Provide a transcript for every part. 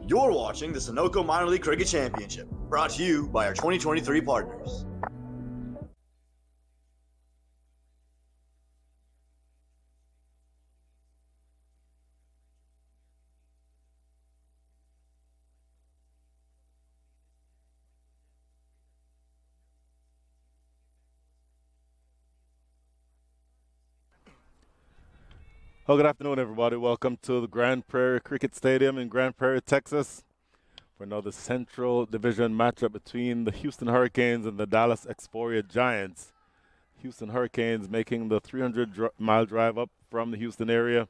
You're watching the Sunoco Minor League Cricket Championship, brought to you by our 2023 partners. Well, good afternoon, everybody. Welcome to the Grand Prairie Cricket Stadium in Grand Prairie, Texas, for another Central Division matchup between the Houston Hurricanes and the Dallas Xforia Giants. Houston Hurricanes making the 300-mile drive up from the Houston area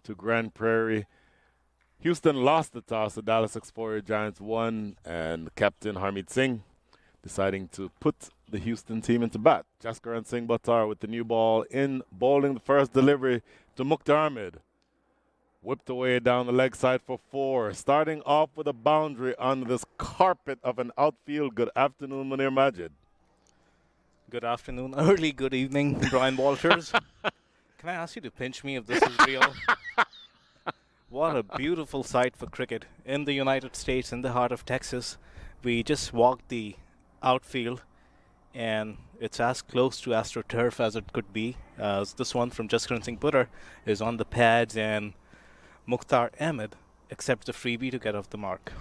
to Grand Prairie. Houston lost the toss. The Dallas Xforia Giants won, and Captain Harmeet Singh deciding to put the Houston team into bat. Jaskaran Singh Buttar with the new ball in, bowling the first delivery to Mukhtar Ahmed. Whipped away down the leg side for 4. Starting off with a boundary on this carpet of an outfield. Good afternoon, Munir Majid. Good afternoon, early good evening, Brian Walters. Can I ask you to pinch me if this is real? What a beautiful sight for cricket in the United States, in the heart of Texas. We just walked the outfield, and it's as close to AstroTurf as it could be. This one from Jaskaran Singh Buttar is on the pads, and Mukhtar Ahmed accepts the freebie to get off the mark.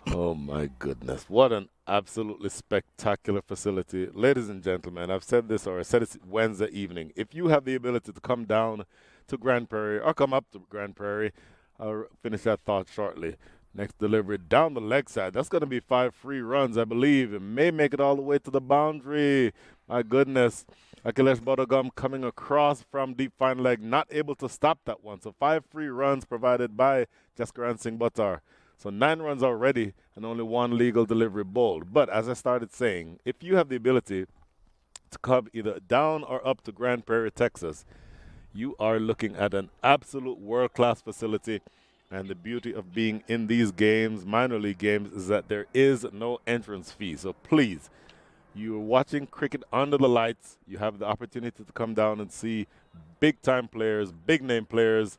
Oh, my goodness. What an absolutely spectacular facility. Ladies and gentlemen, I've said this, or I said it Wednesday evening. If you have the ability to come down to Grand Prairie or come up to Grand Prairie, I'll finish that thought shortly. Next delivery down the leg side. That's going to be 5 free runs, I believe. It may make it all the way to the boundary. My goodness. Akhilesh Bodagam coming across from deep fine leg, not able to stop that one. So 5 free runs provided by Jaskaran Singh Buttar. So 9 runs already and only 1 legal delivery bowled. But as I started saying, if you have the ability to come either down or up to Grand Prairie, Texas, you are looking at an absolute world-class facility. And the beauty of being in these games, minor league games, is that there is no entrance fee. So please, you're watching cricket under the lights. You have the opportunity to come down and see big-time players, big-name players,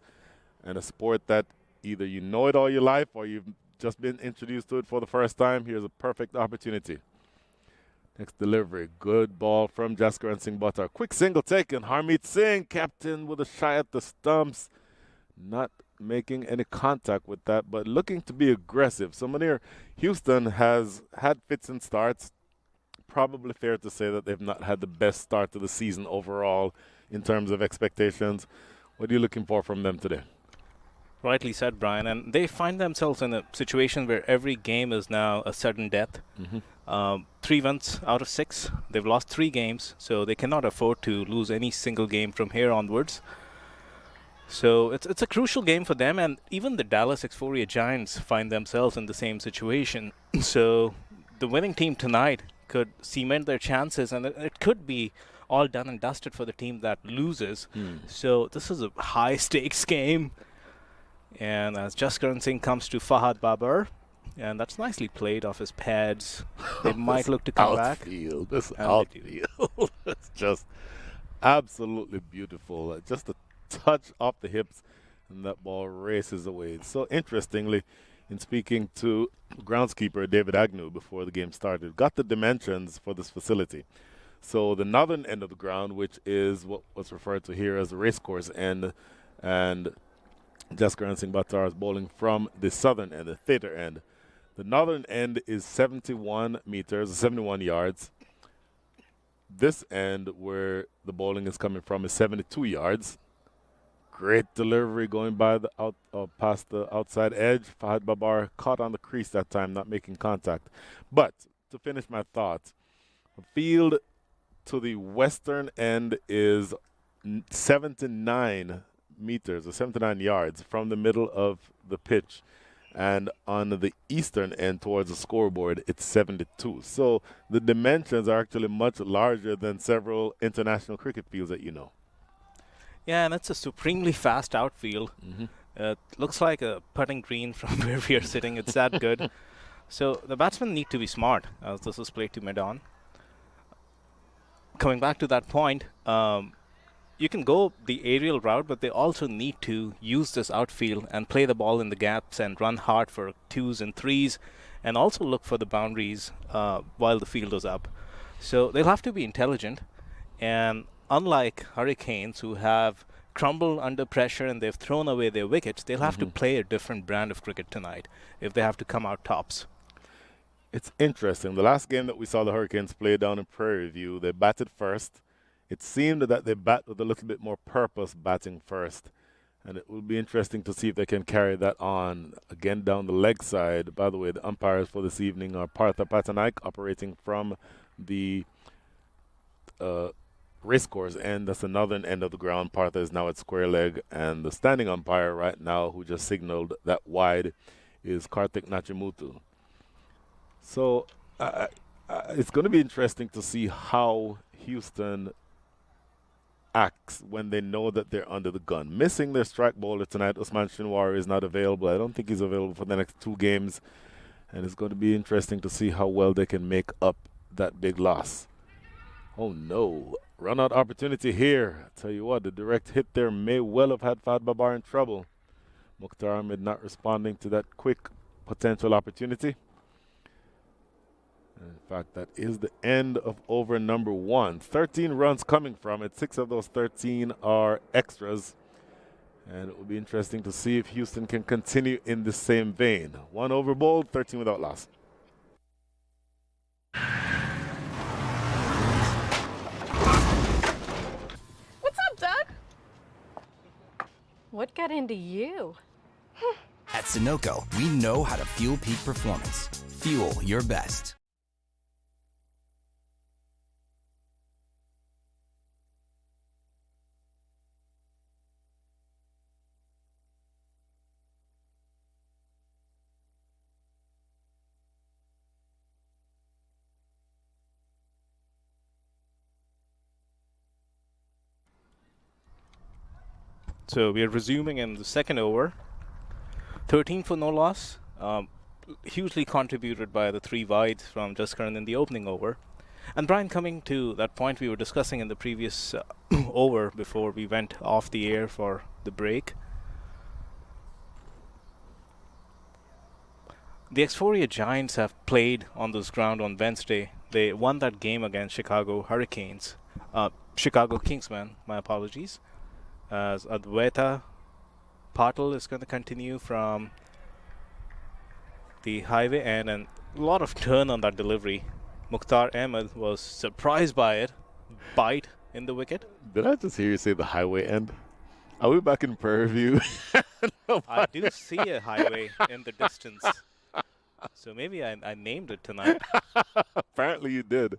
and a sport that either you know it all your life or you've just been introduced to it for the first time. Here's a perfect opportunity. Next delivery, good ball from Jaskaran Singh Buttar. Quick single taken. Harmeet Singh, captain with a shy at the stumps. Not making any contact with that, but looking to be aggressive. So, Munir, Houston has had fits and starts. Probably fair to say that they've not had the best start to the season overall in terms of expectations. What are you looking for from them today? Rightly said, Brian. And they find themselves in a situation where every game is now a sudden death. 3 wins out of 6. They've lost 3 games, so they cannot afford to lose any single game from here onwards. So it's a crucial game for them, and even the Dallas Xforia Giants find themselves in the same situation. So the winning team tonight could cement their chances, and it could be all done and dusted for the team that loses. So this is a high-stakes game. And as Jaskaran Singh comes to Fahad Babar, and that's nicely played off his pads. They might look to come back. This outfield. It's just absolutely beautiful. Just a touch off the hips, and that ball races away. So interestingly, in speaking to groundskeeper David Agnew before the game started, got the dimensions for this facility. So the northern end of the ground, which is what was referred to here as the racecourse end, and Jaskaran Singh Buttar is bowling from the southern end, the theater end. The northern end is 71 meters, 71 yards. This end, where the bowling is coming from, is 72 yards. Great delivery going by the past the outside edge. Fahad Babar caught on the crease that time, not making contact. But to finish my thought, the field to the western end is 79 meters or 79 yards from the middle of the pitch. And on the eastern end towards the scoreboard, it's 72. So the dimensions are actually much larger than several international cricket fields that you know. Yeah, and it's a supremely fast outfield. It looks like a putting green from where we are sitting. It's that good. So the batsmen need to be smart as this is played to mid-on. Coming back to that point, you can go the aerial route, but they also need to use this outfield and play the ball in the gaps and run hard for twos and threes, and also look for the boundaries while the field is up. So they'll have to be intelligent, and unlike Hurricanes, who have crumbled under pressure and they've thrown away their wickets, they'll have to play a different brand of cricket tonight if they have to come out tops. It's interesting. The last game that we saw the Hurricanes play down in Prairie View, they batted first. It seemed that they bat with a little bit more purpose batting first. And it will be interesting to see if they can carry that on again down the leg side. By the way, the umpires for this evening are Partha Patanaik, operating from the racecourse end. That's the northern end of the ground. Partha is now at square leg. And the standing umpire right now, who just signaled that wide, is Karthik Nachimutu. So it's going to be interesting to see how Houston acts when they know that they're under the gun. Missing their strike bowler tonight, Usman Shinwari, is not available. I don't think he's available for the next 2 games. And it's going to be interesting to see how well they can make up that big loss. Oh, no. Run-out opportunity here. I tell you what, the direct hit there may well have had Fad Babar in trouble. Mukhtar Ahmed not responding to that quick potential opportunity. In fact, that is the end of over number 1. 13 runs coming from it. 6 of those 13 are extras. And it will be interesting to see if Houston can continue in the same vein. 1 over bowled, 13 without loss. What's up, Doug? What got into you? At Sunoco, we know how to fuel peak performance. Fuel your best. So we are resuming in the second over. 13 for no loss. Hugely contributed by the 3 wides from Jaskaran in the opening over. And Brian, coming to that point we were discussing in the previous over before we went off the air for the break. The Xforia Giants have played on this ground on Wednesday. They won that game against Chicago Hurricanes. Chicago Kingsmen, my apologies. As Adwaita Patil is going to continue from the highway end, and a lot of turn on that delivery. Mukhtar Ahmed was surprised by it. Bite in the wicket. Did I just hear you say the highway end? Are we back in Prairie View? I do see a highway in the distance. So maybe I named it tonight. Apparently you did.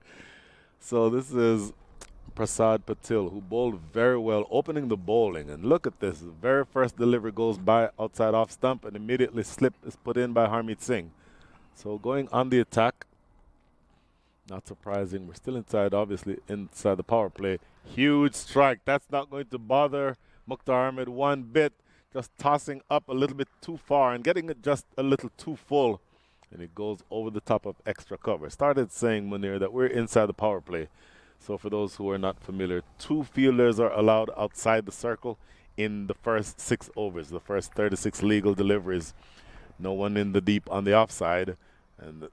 So this is Prasad Patil, who bowled very well, opening the bowling. And look at this. The very first delivery goes by outside off stump, and immediately slip is put in by Harmeet Singh. So going on the attack, not surprising. We're still inside, obviously, inside the power play. Huge strike. That's not going to bother Mukhtar Ahmed one bit. Just tossing up a little bit too far and getting it just a little too full. And it goes over the top of extra cover. Started saying, Munir, that we're inside the power play. So for those who are not familiar, 2 fielders are allowed outside the circle in the first 6 overs, the first 36 legal deliveries. No one in the deep on the offside. And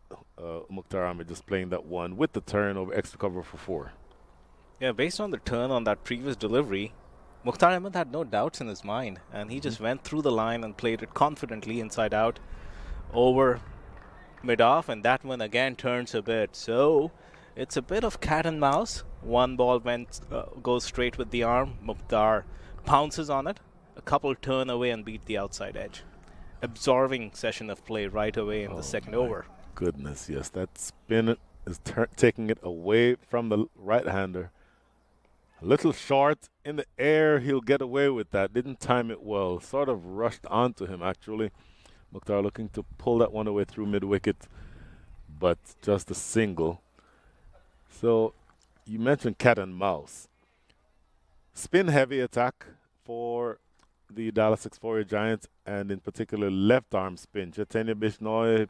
Mukhtar Ahmed just playing that one with the turn over extra cover for 4. Yeah, based on the turn on that previous delivery, Mukhtar Ahmed had no doubts in his mind. And he just went through the line and played it confidently inside out over mid-off. And that one again turns a bit. So it's a bit of cat and mouse. One ball goes straight with the arm. Mukhtar pounces on it. A couple turn away and beat the outside edge. Absorbing session of play right away in the second over. Goodness, yes. That spin is taking it away from the right-hander. A little short in the air. He'll get away with that. Didn't time it well. Sort of rushed onto him, actually. Mukhtar looking to pull that one away through mid-wicket, but just a single. So you mentioned cat and mouse. Spin-heavy attack for the Dallas Xforia Giants, and in particular left-arm spin. Chaitanya Bishnoi,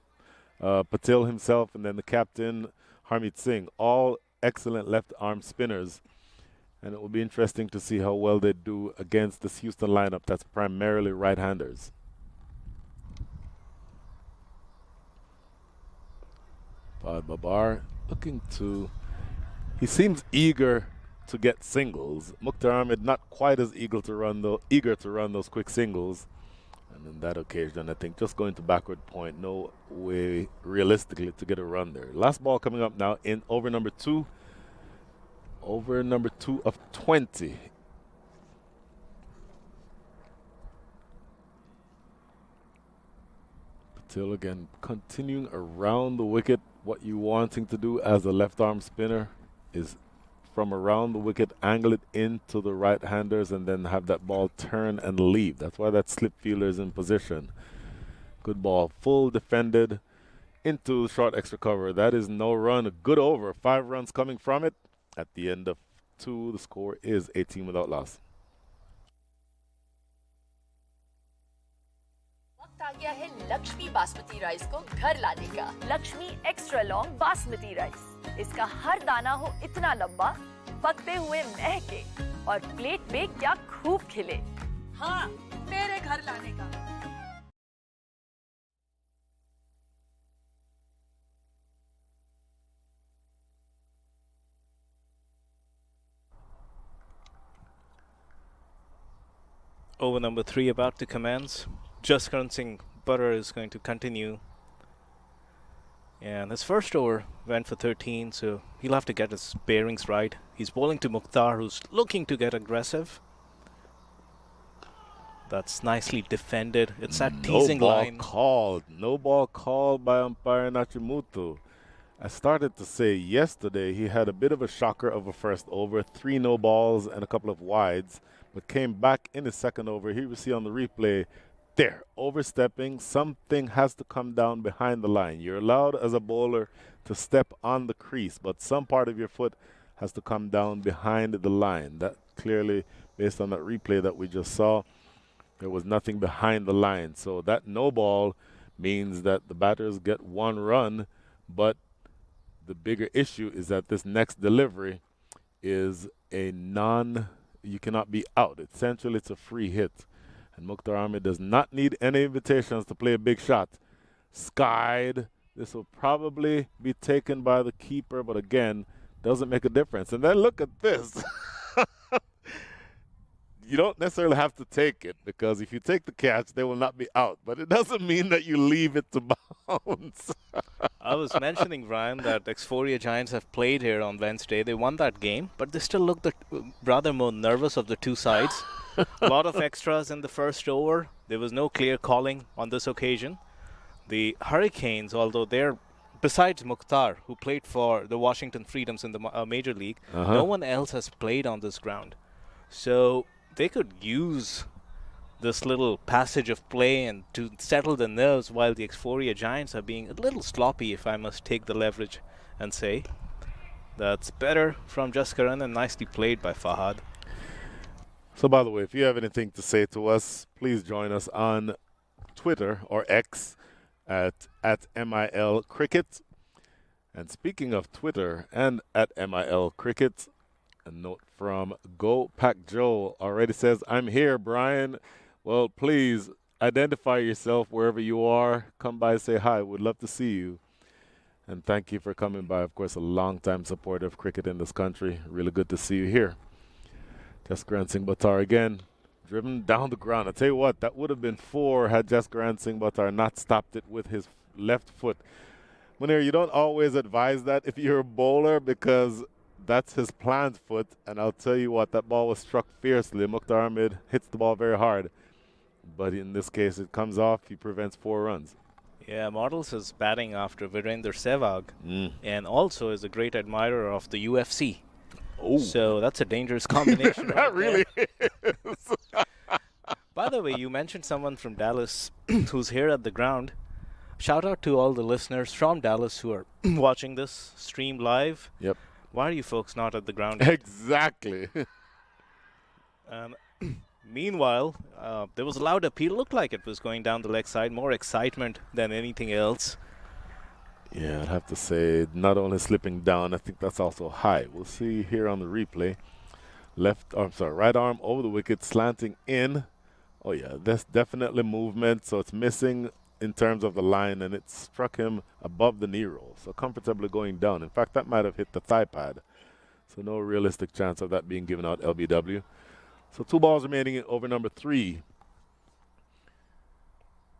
Patil himself, and then the captain, Harmeet Singh, all excellent left-arm spinners. And it will be interesting to see how well they do against this Houston lineup that's primarily right-handers. Fahad Babar looking to... He seems eager to get singles. Mukhtar Ahmed not quite as eager to run those quick singles. And on that occasion, I think just going to backward point, no way realistically to get a run there. Last ball coming up now in over number 2. Over number 2 of 20. Patil again continuing around the wicket. What you wanting to do as a left arm spinner is from around the wicket, angle it into the right-handers and then have that ball turn and leave. That's why that slip fielder is in position. Good ball, full defended into short extra cover. That is no run, a good over. 5 runs coming from it. At the end of 2, the score is 18 without loss. वक्त आ गया है Lakshmi basmati rice को घर लाने का। Lakshmi extra long basmati rice. इसका हर दाना हो इतना लंबा, पकते हुए महके और प्लेट में क्या खूब खिले। हाँ, मेरे घर लाने का। Over number 3 about to commence. Jaskaran Singh Butter is going to continue. And his first over went for 13, so he'll have to get his bearings right. He's bowling to Mukhtar, who's looking to get aggressive. That's nicely defended. It's that teasing line. No ball called by umpire Nachimutu. I started to say yesterday he had a bit of a shocker of a first over, 3 no balls and a couple of wides, but came back in his second over. Here we see on the replay, there, overstepping. Something has to come down behind the line. You're allowed as a bowler to step on the crease, but some part of your foot has to come down behind the line. That clearly, based on that replay that we just saw, there was nothing behind the line. So that no ball means that the batters get 1 run, but the bigger issue is that this next delivery is a you cannot be out. Essentially, it's a free hit. And Mukhtar Ahmed does not need any invitations to play a big shot. Skied. This will probably be taken by the keeper, but again, doesn't make a difference. And then look at this. You don't necessarily have to take it, because if you take the catch, they will not be out. But it doesn't mean that you leave it to bounce. I was mentioning, Brian, that Xforia Giants have played here on Wednesday. They won that game, but they still looked rather more nervous of the two sides. A lot of extras in the first over. There was no clear calling on this occasion. The Hurricanes, although they're, besides Mukhtar, who played for the Washington Freedoms in the Major League, no one else has played on this ground. So they could use this little passage of play and to settle the nerves, while the Xforia Giants are being a little sloppy, if I must take the leverage and say. That's better from Jaskaran and nicely played by Fahad. So, by the way, if you have anything to say to us, please join us on Twitter or X at MIL Cricket. And speaking of Twitter and at MIL Cricket, a note from Go Pack Joe already says, I'm here, Brian. Well, please identify yourself wherever you are. Come by, say hi. We'd love to see you. And thank you for coming by. Of course, a long-time supporter of cricket in this country. Really good to see you here. Jaskaran Singh Buttar again, driven down the ground. I tell you what, that would have been 4 had Jaskaran Singh Buttar not stopped it with his left foot. Munir, you don't always advise that if you're a bowler, because that's his plant foot. And I'll tell you what, that ball was struck fiercely. Mukhtar Ahmed hits the ball very hard. But in this case, it comes off. He prevents 4 runs. Yeah, Models is batting after Virender Sehwag and also is a great admirer of the UFC. Oh. So that's a dangerous combination. That really is. By the way, you mentioned someone from Dallas who's here at the ground. Shout out to all the listeners from Dallas who are watching this stream live. Yep. Why are you folks not at the ground? Exactly. Meanwhile, there was a loud appeal. Looked like it was going down the leg side. More excitement than anything else. Yeah, I'd have to say not only slipping down, I think that's also high. We'll see here on the replay. right arm over the wicket, slanting in. Oh yeah, that's definitely movement, so it's missing in terms of the line, and it struck him above the knee roll, so comfortably going down. In fact, that might have hit the thigh pad, so no realistic chance of that being given out LBW. So 2 balls remaining in over number 3.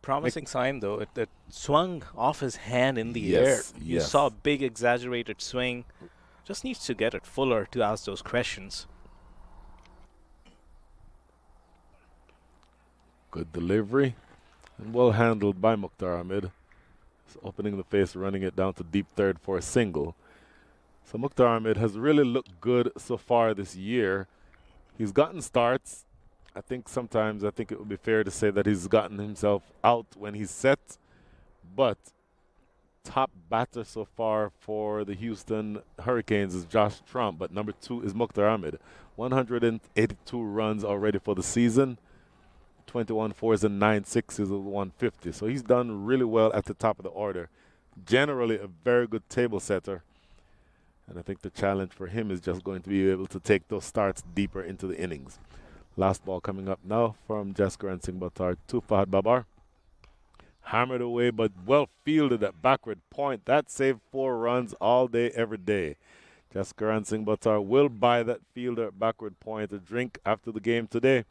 Promising sign, though. It swung off his hand in the Yes, air. You yes. saw a big exaggerated swing. Just needs to get it fuller to ask those questions. Good delivery, and well handled by Mukhtar Ahmed. He's opening the face, running it down to deep third for a single. So Mukhtar Ahmed has really looked good so far this year. He's gotten starts. I think it would be fair to say that he's gotten himself out when he's set, but top batter so far for the Houston Hurricanes is Josh Trump, but number 2 is Mukhtar Ahmed. 182 runs already for the season, 21 fours and 9 sixes with 150. So he's done really well at the top of the order. Generally a very good table setter. And I think the challenge for him is just going to be able to take those starts deeper into the innings. Last ball coming up now from Jaskaran and Singh Buttar to Fahad Babar. Hammered away, but well fielded at backward point. That saved 4 runs all day, every day. Jaskaran Singh Buttar will buy that fielder at backward point a drink after the game today.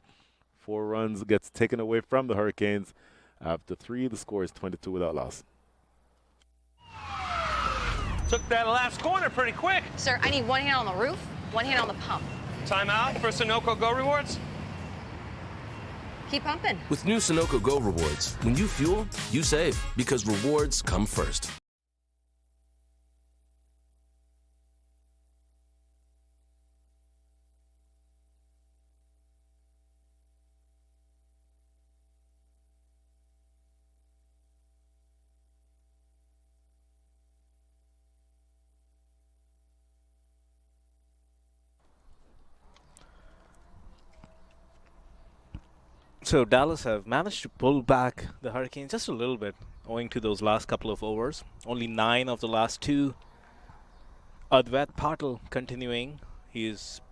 4 runs gets taken away from the Hurricanes. After 3, the score is 22 without loss. Took that last corner pretty quick. Sir, I need 1 hand on the roof, 1 hand on the pump. Timeout for Sunoco Go Rewards. Keep pumping. With new Sunoco Go rewards, when you fuel, you save, because rewards come first. So Dallas have managed to pull back the Hurricanes just a little bit, owing to those last couple of overs. Only 9 of the last 2. Advait Patil continuing. He's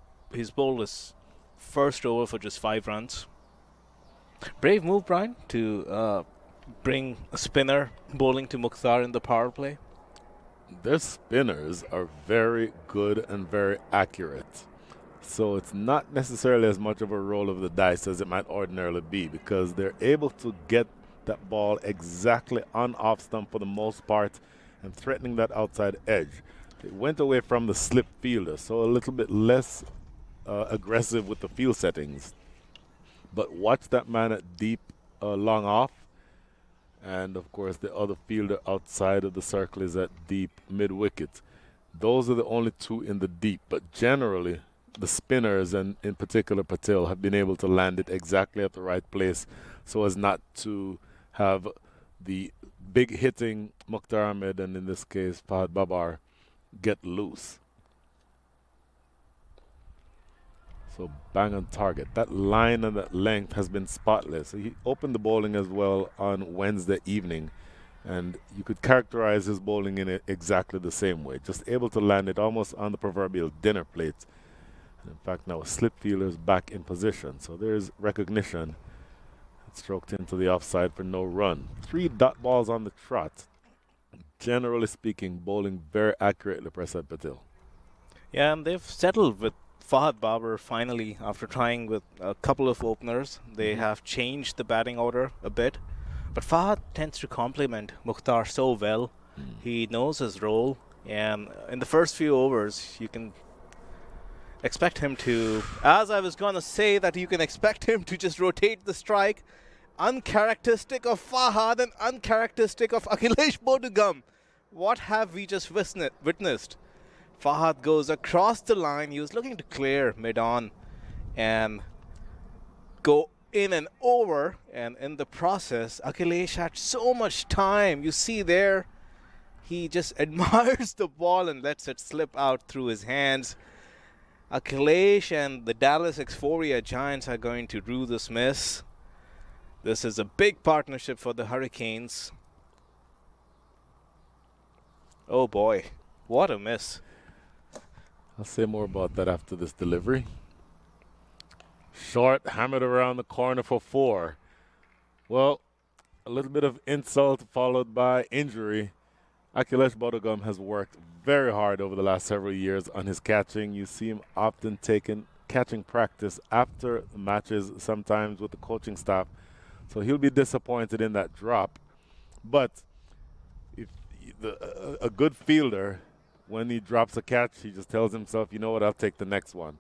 bowled his first over for just 5 runs. Brave move, Brian, to bring a spinner bowling to Mukhtar in the power play. Their spinners are very good and very accurate. So it's not necessarily as much of a roll of the dice as it might ordinarily be, because they're able to get that ball exactly on off stump for the most part and threatening that outside edge. It went away from the slip fielder, so a little bit less aggressive with the field settings. But watch that man at deep long off, and of course the other fielder outside of the circle is at deep mid wicket. Those are the only 2 in the deep, but generally the spinners, and in particular Patil, have been able to land it exactly at the right place so as not to have the big hitting Mukhtar Ahmed, and in this case Fahad Babar, get loose. So bang on target. That line and that length has been spotless. He opened the bowling as well on Wednesday evening, and you could characterize his bowling in it exactly the same way. Just able to land it almost on the proverbial dinner plate. And in fact, now a slip fielder is back in position. So there's recognition. It stroked into the offside for no run. 3 dot balls on the trot. Generally speaking, bowling very accurately, Prasad Patil. Yeah, and they've settled with Fahad Babar finally after trying with a couple of openers. They have changed the batting order a bit. But Fahad tends to complement Mukhtar so well. He knows his role. And in the first few overs, you can expect him to, as I was going to say, that you can expect him to just rotate the strike. Uncharacteristic of Fahad and uncharacteristic of Akhilesh Bodugam. What have we just witnessed? Fahad goes across the line. He was looking to clear mid-on and go in and over. And in the process, Akhilesh had so much time. You see there, he just admires the ball and lets it slip out through his hands. Akhilesh and the Dallas Xforia Giants are going to rue this miss. This is a big partnership for the Hurricanes. Oh boy, what a miss. I'll say more about that after this delivery. Short, hammered around the corner for 4. Well, a little bit of insult followed by injury. Akhilesh Bodogam has worked very hard over the last several years on his catching. You see him often taking catching practice after matches, sometimes with the coaching staff. So he'll be disappointed in that drop. But if a good fielder, when he drops a catch, he just tells himself, you know what, I'll take the next one.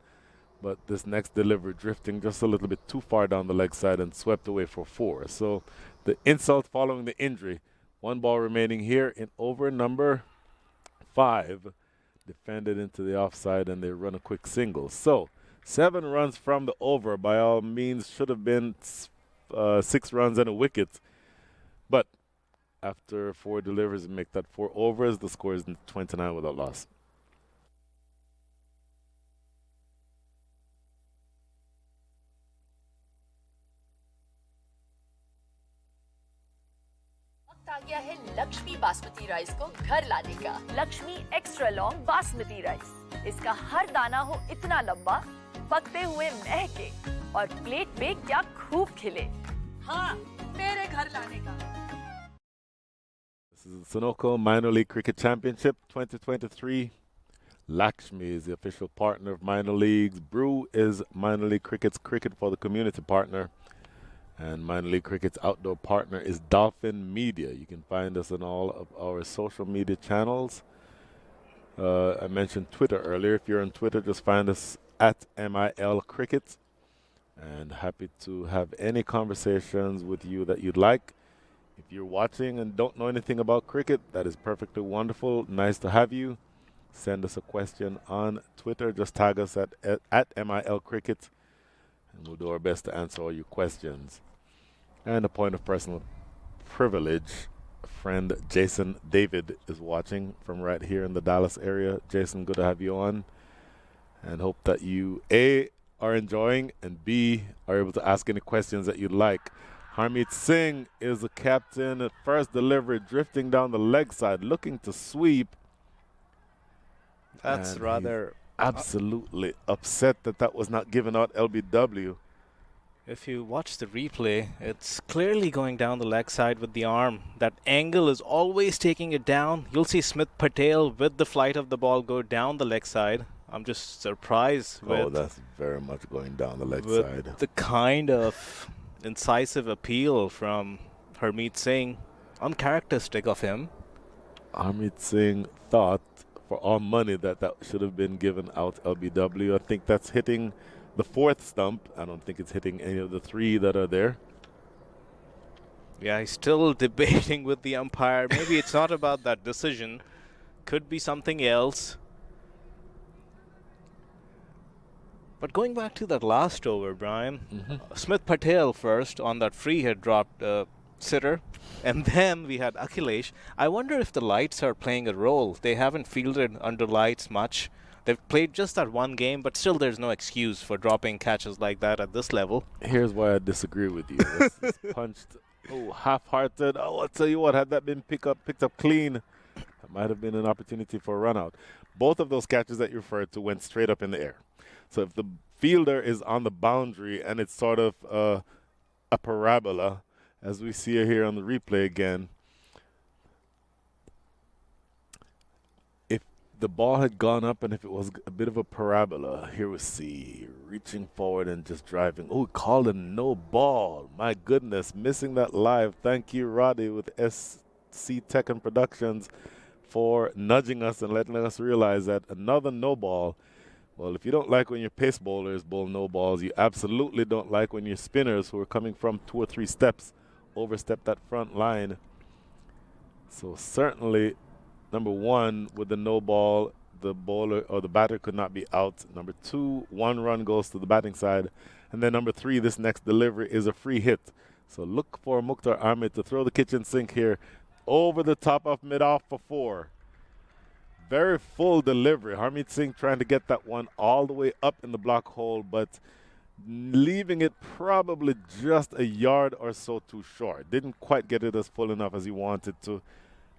But this next delivery drifting just a little bit too far down the leg side and swept away for 4. So the insult following the injury. 1 ball remaining here in over number 5. Defended into the offside, and they run a quick single. So 7 runs from the over. By all means, should have been 6 runs and a wicket. But after 4 deliveries, make that 4 overs. The score is 29 without loss. आ गया है Lakshmi basmati rice को घर लाने का। Lakshmi extra long basmati rice, इसका हर दाना हो इतना लंबा, पकते हुए महके और प्लेट पे क्या खूब खिले। हाँ, मेरे घर लाने का। This is the Sunoco Minor League Cricket Championship 2023. Lakshmi is the official partner of minor leagues. Brew is minor league cricket's Cricket for the Community partner. And minor league cricket's outdoor partner is Dolphin Media. You can find us on all of our social media channels. I mentioned Twitter earlier. If you're on Twitter, just find us at MIL Cricket. And happy to have any conversations with you that you'd like. If you're watching and don't know anything about cricket, that is perfectly wonderful. Nice to have you. Send us a question on Twitter. Just tag us at MIL Cricket, and we'll do our best to answer all your questions. And a point of personal privilege, friend Jason David is watching from right here in the Dallas area. Jason, good to have you on, and hope that you A, are enjoying, and B, are able to ask any questions that you'd like. Harmeet Singh is the captain. First delivery drifting down the leg side, looking to sweep. That's And rather absolutely upset that that was not given out LBW. If you watch the replay, it's clearly going down the leg side with the arm. That angle is always taking it down. You'll see Smith Patel with the flight of the ball go down the leg side. I'm just surprised with, That's very much going down the leg with side. the kind of incisive appeal from Harmeet Singh, uncharacteristic of him. Harmeet Singh thought for all money that that should have been given out LBW. I think that's hitting the 4th stump. I don't think it's hitting any of the 3 that are there. Yeah, he's still debating with the umpire. Maybe it's not about that decision. Could be something else. But going back to that last over, Brian, Smith Patel first on that free had dropped sitter, and then we had Akhilesh. I wonder if the lights are playing a role. They haven't fielded under lights much. They've played just that one game, but still there's no excuse for dropping catches like that at this level. Here's why I disagree with you. It's punched, half-hearted. Oh, I'll tell you what, had that been picked up clean, that might have been an opportunity for a run-out. Both of those catches that you referred to went straight up in the air. So if the fielder is on the boundary and it's sort of a parabola, as we see here on the replay again, if the ball had gone up and if it was a bit of a parabola, here we see reaching forward and just driving. Oh, called a no ball. My goodness, missing that live. Thank you, Roddy, with SC Tech and Productions for nudging us and letting us realize that another no ball. Well, if you don't like when your pace bowlers bowl no balls, you absolutely don't like when your spinners, who are coming from 2 or 3 steps, overstep that front line. So certainly, number 1, with the no ball, the bowler or the batter could not be out. Number 2, 1 run goes to the batting side. And then number 3, this next delivery is a free hit. So look for Mukhtar Ahmed to throw the kitchen sink here over the top of mid-off for 4. Very full delivery. Harmeet Singh trying to get that one all the way up in the block hole, but leaving it probably just a yard or so too short. Didn't quite get it as full enough as he wanted to,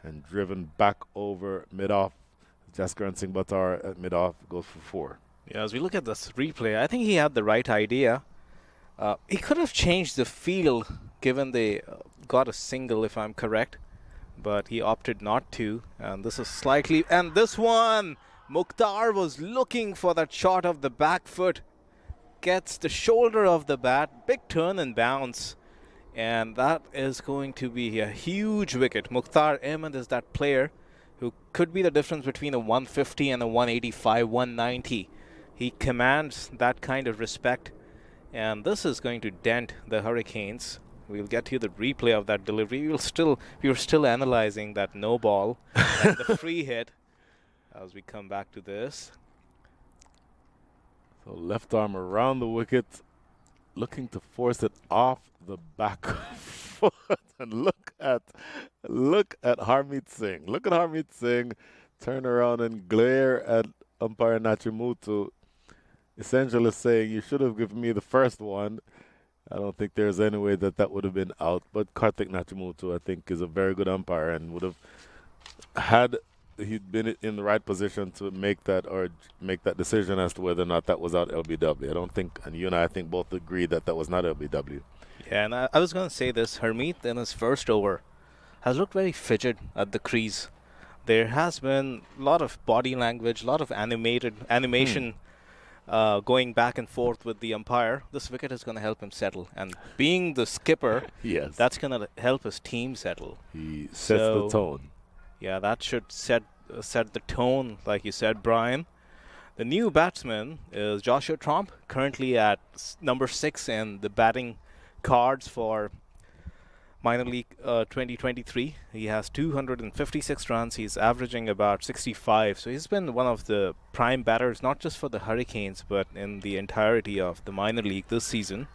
and driven back over mid-off. Jaskaran Singh Buttar at mid-off goes for 4. Yeah, as we look at this replay, I think he had the right idea. He could have changed the field given they got a single, if I'm correct, but he opted not to. And this is slightly, and this one, Mukhtar was looking for that shot of the back foot, gets the shoulder of the bat, big turn and bounce, and that is going to be a huge wicket. Mukhtar Ahmed is that player who could be the difference between a 150 and a 185, 190. He commands that kind of respect, and this is going to dent the Hurricanes. We'll get to the replay of that delivery. We were still analyzing that no ball and the free hit as we come back to this. So left arm around the wicket, looking to force it off the back foot. And look at Harmeet Singh. Look at Harmeet Singh turn around and glare at umpire Nachimutu, essentially saying, you should have given me the first one. I don't think there's any way that would have been out. But Karthik Nachimutu, I think, is a very good umpire and would have, had he'd been in the right position to make that decision as to whether or not that was out LBW. I don't think, and you and I think both agree that was not LBW. Yeah, and I was going to say this. Harmeet in his first over has looked very fidget at the crease. There has been a lot of body language, a lot of animation going back and forth with the umpire. This wicket is going to help him settle. And being the skipper, yes, that's going to help his team settle. He sets the tone. Yeah, that should set the tone, like you said, Brian. The new batsman is Joshua Tromp, currently at number 6 in the batting cards for Minor League 2023. He has 256 runs. He's averaging about 65. So he's been one of the prime batters, not just for the Hurricanes, but in the entirety of the minor league this season.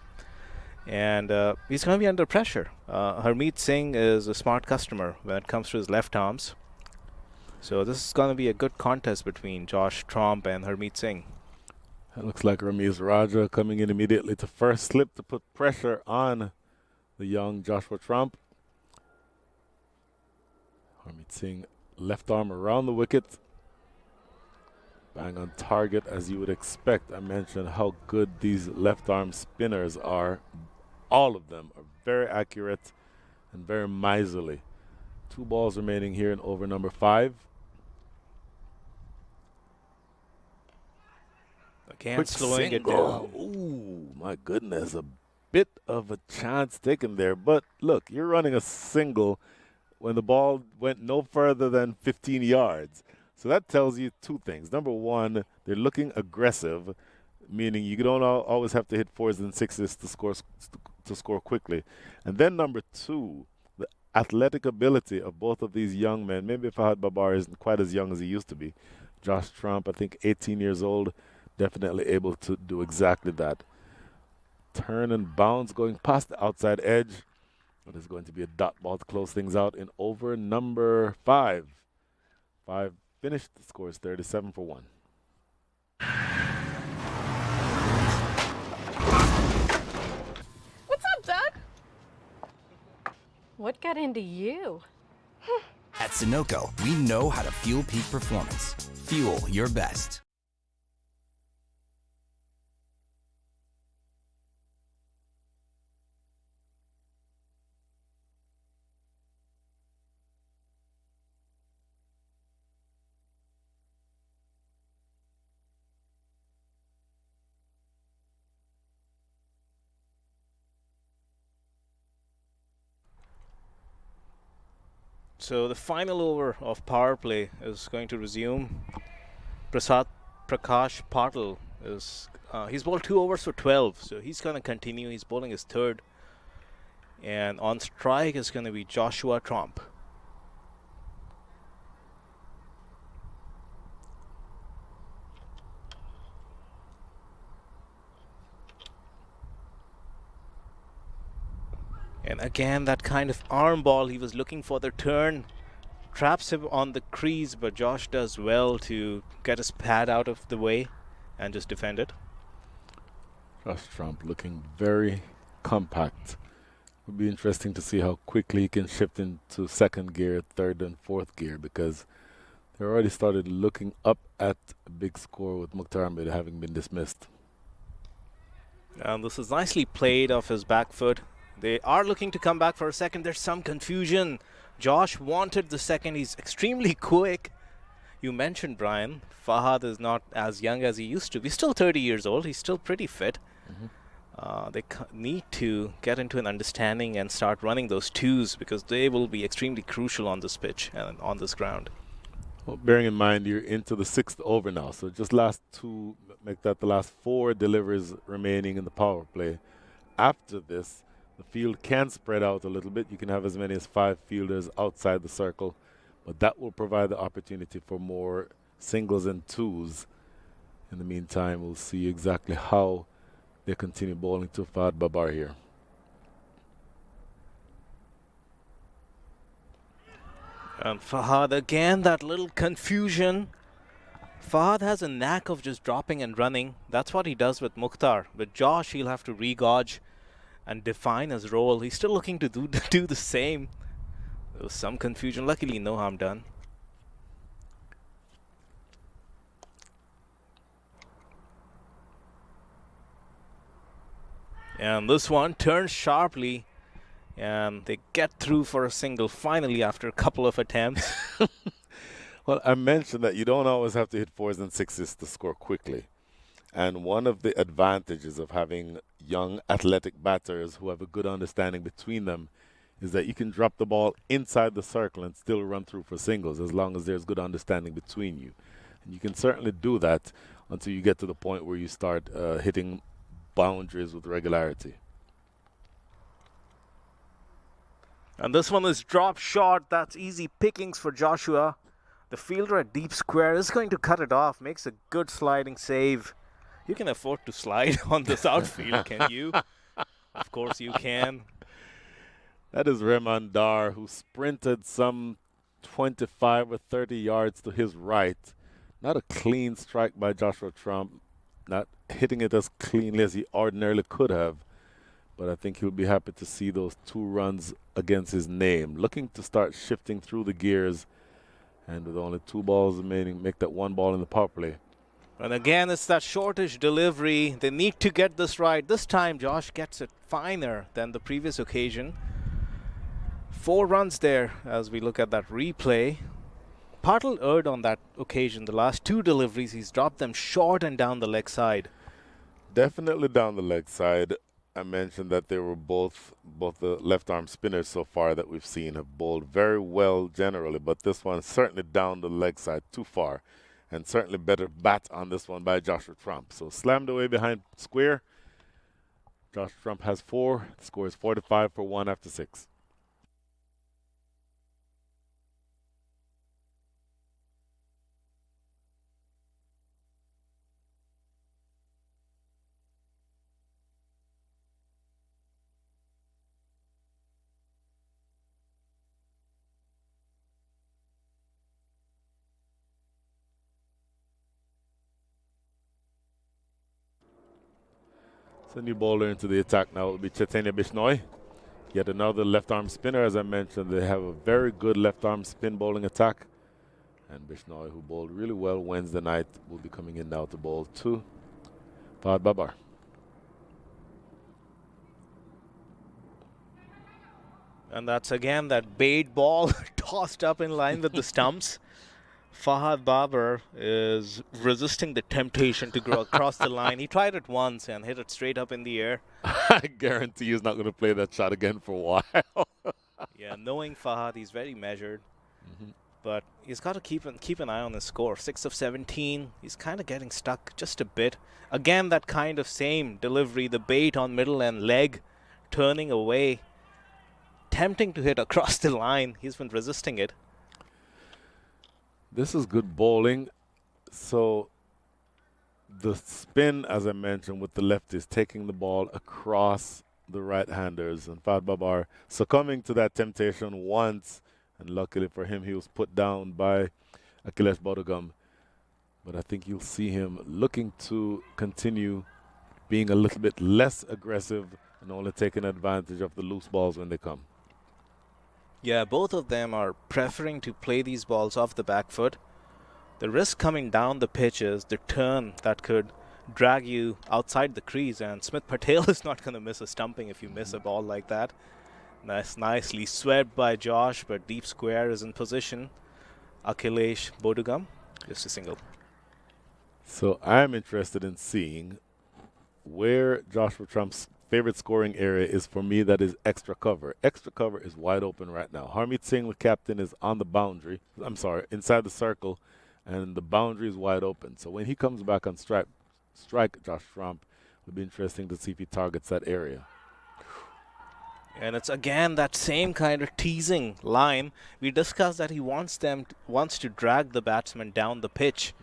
And he's going to be under pressure. Harmeet Singh is a smart customer when it comes to his left arms. So this is going to be a good contest between Josh Tromp and Harmeet Singh. It looks like Ramiz Raja coming in immediately to first slip to put pressure on the young Joshua Tromp. Harmeet Singh, left arm around the wicket. Bang on target, as you would expect. I mentioned how good these left arm spinners are. All of them are very accurate and very miserly. 2 balls remaining here in over number 5. Again, Quick slowing it single. down. Ooh, my goodness. A bit of a chance taken there. But look, you're running a single when the ball went no further than 15 yards. So that tells you 2 things. Number 1, they're looking aggressive, meaning you don't always have to hit 4s and 6s to score quickly. And then number 2, the athletic ability of both of these young men. Maybe Fahad Babar isn't quite as young as he used to be. Josh Tromp, I think 18 years old, definitely able to do exactly that. Turn and bounce going past the outside edge. It is going to be a dot ball to close things out in over number 5. 5 finished. The score is 37 for 1. What's up, Doug? What got into you? At Sunoco, we know how to fuel peak performance. Fuel your best. So the final over of power play is going to resume. Prakash Patil is he's bowled 2 overs for 12, so he's going to continue. He's bowling his 3rd, and on strike is going to be Joshua Tromp. And again, that kind of arm ball, he was looking for the turn, traps him on the crease, but Josh does well to get his pad out of the way and just defend it. Josh Tromp looking very compact. Would be interesting to see how quickly he can shift into 2nd gear, 3rd and 4th gear, because they already started looking up at a big score with Mukhtar Ahmed having been dismissed. And this is nicely played off his back foot. They are looking to come back for a second. There's some confusion. Josh wanted the second. He's extremely quick. You mentioned, Brian, Fahad is not as young as he used to be. Still 30 years old. He's still pretty fit. They need to get into an understanding and start running those twos because they will be extremely crucial on this pitch and on this ground. Well, bearing in mind you're into the 6th over now, so just last two, make that the last 4 deliveries remaining in the power play. After this, the field can spread out a little bit. You can have as many as 5 fielders outside the circle, but that will provide the opportunity for more singles and twos. In the meantime, we'll see exactly how they continue bowling to Fahad Babar here. And Fahad again, that little confusion. Fahad has a knack of just dropping and running. That's what he does with Mukhtar. With Josh, he'll have to re-gauge and define his role. He's still looking to do the same. There was some confusion. Luckily, no harm done. And this one turns sharply. And they get through for a single finally after a couple of attempts. Well, I mentioned that you don't always have to hit 4s and 6s to score quickly. And one of the advantages of having young athletic batters who have a good understanding between them is that you can drop the ball inside the circle and still run through for singles as long as there's good understanding between you. And you can certainly do that until you get to the point where you start hitting boundaries with regularity. And this one is drop short. That's easy pickings for Joshua. The fielder at deep square is going to cut it off. Makes a good sliding save. You can afford to slide on this outfield, can you? Of course you can. That is Rehman Dar, who sprinted some 25 or 30 yards to his right. Not a clean strike by Joshua Trump. Not hitting it as cleanly as he ordinarily could have. But I think he'll be happy to see those 2 runs against his name. Looking to start shifting through the gears. And with only 2 balls remaining, make that 1 ball in the power play. And again, it's that shortish delivery. They need to get this right. This time, Josh gets it finer than the previous occasion. 4 runs there as we look at that replay. Patil erred on that occasion. The last 2 deliveries, he's dropped them short and down the leg side. Definitely down the leg side. I mentioned that they were both the left-arm spinners so far that we've seen have bowled very well generally, but this one certainly down the leg side too far, and certainly better bat on this one by Joshua Trump. So slammed away behind square. Josh Trump has 4. The score is 45 for 1 after 6. The new bowler into the attack now will be Chaitanya Bishnoi. Yet another left-arm spinner. As I mentioned, they have a very good left-arm spin bowling attack. And Bishnoi, who bowled really well Wednesday night, will be coming in now to bowl to Fahad Babar. And that's again that bait ball tossed up in line with the stumps. Fahad Babar is resisting the temptation to go across the line. He tried it once and hit it straight up in the air. I guarantee he's not going to play that shot again for a while. Yeah, knowing Fahad, he's very measured. But he's got to keep an eye on his score. 6 of 17. He's kind of getting stuck just a bit. Again, that kind of same delivery, the bait on middle and leg, turning away, tempting to hit across the line. He's been resisting it. This is good bowling. So the spin, as I mentioned, with the lefties, taking the ball across the right-handers. And Fahad Babar succumbing to that temptation once. And luckily for him, he was put down by Akhilesh Bodogam. But I think you'll see him looking to continue being a little bit less aggressive and only taking advantage of the loose balls when they come. Yeah, both of them are preferring to play these balls off the back foot. The risk coming down the pitch is the turn that could drag you outside the crease, and Smith Patel is not going to miss a stumping if you miss a ball like that. Nicely swept by Josh, but deep square is in position. Akhilesh Bodugam, just a single. So I'm interested in seeing where Joshua Trump's favorite scoring area is. For me, that is extra cover. Extra cover is wide open right now. Harmeet Singh, the captain, is on the boundary. I'm sorry, inside the circle, and the boundary is wide open. So when he comes back on strike Josh Trump, it'll be interesting to see if he targets that area. And it's again that same kind of teasing line. We discussed that he wants to drag the batsman down the pitch.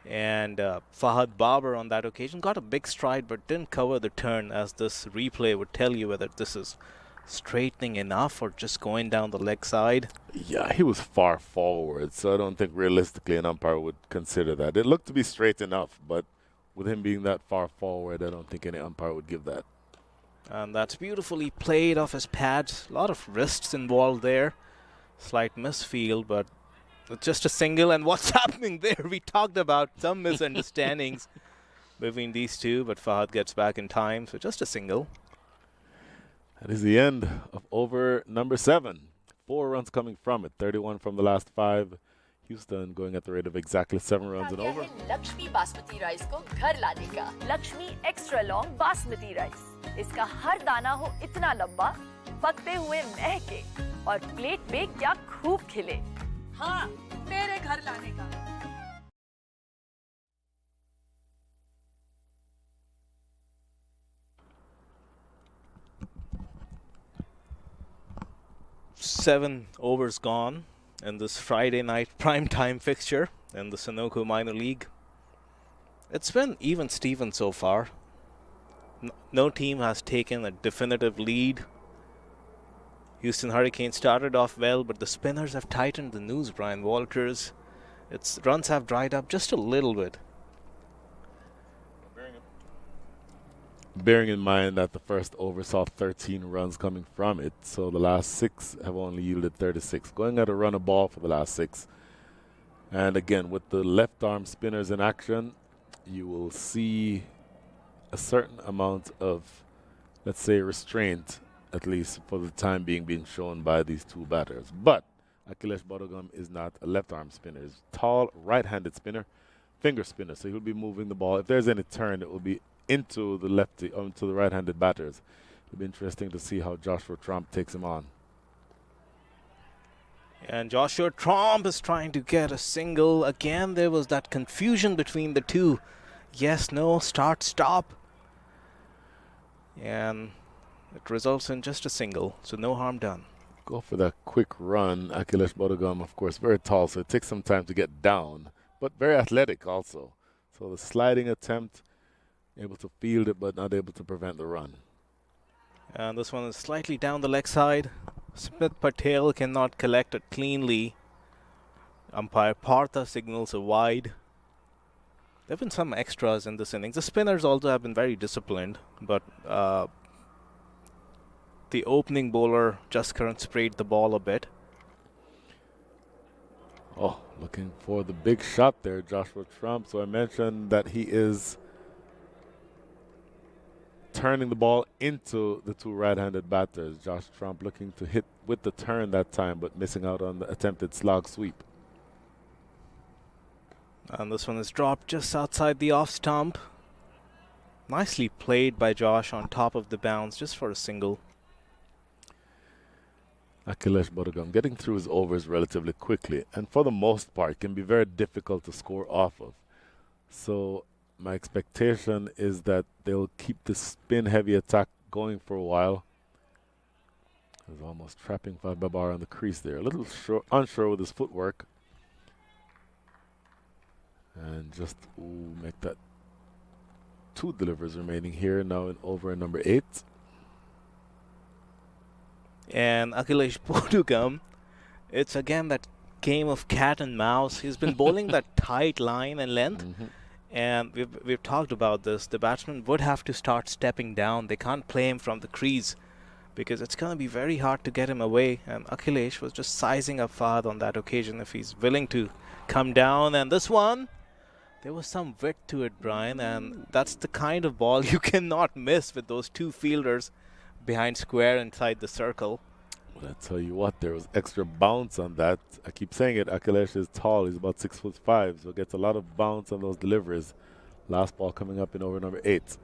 And Fahad Babar on that occasion got a big stride but didn't cover the turn, as this replay would tell you whether this is straightening enough or just going down the leg side. Yeah, he was far forward, so I don't think realistically an umpire would consider that. It looked to be straight enough, but with him being that far forward, I don't think any umpire would give that. And that's beautifully played off his pads. A lot of wrists involved there. Slight misfield, but just a single. And what's happening there? We talked about some misunderstandings between these two, but Fahad gets back in time, so just a single. That is the end of over number 7. 4 runs coming from it, 31 from the last 5. Houston going at the rate of exactly 7 runs and over. Lakshmi basmati rice को घर लाने का Lakshmi extra long basmati rice, इसका हर दाना हो इतना लंबा, पकते हुए महके और प्लेट में क्या खूब खिले। हाँ, मेरे घर लाने का। Seven overs gone in this Friday night primetime fixture in the Sunoco Minor League. It's been even Steven so far. No team has taken a definitive lead. Houston Hurricanes started off well, but the spinners have tightened the noose, Brian Walters. Its runs have dried up just a little bit. Bearing in mind that the first over saw 13 runs coming from it, so the last 6 have only yielded 36. Going at a run a ball for the last 6. And again, with the left arm spinners in action, you will see a certain amount of, let's say, restraint, at least for the time being shown by these two batters. But Akhilesh Bodugam is not a left arm spinner. He's a tall right-handed spinner, finger spinner, so he'll be moving the ball. If there's any turn, it will be into the lefty, to the right-handed batters. It'll be interesting to see how Joshua Trump takes him on. And Joshua Trump is trying to get a single. Again, there was that confusion between the two. Yes, no, start, stop. And it results in just a single, so no harm done. Go for that quick run. Akhilesh Bodugam, of course, very tall, so it takes some time to get down, but very athletic also. So the sliding attempt, able to field it, but not able to prevent the run. And this one is slightly down the leg side. Smith Patel cannot collect it cleanly. Umpire Partha signals a wide. There have been some extras in this innings. The spinners also have been very disciplined, but the opening bowler just current sprayed the ball a bit. Oh, looking for the big shot there, Joshua Trump. So I mentioned that he is turning the ball into the two right-handed batters. Josh Trump looking to hit with the turn that time, but missing out on the attempted slog sweep. And this one is dropped just outside the off stump. Nicely played by Josh on top of the bounce, just for a single. Akhilesh Bodugam getting through his overs relatively quickly, and for the most part can be very difficult to score off of. So my expectation is that they'll keep the spin-heavy attack going for a while. He's almost trapping Fahad Babar on the crease there. A little unsure with his footwork. And just make that 2 delivers remaining here now in over number 8. And Akhilesh Bodugam, it's again that game of cat and mouse. He's been bowling that tight line and length. And we've talked about this. The batsman would have to start stepping down. They can't play him from the crease because it's going to be very hard to get him away. And Akhilesh was just sizing up Fahad on that occasion if he's willing to come down. And this one, There was some width to it, Brian, and that's the kind of ball you cannot miss with those two fielders behind square inside the circle. Well, I tell you what, there was extra bounce on that. I keep saying it, Akhilesh is tall. He's about 6'5", so gets a lot of bounce on those deliveries. Last ball coming up in over number 8.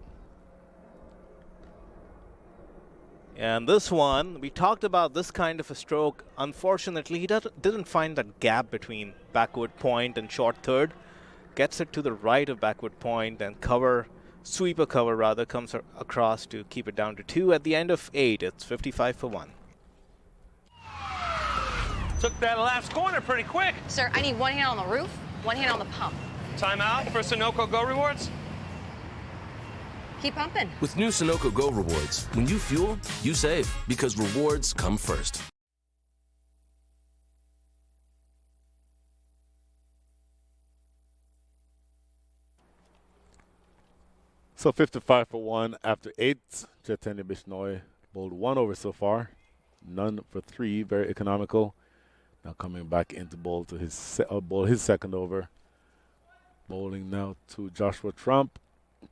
And this one, we talked about this kind of a stroke. Unfortunately, he didn't find that gap between backward point and short third. Gets it to the right of backward point and sweeper cover rather, comes across to keep it down to 2 at the end of 8. It's 55 for 1. Took that last corner pretty quick. Sir, I need one hand on the roof, one hand on the pump. Timeout for Sunoco Go Rewards. Keep pumping. With new Sunoco Go rewards, when you fuel, you save because rewards come first. So 55 for 1 after 8. Chaitanya Bishnoi bowled 1 over so far. None for 3, very economical. Now coming back into bowl to his second over. Bowling now to Joshua Trump.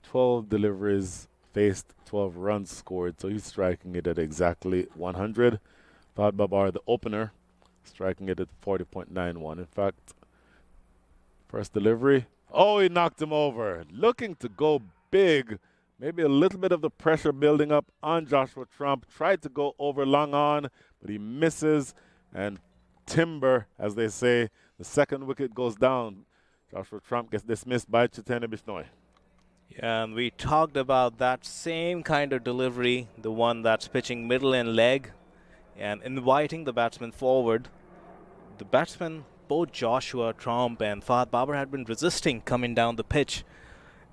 12 deliveries faced, 12 runs scored. So he's striking it at exactly 100. Fahad Babar, the opener, striking it at 40.91. In fact, first delivery. Oh, he knocked him over. Looking to go big. Maybe a little bit of the pressure building up on Joshua Trump. Tried to go over long on, but he misses. And timber, as they say, the second wicket goes down. Joshua Trump gets dismissed by Chaitanya Bishnoi. Yeah, and we talked about that same kind of delivery, the one that's pitching middle and leg and inviting the batsman forward. The batsmen, both Joshua Trump and Fahad Babar, had been resisting coming down the pitch.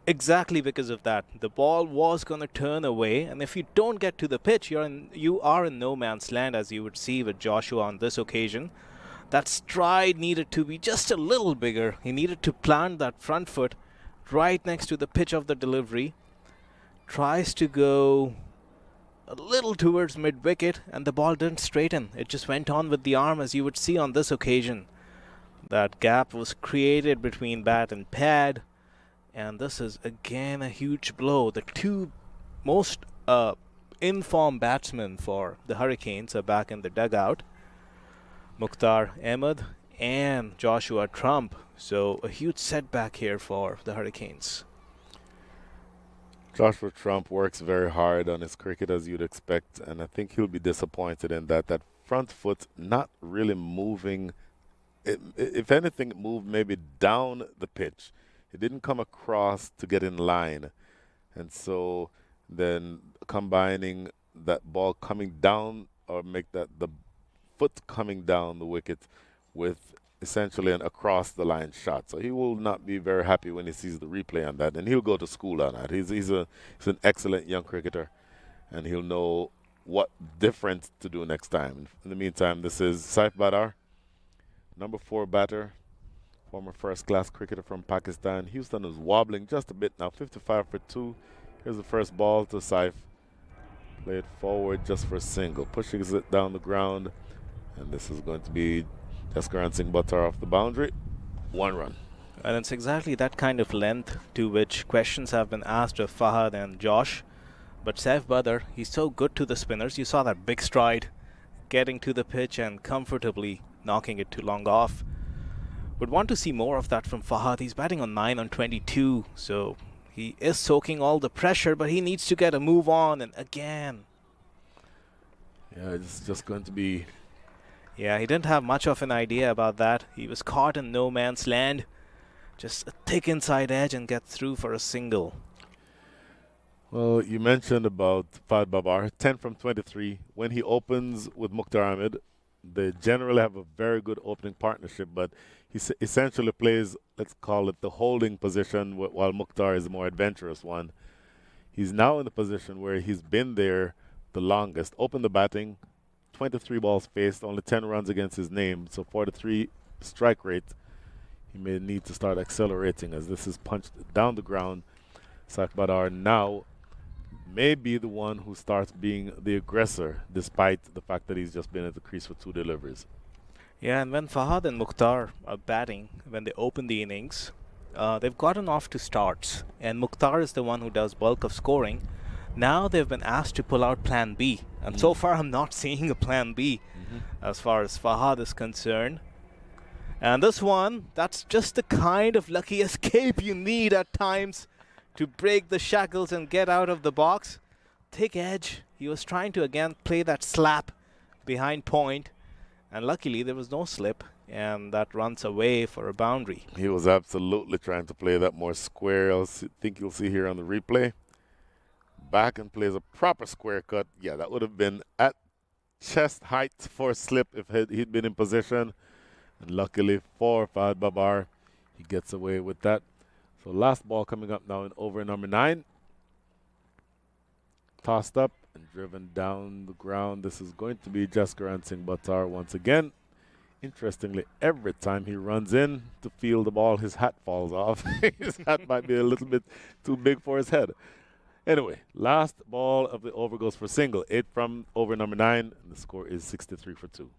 Exactly because of that. The ball was going to turn away, and if you don't get to the pitch, you are in no man's land, as you would see with Joshua on this occasion. That stride needed to be just a little bigger. He needed to plant that front foot right next to the pitch of the delivery. Tries to go a little towards mid-wicket, and the ball didn't straighten. It just went on with the arm, as you would see on this occasion. That gap was created between bat and pad. And this is again a huge blow. The two most in-form batsmen for the Hurricanes are back in the dugout. Mukhtar Ahmed and Joshua Trump. So a huge setback here for the Hurricanes. Joshua Trump works very hard on his cricket, as you'd expect, and I think he'll be disappointed in that front foot not really moving. If anything, it moved maybe down the pitch. It didn't come across to get in line. And so then combining that ball coming down, or make that the foot coming down the wicket with essentially an across the line shot. So he will not be very happy when he sees the replay on that, and he'll go to school on that. He's an excellent young cricketer, and he'll know what different to do next time. In the meantime, this is Saif Badar, number 4 batter, former first-class cricketer from Pakistan. Houston is wobbling just a bit now, 55 for 2. Here's the first ball to Saif. Play it forward just for a single. Pushes it down the ground, and this is going to be Jaskaran Singh Buttar off the boundary. 1 run. And it's exactly that kind of length to which questions have been asked of Fahad and Josh. But Saif Badar, he's so good to the spinners. You saw that big stride, getting to the pitch and comfortably knocking it too long off. Would want to see more of that from Fahad. He's batting on 9 on 22, so he is soaking all the pressure, but he needs to get a move on, and again. Yeah, it's just going to be... Yeah, he didn't have much of an idea about that. He was caught in no man's land. Just a thick inside edge and get through for a single. Well, you mentioned about Fahad Babar, 10 from 23. When he opens with Mukhtar Ahmed, they generally have a very good opening partnership, but he essentially plays, let's call it the holding position, while Mukhtar is the more adventurous one. He's now in the position where he's been there the longest. Opened the batting, 23 balls faced, only 10 runs against his name, so 43 strike rate. He may need to start accelerating as this is punched down the ground. Saif Badar now may be the one who starts being the aggressor, despite the fact that he's just been at the crease for 2 deliveries. Yeah, and when Fahad and Mukhtar are batting, when they open the innings, they've gotten off to starts, and Mukhtar is the one who does bulk of scoring. Now they've been asked to pull out plan B, and so far I'm not seeing a plan B as far as Fahad is concerned. And this one, that's just the kind of lucky escape you need at times to break the shackles and get out of the box. Thick edge. He was trying to again play that slap behind point, and luckily there was no slip, and that runs away for a boundary. He was absolutely trying to play that more square. I think you'll see here on the replay. Back and plays a proper square cut. Yeah, that would have been at chest height for a slip if he'd been in position. And luckily for Fahad Babar, he gets away with that. So last ball coming up now in over number 9. Tossed up and driven down the ground. This is going to be Jaskaran Singh Buttar once again. Interestingly, every time he runs in to field the ball, his hat falls off. His hat might be a little bit too big for his head. Anyway, last ball of the over goes for single. 8 from over number 9, and the score is 63 for 2.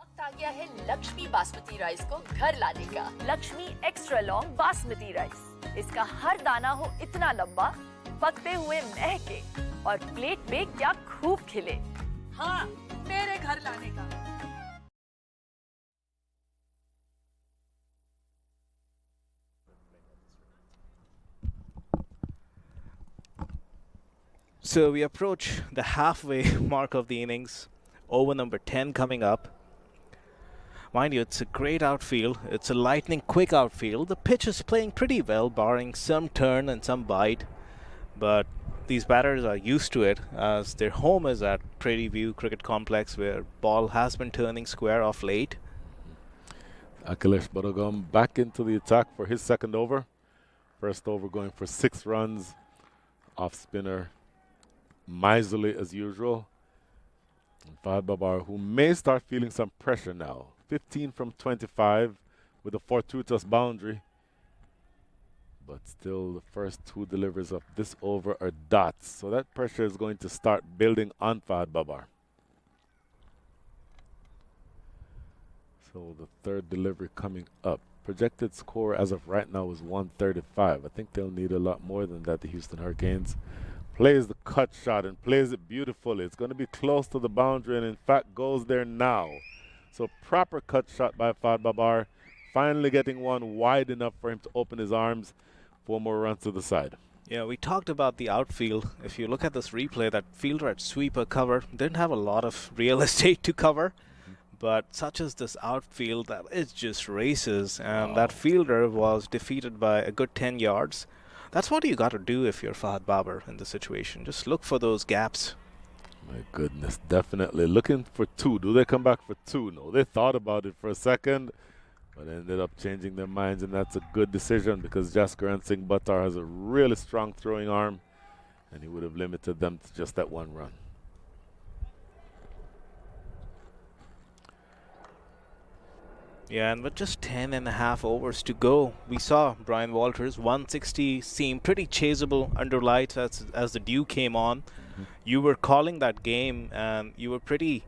वक्त आ गया है Lakshmi basmati rice को घर लाने का। Lakshmi extra long basmati rice. इसका हर दाना हो इतना लंबा, पकते हुए महके और प्लेट में क्या खूब खिले। हाँ, मेरे घर लाने का। So we approach the halfway mark of the innings. Over number 10 coming up. Mind you, it's a great outfield. It's a lightning quick outfield. The pitch is playing pretty well, barring some turn and some bite. But these batters are used to it, as their home is at Prairie View Cricket Complex, where ball has been turning square off late. Akhilesh Bodogam back into the attack for his second over. First over going for 6 runs. Off spinner, miserly as usual. And Fahad Babar, who may start feeling some pressure now. 15 from 25 with a fortuitous boundary. But still, the first 2 deliveries of this over are dots. So that pressure is going to start building on Fahad Babar. So the third delivery coming up. Projected score as of right now is 135. I think they'll need a lot more than that, the Houston Hurricanes. Plays the cut shot and plays it beautifully. It's going to be close to the boundary and in fact goes there now. So proper cut shot by Fahad Babar. Finally getting one wide enough for him to open his arms. 4 more runs to the side. Yeah, we talked about the outfield. If you look at this replay, that fielder at sweeper cover didn't have a lot of real estate to cover. But such as this outfield, that it just races, and that fielder was defeated by a good 10 yards. That's what you got to do if you're Fahad Babar in this situation. Just look for those gaps. My goodness, definitely looking for 2. Do they come back for 2? No, they thought about it for a second, but ended up changing their minds, and that's a good decision because Jaskaran Singh Buttar has a really strong throwing arm, and he would have limited them to just that 1 run. Yeah, and with just 10.5 overs to go, we saw Brian Walters 160 seem pretty chaseable under lights as the dew came on. You were calling that game, and you were pretty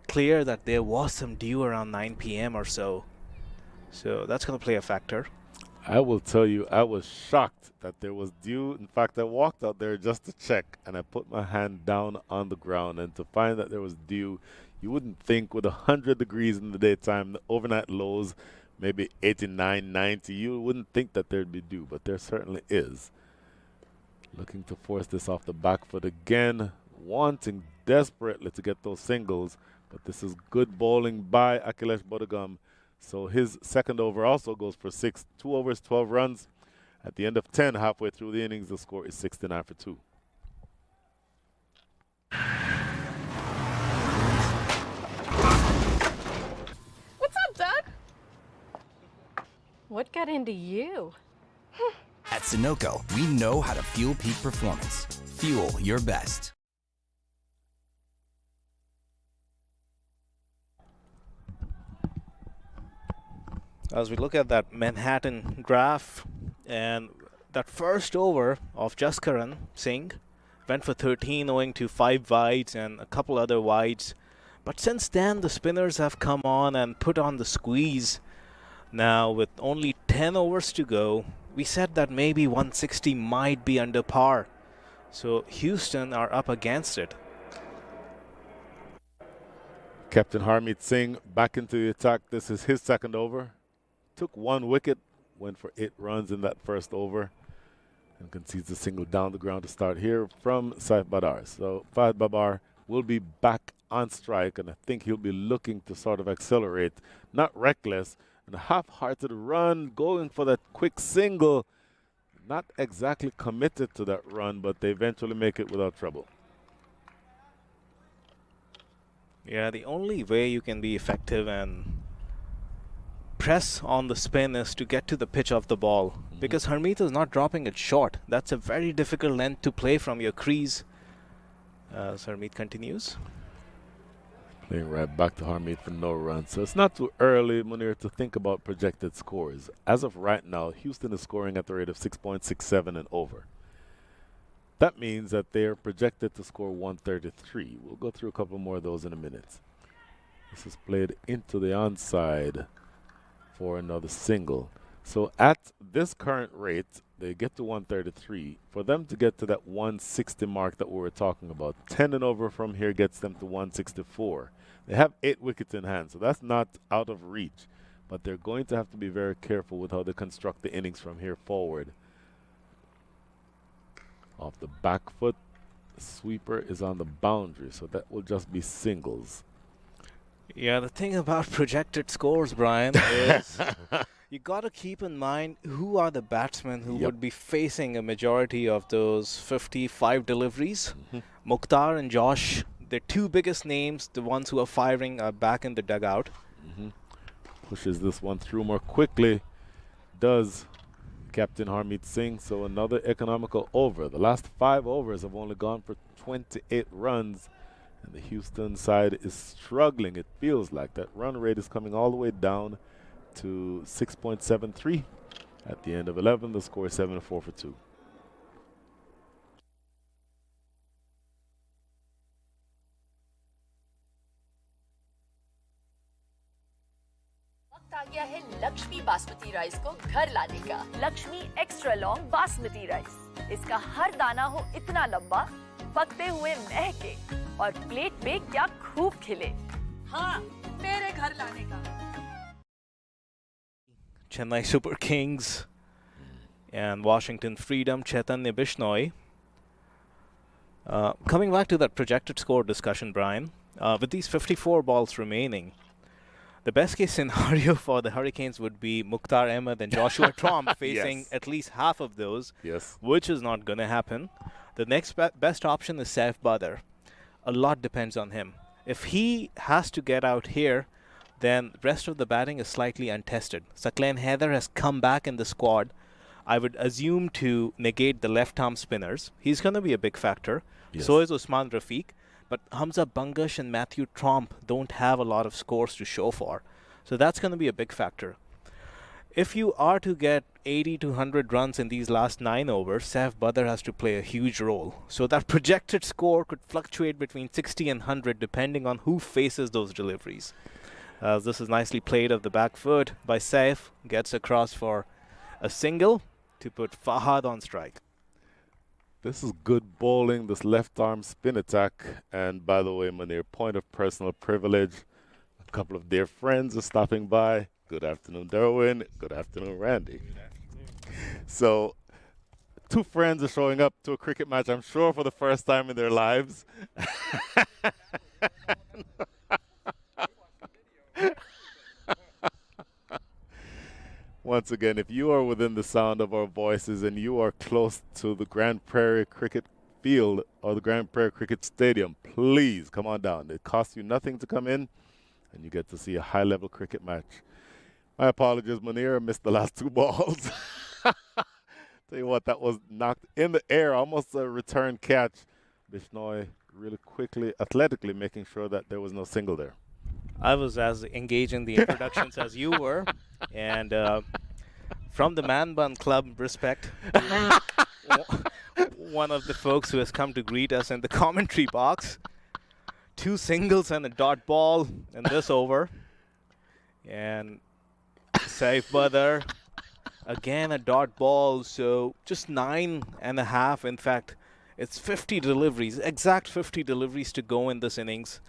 clear that there was some dew around 9 p.m. or so. So that's going to play a factor. I will tell you, I was shocked that there was dew. In fact, I walked out there just to check, and I put my hand down on the ground, and to find that there was dew, you wouldn't think with 100 degrees in the daytime, the overnight lows, maybe 89, 90, you wouldn't think that there'd be dew, but there certainly is. Looking to force this off the back foot again, wanting desperately to get those singles, but this is good bowling by Akhilesh Bodogam. So his second over also goes for 6. 2 overs, 12 runs. At the end of 10, halfway through the innings, the score is 69 for 2. What's up, Doug? What got into you? At Sunoco, we know how to fuel peak performance. Fuel your best. As we look at that Manhattan graph, and that first over of Jaskaran Singh went for 13 owing to 5 wides and a couple other wides. But since then, the spinners have come on and put on the squeeze. Now with only 10 10 overs to go. We said that maybe 160 might be under par. So Houston are up against it. Captain Harmeet Singh back into the attack. This is his second over. Took 1 wicket, went for 8 runs in that first over, and concedes a single down the ground to start here from Saif Badar. So Fahad Babar will be back on strike, and I think he'll be looking to sort of accelerate, not reckless, and a half-hearted run, going for that quick single. Not exactly committed to that run, but they eventually make it without trouble. Yeah, the only way you can be effective and press on the spin is to get to the pitch of the ball, because Harmeet is not dropping it short. That's a very difficult length to play from your crease. So Harmeet continues. Playing right back to Harmeet for no run. So it's not too early, Munir, to think about projected scores. As of right now, Houston is scoring at the rate of 6.67 and over. That means that they are projected to score 133. We'll go through a couple more of those in a minute. This is played into the onside for another single. So at this current rate, they get to 133. For them to get to that 160 mark that we were talking about, 10 and over from here gets them to 164. They have 8 wickets in hand, so that's not out of reach. But they're going to have to be very careful with how they construct the innings from here forward. Off the back foot, the sweeper is on the boundary, so that will just be singles. Yeah, the thing about projected scores, Brian, is you got to keep in mind who are the batsmen who would be facing a majority of those 55 deliveries. Mukhtar and Josh, their 2 biggest names, the ones who are firing, are back in the dugout. Pushes this one through more quickly, does Captain Harmeet Singh. So another economical over. The last 5 overs have only gone for 28 runs. And the Houston side is struggling. It feels like that run rate is coming all the way down to 6.73. At the end of 11, the score is 7-4 for 2. वक्त आ गया है Lakshmi basmati rice को घर लाने का। Lakshmi extra long basmati rice, इसका हर दाना हो इतना लंबा, पकते हुए महके और प्लेट पे क्या खूब खिले। हाँ, मेरे घर लाने का। Chennai Super Kings and Washington Freedom, Chaitanya Bishnoi. Coming back to that projected score discussion, Brian, with these 54 balls remaining, the best case scenario for the Hurricanes would be Mukhtar Ahmed and Joshua Tromp facing at least half of those, which is not going to happen. The next best option is Saif Badar. A lot depends on him. If he has to get out here, then the rest of the batting is slightly untested. Saqlain Haider has come back in the squad. I would assume to negate the left-arm spinners. He's going to be a big factor. So is Usman Rafiq. But Hamza Bangash and Matthew Tromp don't have a lot of scores to show for. So that's going to be a big factor. If you are to get 80 to 100 runs in these last 9 overs, Saif Badar has to play a huge role. So that projected score could fluctuate between 60 and 100 depending on who faces those deliveries. This is nicely played off the back foot by Saif. Gets across for a single to put Fahad on strike. This is good bowling, this left arm spin attack. And by the way, Munir, point of personal privilege. A couple of dear friends are stopping by. Good afternoon, Derwin. Good afternoon, Randy. Good afternoon. So, 2 friends are showing up to a cricket match, I'm sure for the first time in their lives. Once again, if you are within the sound of our voices and you are close to the Grand Prairie Cricket Field or the Grand Prairie Cricket Stadium, please come on down. It costs you nothing to come in, and you get to see a high-level cricket match. My apologies, Munir. I missed the last 2 balls. Tell you what, that was knocked in the air, almost a return catch. Bishnoi really quickly, athletically making sure that there was no single there. I was as engaged in the introductions as you were. And from the Man Bun Club, respect to one of the folks who has come to greet us in the commentary box. 2 singles and a dot ball in this over. And Saif Badar Again, a dot ball, so just 9.5. In fact, it's 50 deliveries, exact 50 deliveries to go in this innings.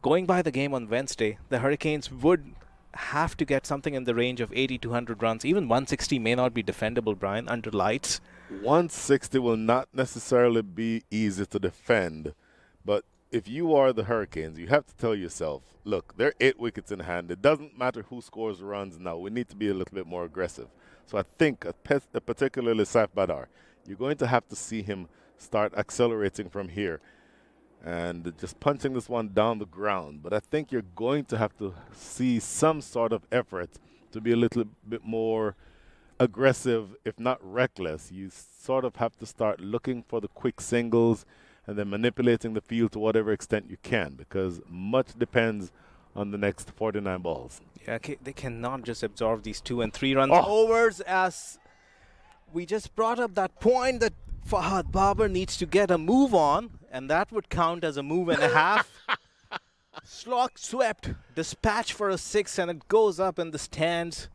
Going by the game on Wednesday, the Hurricanes would have to get something in the range of 80 to 100 runs. Even 160 may not be defendable, Brian, under lights. 160 will not necessarily be easy to defend, but if you are the Hurricanes, you have to tell yourself, look, they're 8 wickets in hand. It doesn't matter who scores runs now. We need to be a little bit more aggressive. So I think, particularly Saif Badar, you're going to have to see him start accelerating from here and just punching this one down the ground. But I think you're going to have to see some sort of effort to be a little bit more aggressive, if not reckless. You sort of have to start looking for the quick singles and then manipulating the field to whatever extent you can, because much depends on the next 49 balls. Yeah, they cannot just absorb these 2 and 3 runs overs, as we just brought up that point that Fahad Babar needs to get a move on, and that would count as a move and a half. Slog swept, dispatch for a 6, and it goes up in the stands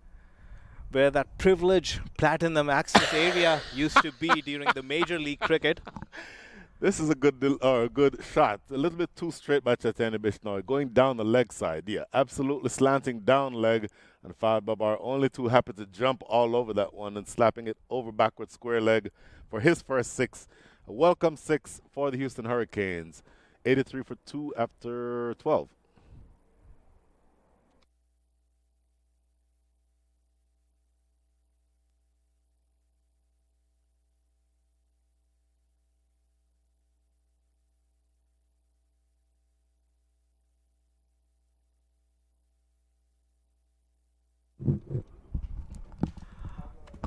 where that privileged platinum access area used to be during the Major League Cricket. This is a good shot. A little bit too straight by Chetani Bishnoi. Going down the leg side. Yeah, absolutely slanting down leg. And Fahad Babar only too happy to jump all over that one and slapping it over backward square leg for his first 6. A welcome 6 for the Houston Hurricanes. 83 for 2 after 12.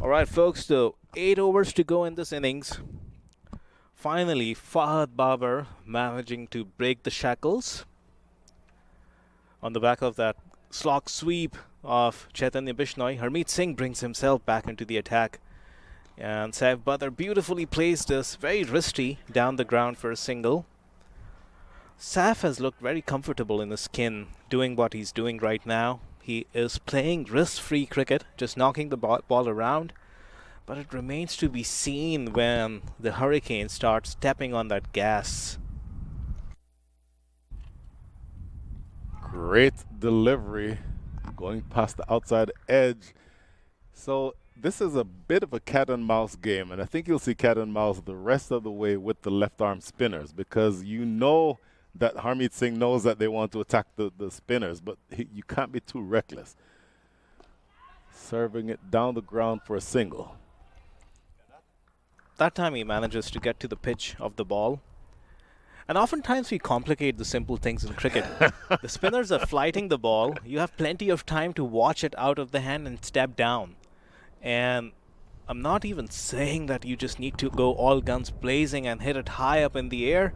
All right, folks, so 8 overs to go in this innings. Finally, Fahad Babar managing to break the shackles on the back of that slog sweep of Chaitanya Bishnoi. Harmeet Singh brings himself back into the attack. And Saif Badar beautifully plays this, very wristy, down the ground for a single. Saif has looked very comfortable in his skin, doing what he's doing right now. He is playing risk-free cricket, just knocking the ball around. But it remains to be seen when the Hurricanes start stepping on that gas. Great delivery, going past the outside edge. So this is a bit of a cat and mouse game, and I think you'll see cat and mouse the rest of the way with the left arm spinners, because you know that Harmeet Singh knows that they want to attack the spinners, but you can't be too reckless. Serving it down the ground for a single. That time he manages to get to the pitch of the ball. And oftentimes we complicate the simple things in cricket. The spinners are flighting the ball. You have plenty of time to watch it out of the hand and step down. And I'm not even saying that you just need to go all guns blazing and hit it high up in the air.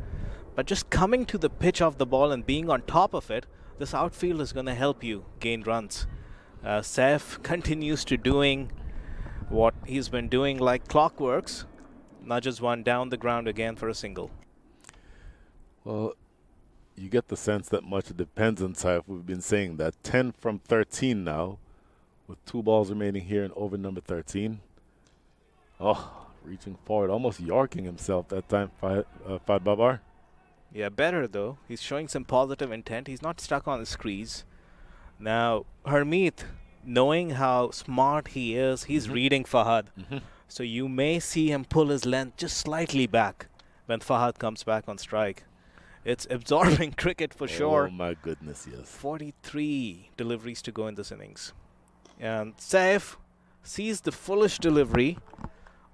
But just coming to the pitch of the ball and being on top of it, this outfield is going to help you gain runs. Saif continues to doing what he's been doing like clockworks. Nudges one down the ground again for a single. Well, you get the sense that much depends on Saif. We've been saying that. 10 from 13 now, with 2 balls remaining here in over number 13. Oh, reaching forward, almost yorking himself that time, Fahad Babar. Yeah, better though. He's showing some positive intent. He's not stuck on the crease. Now, Harmeet, knowing how smart he is, he's reading Fahad. So you may see him pull his length just slightly back when Fahad comes back on strike. It's absorbing cricket for sure. Oh my goodness, yes. 43 deliveries to go in this innings. And Saif sees the foolish delivery,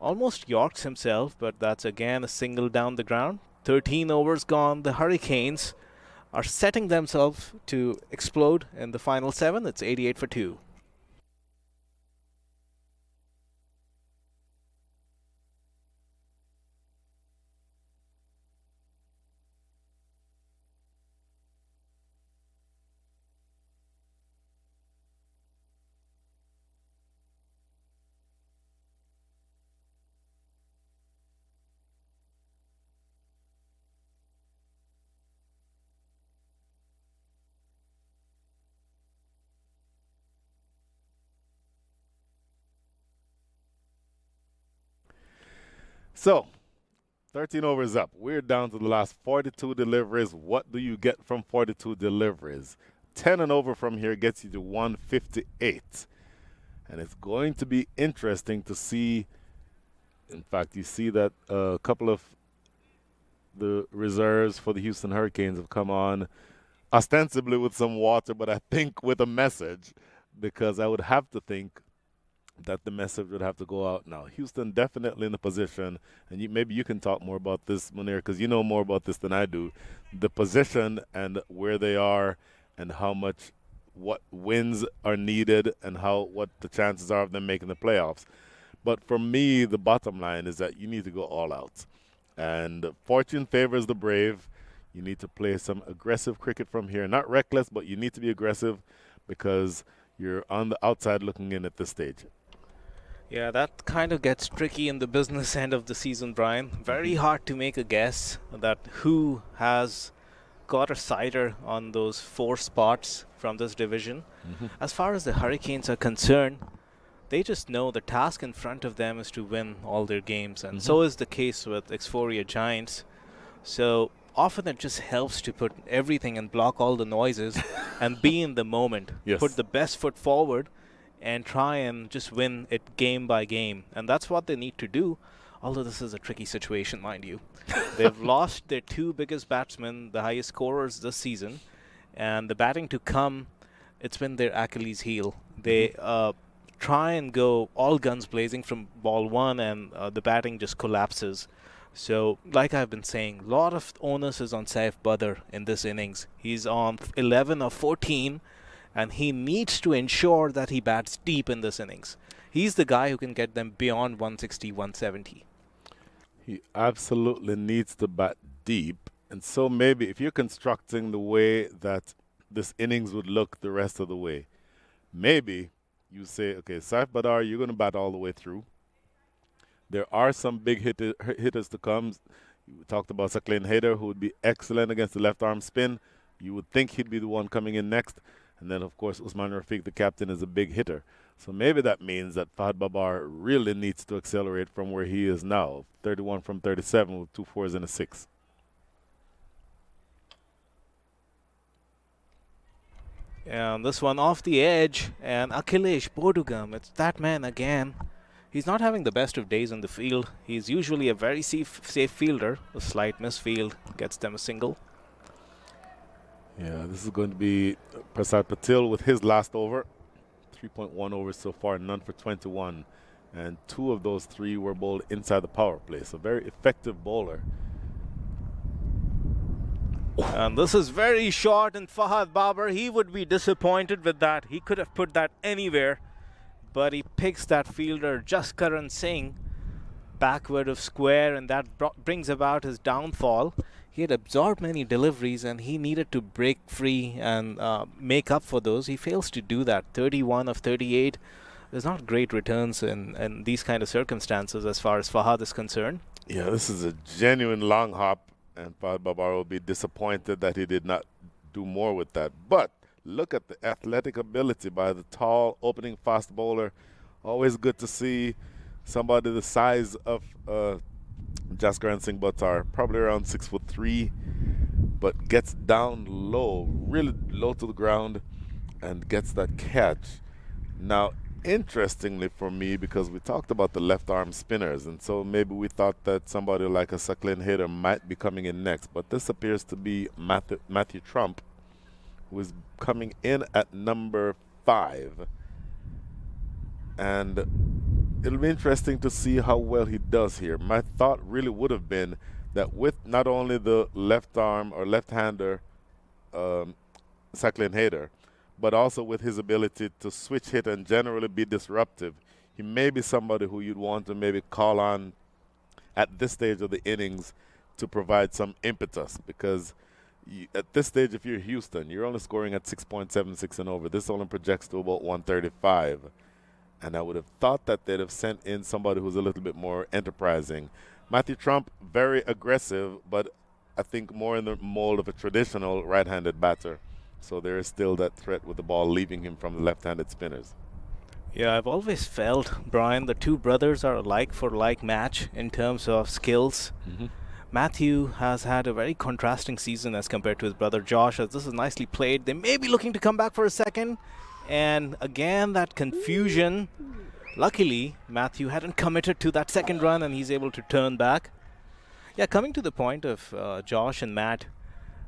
almost yorks himself, but that's again a single down the ground. 13 overs gone. The Hurricanes are setting themselves to explode in the final 7. It's 88 for 2. So, 13 overs up. We're down to the last 42 deliveries. What do you get from 42 deliveries? 10 and over from here gets you to 158. And it's going to be interesting to see. In fact, you see that a couple of the reserves for the Houston Hurricanes have come on ostensibly with some water, but I think with a message, because I would have to think that the message would have to go out now. Houston definitely in the position, and maybe you can talk more about this, Munir, because you know more about this than I do. The position and where they are and how much, what wins are needed and what the chances are of them making the playoffs. But for me, the bottom line is that you need to go all out. And fortune favors the brave. You need to play some aggressive cricket from here. Not reckless, but you need to be aggressive because you're on the outside looking in at this stage. Yeah, that kind of gets tricky in the business end of the season, Brian. Very hard to make a guess that who has got a sighter on those 4 spots from this division. As far as the Hurricanes are concerned, they just know the task in front of them is to win all their games, and so is the case with Xforia Giants. So often it just helps to put everything and block all the noises and be in the moment. Yes. Put the best foot forward and try and just win it game by game. And that's what they need to do, although this is a tricky situation, mind you. They've lost their 2 biggest batsmen, the highest scorers this season, and the batting to come, it's been their Achilles heel. They try and go all guns blazing from ball 1, and the batting just collapses. So, like I've been saying, a lot of onus is on Saif Badr in this innings. He's on 11 of 14, and he needs to ensure that he bats deep in this innings. He's the guy who can get them beyond 160, 170. He absolutely needs to bat deep. And so maybe if you're constructing the way that this innings would look the rest of the way, maybe you say, okay, Saif Badr, you're going to bat all the way through. There are some big hitters to come. You talked about Sakleen Haider, who would be excellent against the left-arm spin. You would think he'd be the one coming in next. And then, of course, Usman Rafiq, the captain, is a big hitter. So maybe that means that Fahad Babar really needs to accelerate from where he is now, 31 from 37 with 2 4s and a 6. And this one off the edge, and Akhilesh Bodugam, it's that man again. He's not having the best of days in the field. He's usually a very safe fielder. A slight misfield gets them a single. Yeah, this is going to be Prasad Patil with his last over. 3.1 overs so far, none for 21. And 2 of those 3 were bowled inside the power play. So very effective bowler. And this is very short, and Fahad Babar, he would be disappointed with that. He could have put that anywhere, but he picks that fielder, Jaskaran Singh, backward of square, and that brings about his downfall. He had absorbed many deliveries, and he needed to break free and make up for those. He fails to do that. 31 of 38. There's not great returns in these kind of circumstances as far as Fahad is concerned. Yeah, this is a genuine long hop, and Fahad Babar will be disappointed that he did not do more with that. But look at the athletic ability by the tall opening fast bowler. Always good to see somebody the size of Jaskaran Singh Buttar, probably around 6'3", but gets down low, really low to the ground, and gets that catch. Now, interestingly for me, because we talked about the left-arm spinners, and so maybe we thought that somebody like a Sakleen Haider might be coming in next, but this appears to be Matthew Trump, who is coming in at number 5. And it'll be interesting to see how well he does here. My thought really would have been that with not only the left arm or left-hander Sakleen Haider, but also with his ability to switch hit and generally be disruptive, he may be somebody who you'd want to maybe call on at this stage of the innings to provide some impetus, because at this stage, if you're Houston, you're only scoring at 6.76 and over. This only projects to about 135. And I would have thought that they'd have sent in somebody who's a little bit more enterprising. Matthew Trump, very aggressive, but I think more in the mold of a traditional right-handed batter. So there is still that threat with the ball leaving him from the left-handed spinners. Yeah, I've always felt, Brian, the two brothers are a like for like match in terms of skills. Matthew has had a very contrasting season as compared to his brother Josh, as this is nicely played. They may be looking to come back for a second. And again, that confusion. Luckily, Matthew hadn't committed to that second run and he's able to turn back. Yeah, coming to the point of Josh and Matt.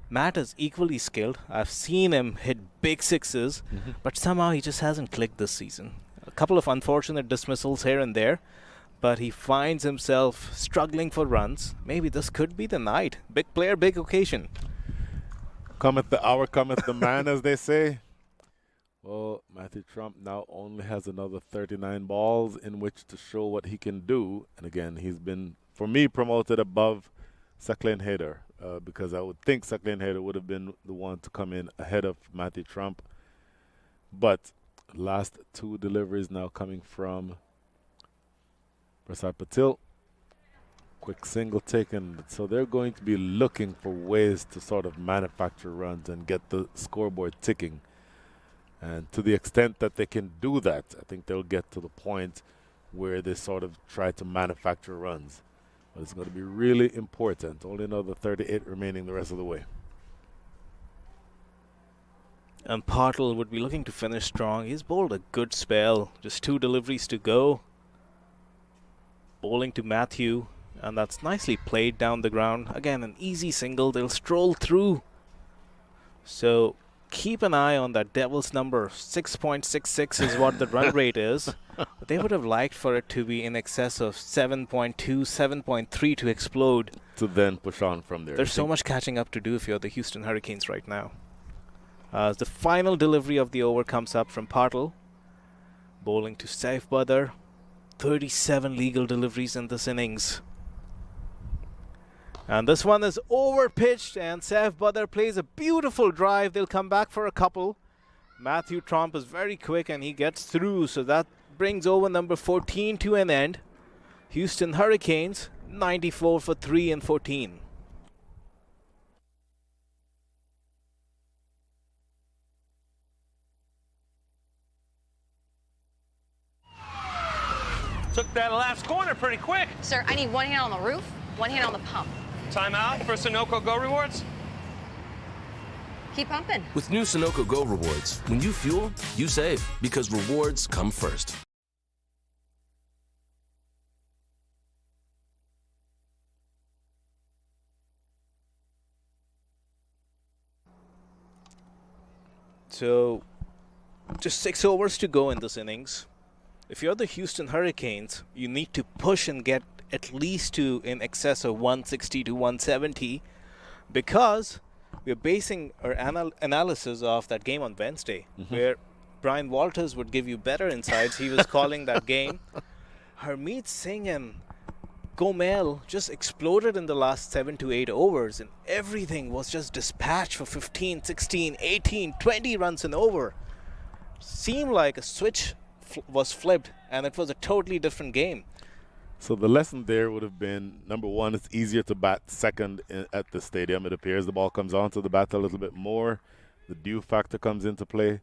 Matt is equally skilled. I've seen him hit big sixes, but somehow he just hasn't clicked this season. A couple of unfortunate dismissals here and there, but he finds himself struggling for runs. Maybe this could be the night. Big player, big occasion. Cometh the hour, cometh the man, as they say. Well, Matthew Trump now only has another 39 balls in which to show what he can do. And again, he's been, for me, promoted above Sakleen Hayter, because I would think Sakleen Hayter would have been the one to come in ahead of Matthew Trump. But last two deliveries now coming from Prasad Patil. Quick single taken. So they're going to be looking for ways to sort of manufacture runs and get the scoreboard ticking. And to the extent that they can do that, I think they'll get to the point where they sort of try to manufacture runs. But it's going to be really important. Only another 38 remaining the rest of the way. And Partle would be looking to finish strong. He's bowled a good spell. Just two deliveries to go. Bowling to Matthew. And that's nicely played down the ground. Again, an easy single. They'll stroll through. So keep an eye on that Devil's number. 6.66 is what the run rate is. But they would have liked for it to be in excess of 7.2, 7.3 to explode. To then push on from there. There's so much catching up to do if you're the Houston Hurricanes right now. As the final delivery of the over comes up from Partle. Bowling to Saif Badr. 37 legal deliveries in this innings. And this one is over-pitched, and Saif Badr plays a beautiful drive. They'll come back for a couple. Matthew Trump is very quick, and he gets through. So that brings over number 14 to an end. Houston Hurricanes, 94 for 3 and 14. Took that last corner pretty quick. Sir, I need one hand on the roof, one hand on the pump. Timeout for Sunoco Go Rewards. Keep pumping. With new Sunoco Go Rewards, when you fuel, you save, because rewards come first. So, just 6 overs to go in this innings. If you're the Houston Hurricanes, you need to push and get at least to in excess of 160 to 170, because we're basing our analysis off that game on Wednesday, where Brian Walters would give you better insights. He was calling that game. Harmeet Singh and Gomel just exploded in the last 7 to 8 overs, and everything was just dispatched for 15, 16, 18, 20 runs and over. Seemed like a switch was flipped, and it was a totally different game. So the lesson there would have been, number one, it's easier to bat second at the stadium. It appears the ball comes onto the bat a little bit more. The dew factor comes into play.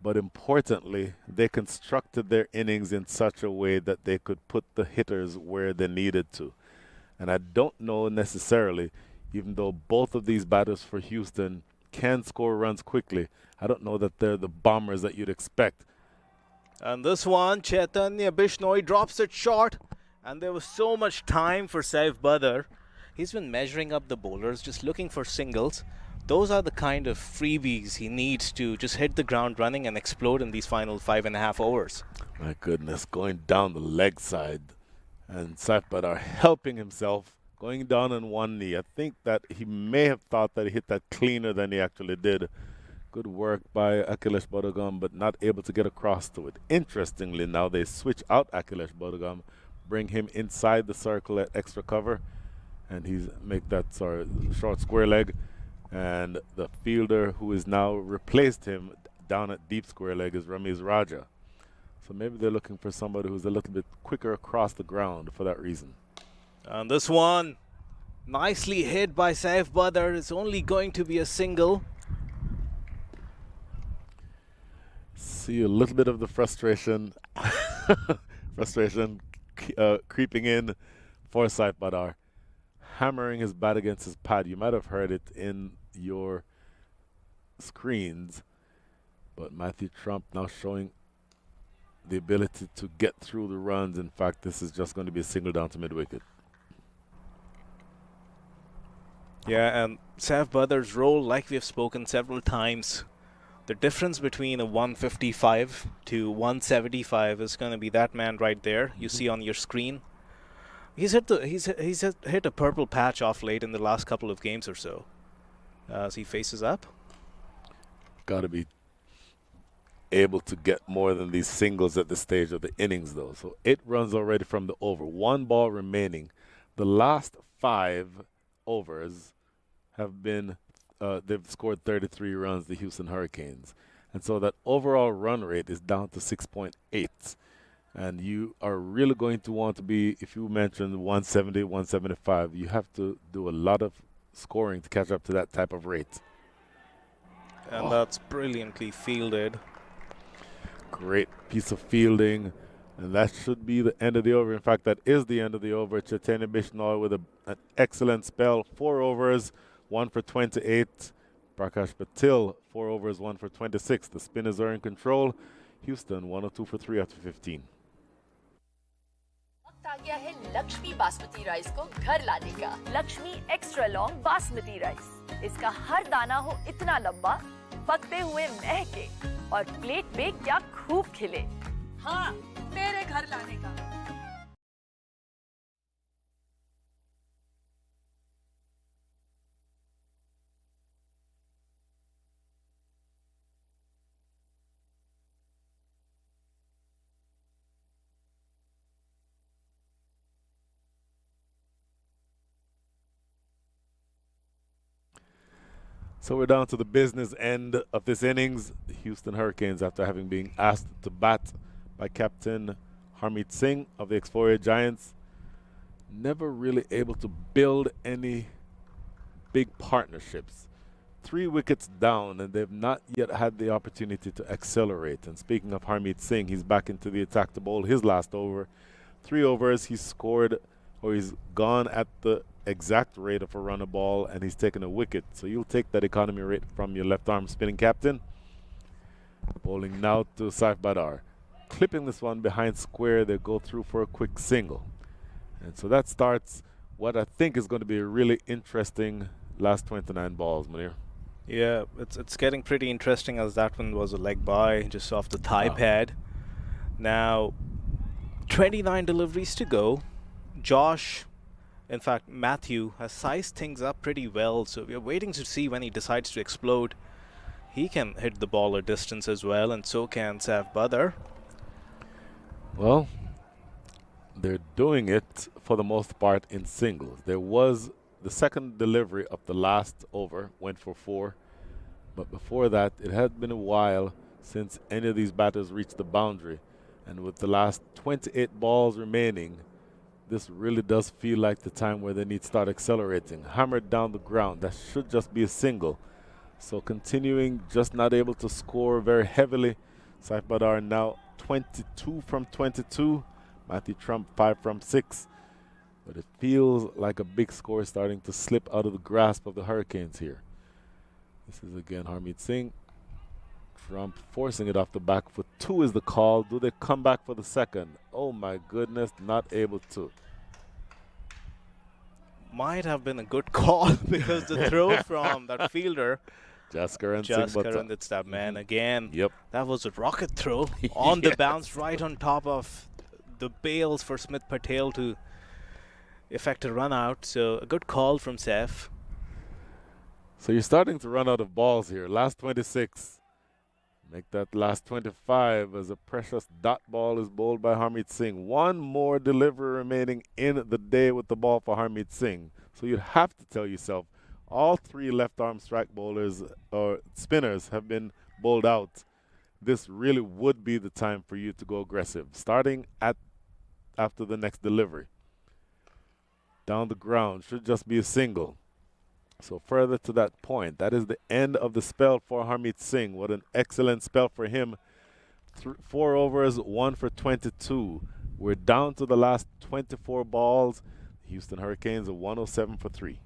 But importantly, they constructed their innings in such a way that they could put the hitters where they needed to. And I don't know necessarily, even though both of these batters for Houston can score runs quickly, I don't know that they're the bombers that you'd expect. And this one, Chaitanya Bishnoi drops it short. And there was so much time for Saif Badr. He's been measuring up the bowlers, just looking for singles. Those are the kind of freebies he needs to just hit the ground running and explode in these final 5.5 overs. My goodness, going down the leg side. And Saif Badr helping himself, going down on one knee. I think that he may have thought that he hit that cleaner than he actually did. Good work by Akhilesh Bodhagam, but not able to get across to it. Interestingly, now they switch out Akhilesh Bodhagam, bring him inside the circle at extra cover, and he's make that short square leg. And the fielder who is now replaced him down at deep square leg is Ramiz Raja. So maybe they're looking for somebody who's a little bit quicker across the ground for that reason. And this one, nicely hit by Saif Badr. It's only going to be a single. see a little bit of the frustration, creeping in for Saif Badar, hammering his bat against his pad. You might have heard it in your screens, but Matthew Trump now showing the ability to get through the runs. In fact, this is just going to be a single down to mid-wicket. Yeah, and Saif Badar's role, like we have spoken several times, the difference between a 155 to 175 is going to be that man right there. You see on your screen. He's hit a purple patch off late in the last couple of games or so. As he faces up. Got to be able to get more than these singles at this stage of the innings, though. So 8 runs already from the over. 1 ball remaining. The last 5 overs have been, they've scored 33 runs, the Houston Hurricanes. And so that overall run rate is down to 6.8. And you are really going to want to be, if you mentioned 170, 175, you have to do a lot of scoring to catch up to that type of rate. And that's brilliantly fielded. Great piece of fielding, and that should be the end of the over. In fact, that is the end of the over. Chaitanya Bishnoi with an excellent spell. 4 overs, 1 for 28. Prakash Patil, 4 overs, 1 for 26. The spinners are in control. Houston, 102 for 3 after 15. वक्त आ गया है Lakshmi basmati rice को घर लाने का। Lakshmi extra long basmati rice, इसका हर दाना हो इतना लंबा, पकते हुए महके और प्लेट पे क्या खूब खिले। हाँ, मेरे घर लाने का। So we're down to the business end of this innings. The Houston Hurricanes, after having been asked to bat by Captain Harmeet Singh of the Xforia Giants, never really able to build any big partnerships. 3 wickets down, and they've not yet had the opportunity to accelerate. And speaking of Harmeet Singh, he's back into the attack to bowl his last over. 3 overs, he's scored, or he's gone at the exact rate of a run a ball, and he's taken a wicket. So you'll take that economy rate from your left arm spinning captain. Bowling now to Saif Badar. Clipping this one behind square, they go through for a quick single. And so that starts what I think is going to be a really interesting last 29 balls, Munir. Yeah, it's getting pretty interesting, as that one was a leg by just off the thigh pad. Now, 29 deliveries to go. Josh, in fact, Matthew has sized things up pretty well, so we're waiting to see when he decides to explode. He can hit the ball a distance as well, and so can Saif Badar. Well, they're doing it for the most part in singles. There was the second delivery of the last over, went for 4. But before that, it had been a while since any of these batters reached the boundary. And with the last 28 balls remaining, this really does feel like the time where they need to start accelerating. Hammered down the ground. That should just be a single. So continuing, just not able to score very heavily. Saif Badar now 22 from 22. Matthew Trump 5 from 6. But it feels like a big score is starting to slip out of the grasp of the Hurricanes here. This is again Harmeet Singh. Trump forcing it off the back foot. 2 is the call. Do they come back for the second? Oh my goodness, not able to. Might have been a good call because the throw from that fielder, Jaskaran it's that man again. Yep. That was a rocket throw on the bounce right on top of the bales for Smith Patel to effect a run out. So a good call from Saif. So you're starting to run out of balls here. Last 26. Make that last 25 as a precious dot ball is bowled by Harmeet Singh. 1 more delivery remaining in the day with the ball for Harmeet Singh. So you'd have to tell yourself all 3 left arm strike bowlers or spinners have been bowled out. This really would be the time for you to go aggressive. Starting after the next delivery. Down the ground should just be a single. So further to that point, that is the end of the spell for Harmeet Singh. What an excellent spell for him. 4 overs, 1 for 22. We're down to the last 24 balls. Houston Hurricanes are 107 for 3.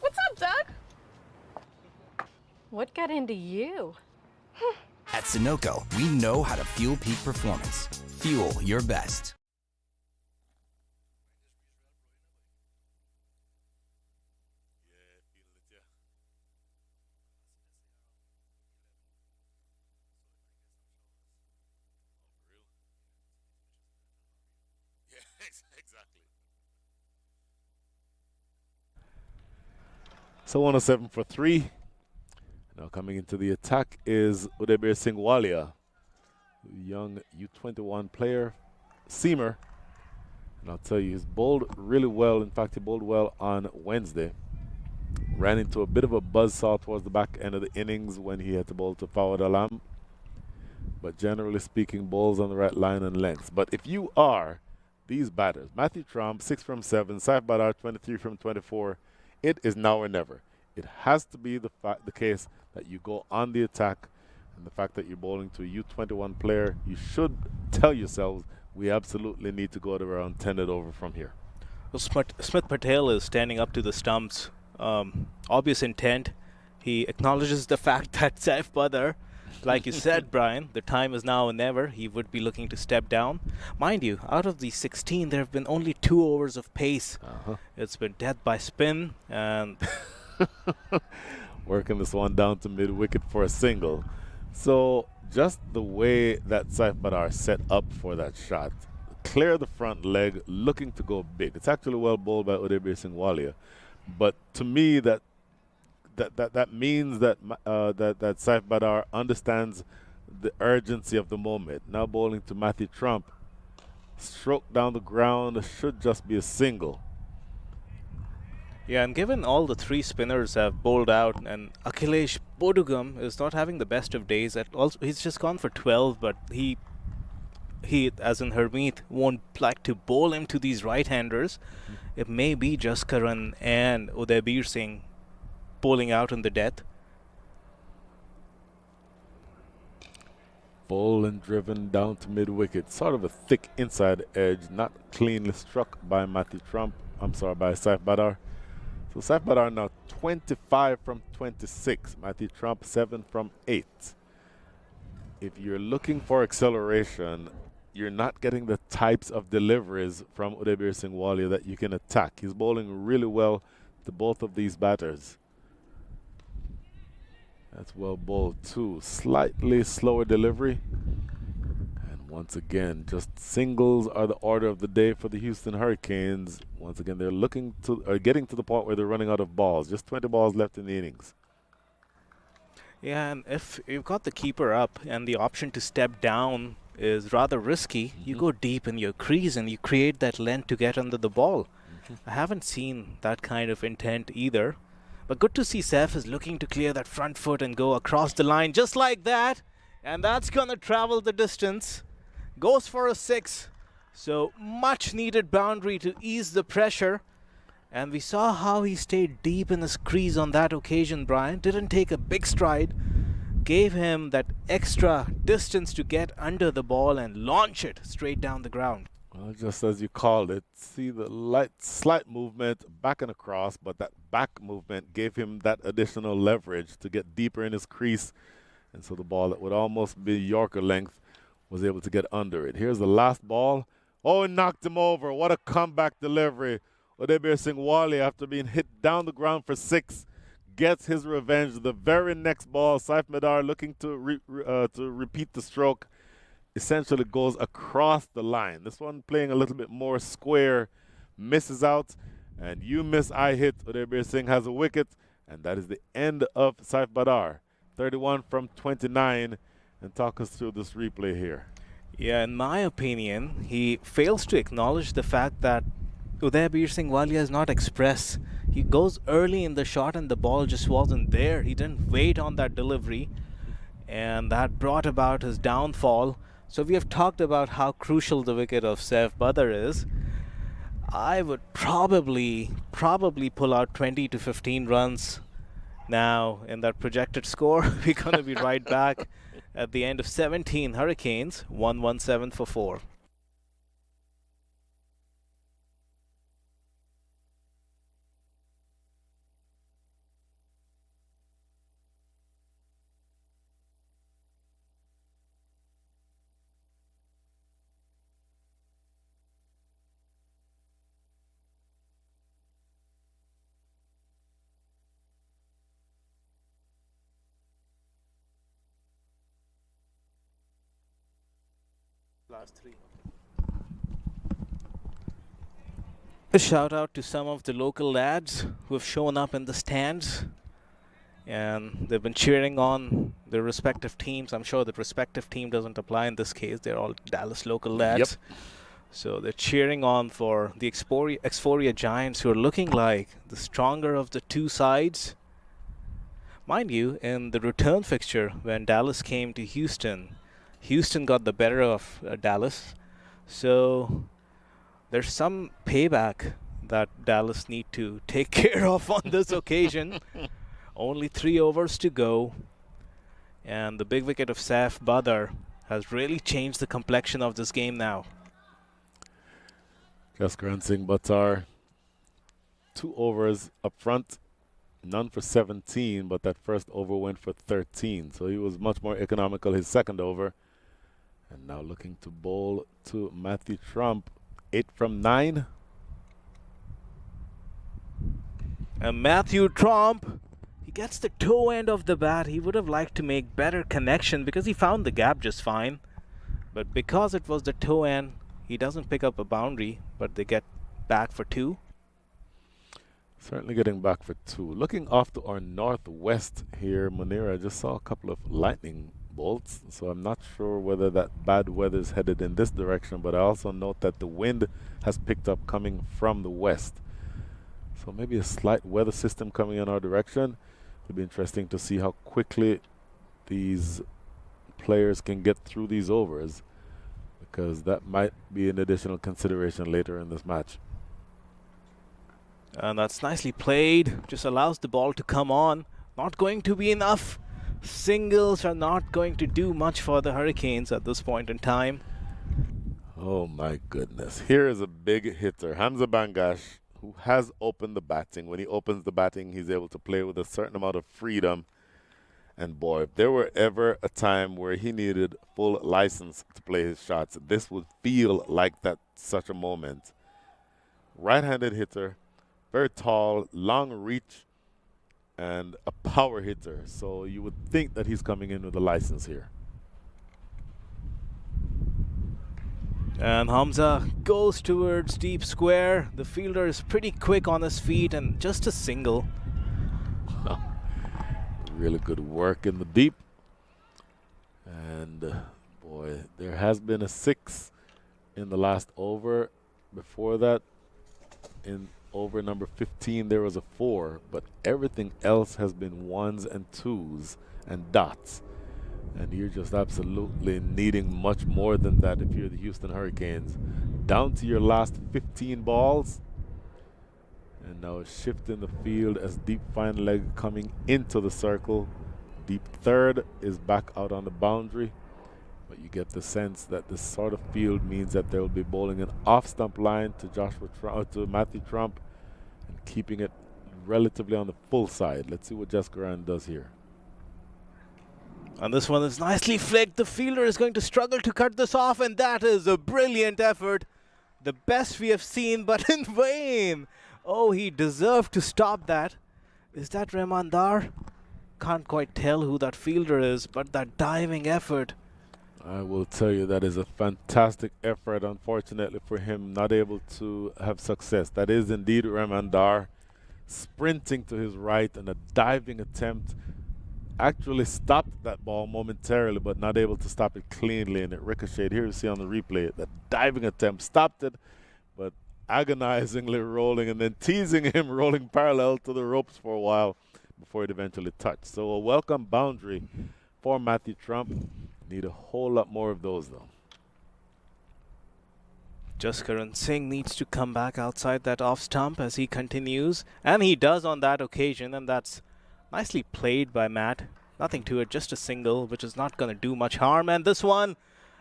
What's up, Doug? What got into you? At Sunoco, we know how to fuel peak performance. Fuel your best. Exactly. So 107 for 3. Now coming into the attack is Udebir Singh Walia, young U21 player, seamer. And I'll tell you, he's bowled really well. In fact, he bowled well on Wednesday. Ran into a bit of a buzzsaw towards the back end of the innings when he had to bowl to Fawad Alam. But generally speaking, bowls on the right line and lengths. But if you are these batters, Matthew Trump, 6 from 7, Saif Badar, 23 from 24, it is now or never. It has to be the case that you go on the attack, and the fact that you're bowling to a U21 player, you should tell yourselves, we absolutely need to go to around 10 and over from here. Well, Smith Patel is standing up to the stumps. Obvious intent. He acknowledges the fact that Saif Badar, like you said, Brian, the time is now or never. He would be looking to step down. Mind you, out of the 16, there have been only 2 overs of pace. It's been death by spin, and working this one down to mid-wicket for a single. So just the way that Saif Badar set up for that shot, clear the front leg, looking to go big. It's actually well bowled by Udebir Singh Walia. But to me, that means that that Saif Badar understands the urgency of the moment. Now bowling to Matthew Trump, stroke down the ground, should just be a single. yeah, and given all the 3 spinners have bowled out, and Akhilesh Bodugam is not having the best of days. He's just gone for 12, but he, as in Hermeet, won't like to bowl him to these right-handers. It may be Jaskaran and Udebir Singh bowling out in the death. Full and driven down to mid-wicket. Sort of a thick inside edge, not cleanly struck by Matthew Trump. I'm sorry, by Saif Badar. So Saif Badar now 25 from 26. Matthew Trump 7 from 8. If you're looking for acceleration, you're not getting the types of deliveries from Udebir Singh Walia that you can attack. He's bowling really well to both of these batters. That's well bowled too. Slightly slower delivery. And once again, just singles are the order of the day for the Houston Hurricanes. Once again, they're getting to the point where they're running out of balls. Just 20 balls left in the innings. Yeah, and if you've got the keeper up and the option to step down is rather risky, you go deep in your crease and you create that length to get under the ball. I haven't seen that kind of intent either. But good to see Saif is looking to clear that front foot and go across the line just like that. And that's going to travel the distance. Goes for a 6. So much needed boundary to ease the pressure. And we saw how he stayed deep in his crease on that occasion, Brian. Didn't take a big stride. Gave him that extra distance to get under the ball and launch it straight down the ground. Well, just as you called it, see the slight movement back and across, but that back movement gave him that additional leverage to get deeper in his crease. And so the ball that would almost be Yorker length was able to get under it. Here's the last ball. Oh, it knocked him over. What a comeback delivery. Udebir Singh Walia, after being hit down the ground for 6, gets his revenge. The very next ball, Saif Badar looking to repeat the stroke, essentially goes across the line. This one playing a little bit more square, misses out, and you miss, I hit. Udebir Singh has a wicket, and that is the end of Saif Badar. 31 from 29, and talk us through this replay here. Yeah, in my opinion, he fails to acknowledge the fact that Udebir Singh Walia is not express. He goes early in the shot and the ball just wasn't there. He didn't wait on that delivery, and that brought about his downfall. So we have talked about how crucial the wicket of Saif Badar is. I would probably pull out 20 to 15 runs Now, in that projected score, we're going to be right back at the end of 17 Hurricanes, 117 for 4. Last 3. A shout out to some of the local lads who have shown up in the stands, and they've been cheering on their respective teams. I'm sure the respective team doesn't apply in this case. They're all Dallas local lads. Yep. So they're cheering on for the Xforia Giants, who are looking like the stronger of the two sides. Mind you, in the return fixture, when Dallas came to Houston, Houston got the better of Dallas. So there's some payback that Dallas need to take care of on this occasion. Only 3 overs to go. And the big wicket of Saif Badar has really changed the complexion of this game now. Jaskaran Singh Buttar, 2 overs up front, none for 17, but that first over went for 13. So he was much more economical his second over. And now looking to bowl to Matthew Trump, 8 from 9. And Matthew Trump, he gets the toe end of the bat. He would have liked to make better connection because he found the gap just fine. But because it was the toe end, he doesn't pick up a boundary, but they get back for 2. Certainly getting back for 2. Looking off to our northwest here, Munir, I just saw a couple of lightning bolts, so I'm not sure whether that bad weather is headed in this direction, but I also note that the wind has picked up coming from the west. So maybe a slight weather system coming in our direction. It'll be interesting to see how quickly these players can get through these overs, because that might be an additional consideration later in this match. And that's nicely played. Just allows the ball to come on. Not going to be enough. Singles are not going to do much for the Hurricanes at this point in time. Oh my goodness. Here is a big hitter, Hamza Bangash, who has opened the batting. When he opens the batting, he's able to play with a certain amount of freedom. And boy, if there were ever a time where he needed full license to play his shots, this would feel like that, such a moment. Right-handed hitter, very tall, long reach, and a power hitter. So you would think that he's coming in with a license here. And Hamza goes towards deep square. The fielder is pretty quick on his feet, and just a single. Really good work in the deep. And boy, there has been a 6 in the last over. Before that, in over number 15, there was a 4, but everything else has been 1s and 2s and dots. And you're just absolutely needing much more than that if you're the Houston Hurricanes. Down to your last 15 balls. And now a shift in the field as deep fine leg coming into the circle. Deep third is back out on the boundary. But you get the sense that this sort of field means that they'll be bowling an off-stump line to Matthew Trump and keeping it relatively on the full side. Let's see what Jaskaran does here. And this one is nicely flicked. The fielder is going to struggle to cut this off, and that is a brilliant effort. The best we have seen, but in vain. Oh, he deserved to stop that. Is that Remandar? Can't quite tell who that fielder is, but that diving effort. I will tell you that is a fantastic effort. Unfortunately for him, not able to have success. That is indeed Remandar sprinting to his right, and a diving attempt actually stopped that ball momentarily, but not able to stop it cleanly, and it ricocheted. Here you see on the replay that diving attempt stopped it, but agonizingly rolling and then teasing him, rolling parallel to the ropes for a while before it eventually touched. So a welcome boundary for Matthew Trump. Need a whole lot more of those, though. Jaskaran Singh needs to come back outside that off stump as he continues, and he does on that occasion, and that's Nicely played by Matt. Nothing to it, just a single, which is not going to do much harm. And this one,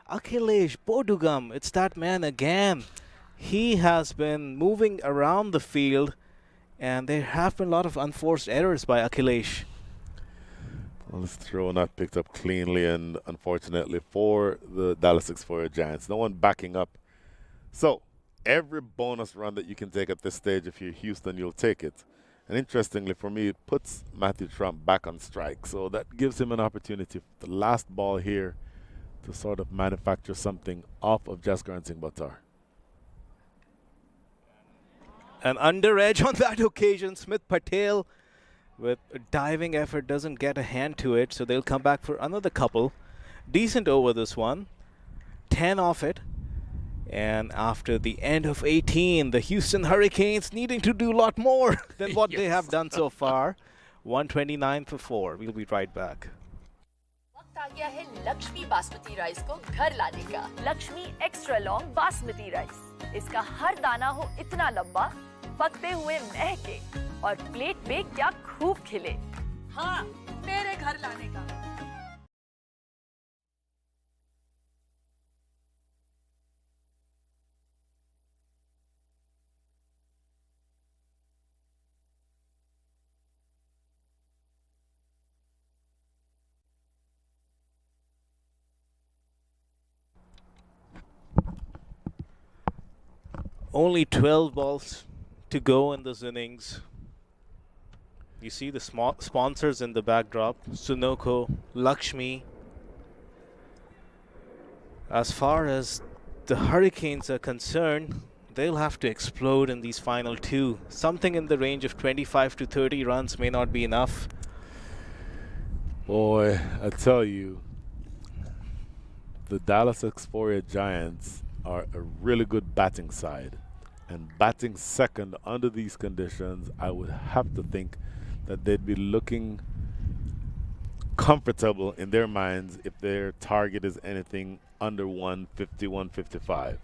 Akhilesh Bodugam, it's that man again. He has been moving around the field, and there have been a lot of unforced errors by Akhilesh. Well, this throw not picked up cleanly, and unfortunately for the Dallas Xforia Giants, no one backing up. So every bonus run that you can take at this stage, if you're Houston, you'll take it. And interestingly for me, it puts Matthew Trump back on strike. So that gives him an opportunity, the last ball here, to sort of manufacture something off of Jaskaran Singh Buttar. An under edge on that occasion. Smith Patel with a diving effort doesn't get a hand to it, so they'll come back for another couple. Decent over this one. 10 off it. And after the end of 18, the Houston Hurricanes needing to do a lot more than what they have done so far. 129 for 4. We'll be right back. वक्त आ गया है Lakshmi basmati rice को घर लाने का। Lakshmi extra long basmati rice. इसका हर दाना हो इतना लंबा, पकते हुए महके और प्लेट पे क्या खूब खिले। हाँ, मेरे घर लाने का। Only 12 balls to go in this innings. You see the sponsors in the backdrop. Sunoco, Lakshmi. As far as the Hurricanes are concerned, they'll have to explode in these final two. Something in the range of 25 to 30 runs may not be enough. Boy, I tell you, the Dallas Xforia Giants are a really good batting side. And batting second under these conditions, I would have to think that they'd be looking comfortable in their minds if their target is anything under 150, 155.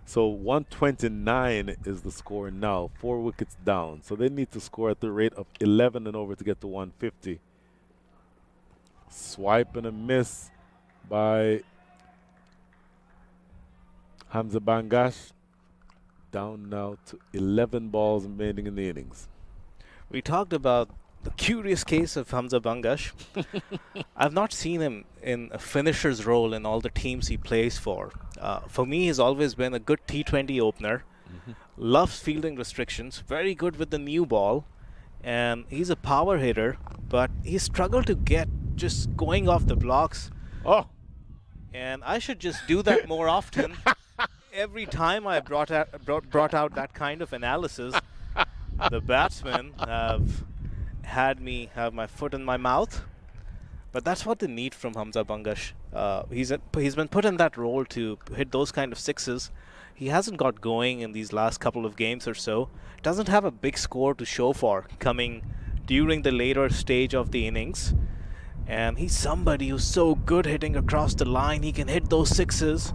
So 129 is the score now, 4 wickets down. So they need to score at the rate of 11 and over to get to 150. Swipe and a miss by Hamza Bangash. Down now to 11 balls remaining in the innings. We talked about the curious case of Hamza Bangash. I've not seen him in a finisher's role in all the teams he plays for. For me, he's always been a good T20 opener. Loves fielding restrictions. Very good with the new ball. And he's a power hitter, but he struggled to get just going off the blocks. Oh! And I should just do that more often. Every time I brought out that kind of analysis, the batsmen have had me have my foot in my mouth. But that's what they need from Hamza Bangash. He's been put in that role to hit those kind of sixes. He hasn't got going in these last couple of games or so. Doesn't have a big score to show for coming during the later stage of the innings. And he's somebody who's so good hitting across the line. He can hit those sixes.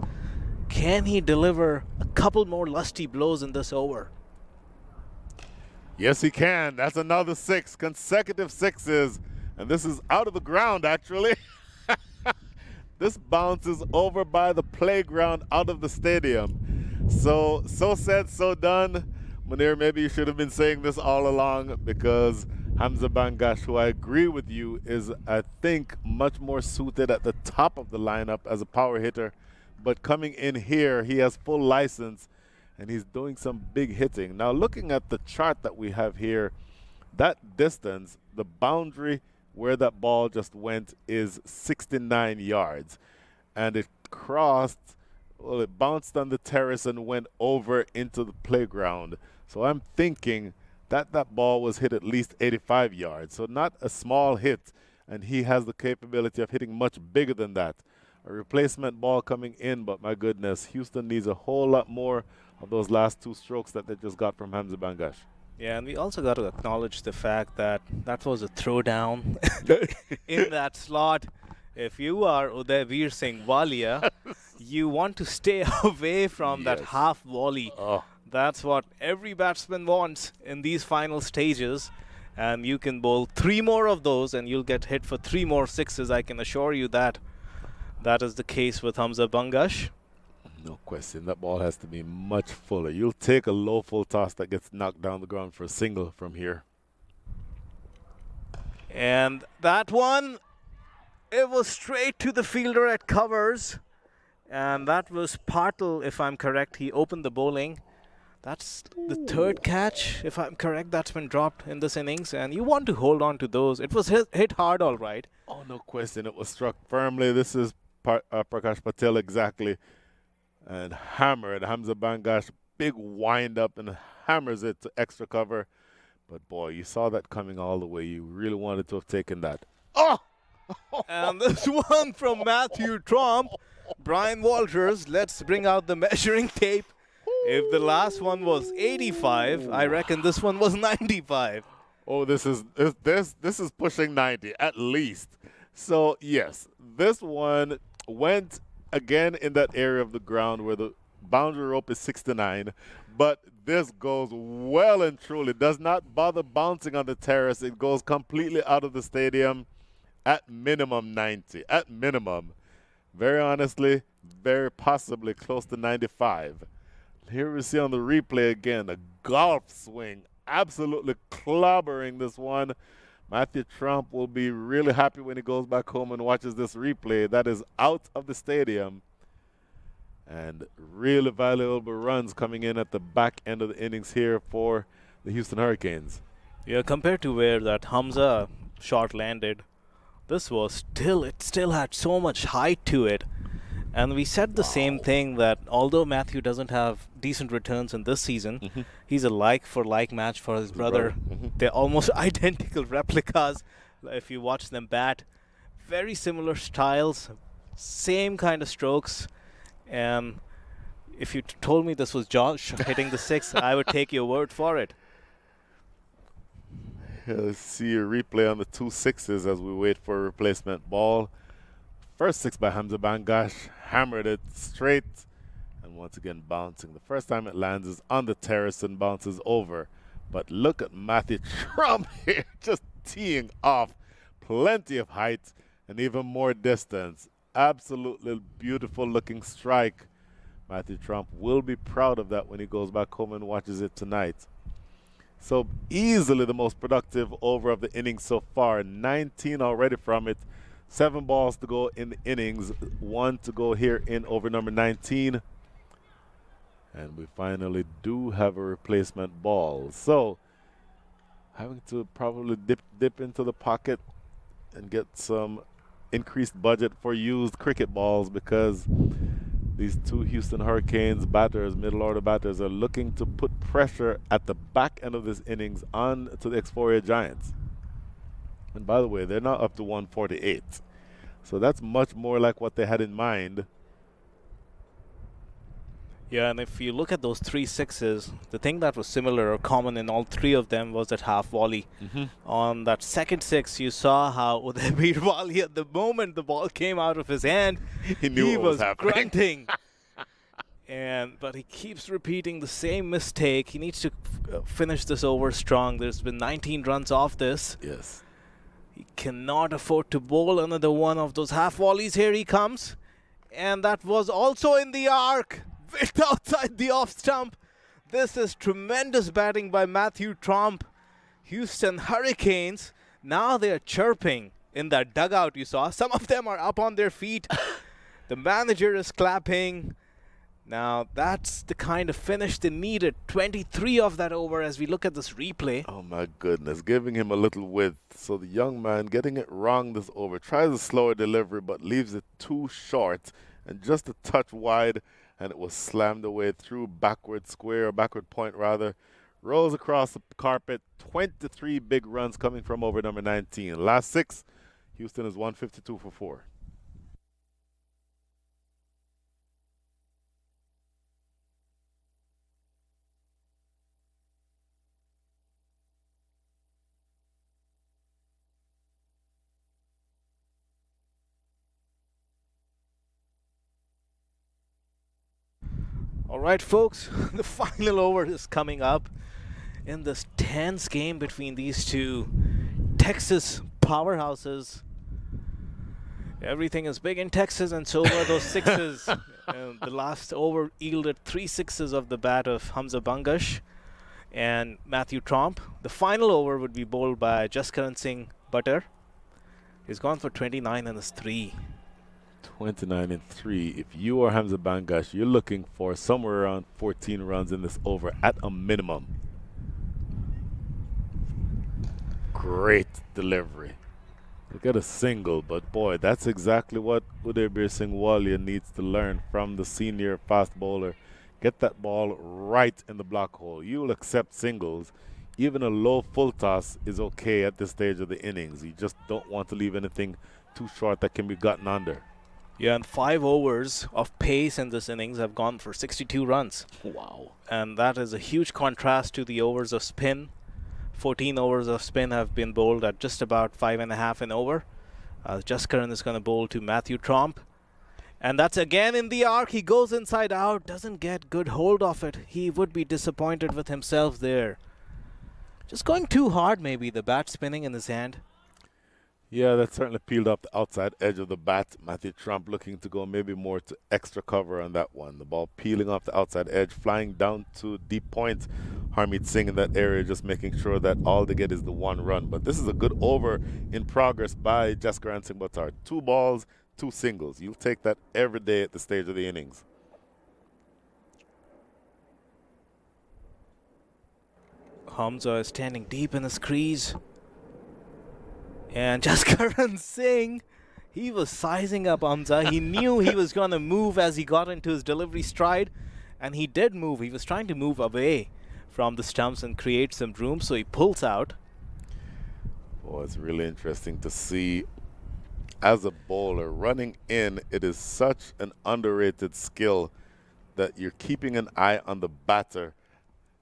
Can he deliver a couple more lusty blows in this over? Yes, he can. That's another 6, consecutive sixes. And this is out of the ground, actually. This bounces over by the playground out of the stadium. So said, so done. Munir, maybe you should have been saying this all along, because Hamza Bangash, who I agree with you, is, I think, much more suited at the top of the lineup as a power hitter. But coming in here, he has full license, and he's doing some big hitting. Now, looking at the chart that we have here, that distance, the boundary where that ball just went is 69 yards. And it crossed, well, it bounced on the terrace and went over into the playground. So I'm thinking that that ball was hit at least 85 yards. So not a small hit, and he has the capability of hitting much bigger than that. A replacement ball coming in, but my goodness, Houston needs a whole lot more of those last 2 strokes that they just got from Hamza Bangash. Yeah, and we also got to acknowledge the fact that that was a throwdown in that slot. If you are Uday Veer Singh Walia, you want to stay away from that half volley. Oh. That's what every batsman wants in these final stages. And you can bowl 3 more of those and you'll get hit for 3 more sixes. I can assure you that. That is the case with Hamza Bangash. No question. That ball has to be much fuller. You'll take a low full toss that gets knocked down the ground for a single from here. And that one, it was straight to the fielder at covers. And that was Patil, if I'm correct. He opened the bowling. That's the 3rd catch, if I'm correct, that's been dropped in this innings. And you want to hold on to those. It was hit hard, all right. Oh, no question. It was struck firmly. This is Prakash Patel exactly. And hammered. Hamza Bangash, big wind up and hammers it to extra cover. But boy, you saw that coming all the way. You really wanted to have taken that. Oh! And this one from Matthew Trump. Brian Walters, let's bring out the measuring tape. If the last one was 85, I reckon this one was 95. Oh, this is pushing 90 at least. So yes, this one went again in that area of the ground where the boundary rope is 69, but this goes well and truly. Does not bother bouncing on the terrace. It goes completely out of the stadium at minimum 90. At minimum. Very honestly, very possibly close to 95. Here we see on the replay again, a golf swing, absolutely clobbering this one. Matthew Trump will be really happy when he goes back home and watches this replay. That is out of the stadium. And really valuable runs coming in at the back end of the innings here for the Houston Hurricanes. Yeah, compared to where that Hamza shot landed, this was it still had so much height to it. And we said the same thing, that although Matthew doesn't have decent returns in this season, he's a like-for-like match for his brother. They're almost identical replicas if you watch them bat. Very similar styles, same kind of strokes. And if you told me this was Josh hitting the 6, I would take your word for it. Let's see a replay on the 2 6s as we wait for a replacement ball. First 6 by Hamza Bangash, hammered it straight, and once again bouncing. The first time it lands is on the terrace and bounces over. But look at Matthew Trump here, just teeing off. Plenty of height and even more distance. Absolutely beautiful looking strike. Matthew Trump will be proud of that when he goes back home and watches it tonight. So easily the most productive over of the innings so far. 19 already from it. 7 balls to go in the innings. 1 to go here in over number 19. And we finally do have a replacement ball. So having to probably dip into the pocket and get some increased budget for used cricket balls, because these 2 Houston Hurricanes batters, middle order batters, are looking to put pressure at the back end of this innings on to the Xforia Giants. And by the way, they're now up to 148. So that's much more like what they had in mind. Yeah, and if you look at those 3 6s, the thing that was similar or common in all 3 of them was that half volley. On that second 6, you saw how Uday Wali, at the moment the ball came out of his hand, he knew he what was happening. grunting. But he keeps repeating the same mistake. He needs to finish this over strong. There's been 19 runs off this. Yes. He cannot afford to bowl another one of those half volleys. Here he comes. And that was also in the arc. Bit outside the off stump. This is tremendous batting by Matthew Trump. Houston Hurricanes, now they are chirping in that dugout you saw. Some of them are up on their feet. The manager is clapping. Now that's the kind of finish they needed. 23 of that over as we look at this replay. Oh my goodness, giving him a little width. So the young man getting it wrong this over. Tries a slower delivery but leaves it too short and just a touch wide. And it was slammed away through backward square, or backward point rather. Rolls across the carpet. 23 big runs coming from over number 19. Last 6, Houston is 152 for 4. All right, folks, the final over is coming up. in this tense game between these two Texas powerhouses. Everything is big in Texas, and so were those sixes. The last over yielded 3 sixes of the bat of Hamza Bangash and Matthew Tromp. The final over would be bowled by Jaskaran Singh Butter. He's gone for 29 and is 3. 29 and 3. If you are Hamza Bangash, you're looking for somewhere around 14 runs in this over at a minimum. Great delivery. Look at a single, but boy, that's exactly what Udaybir Singh Walia needs to learn from the senior fast bowler. Get that ball right in the block hole. You'll accept singles. Even a low full toss is okay at this stage of the innings. You just don't want to leave anything too short that can be gotten under. Yeah, and 5 overs of pace in this innings have gone for 62 runs. Wow. And that is a huge contrast to the overs of spin. 14 overs of spin have been bowled at just about 5.5 an over. Jaskaran is going to bowl to Matthew Tromp. And that's again in the arc. He goes inside out, doesn't get good hold of it. He would be disappointed with himself there. Just going too hard, maybe, the bat spinning in his hand. Yeah, that certainly peeled up the outside edge of the bat. Matthew Trump looking to go maybe more to extra cover on that one. The ball peeling off the outside edge, flying down to deep point. Harmeet Singh in that area just making sure that all they get is the 1 run. But this is a good over in progress by Jaskaran Singh Buttar. 2 balls, 2 singles. You'll take that every day at the stage of the innings. Hamza is standing deep in his crease. And Jaskaran Singh, he was sizing up Hamza. He knew he was going to move as he got into his delivery stride. And he did move. He was trying to move away from the stumps and create some room. So he pulls out. Oh, it's really interesting to see. As a bowler, running in, it is such an underrated skill that you're keeping an eye on the batter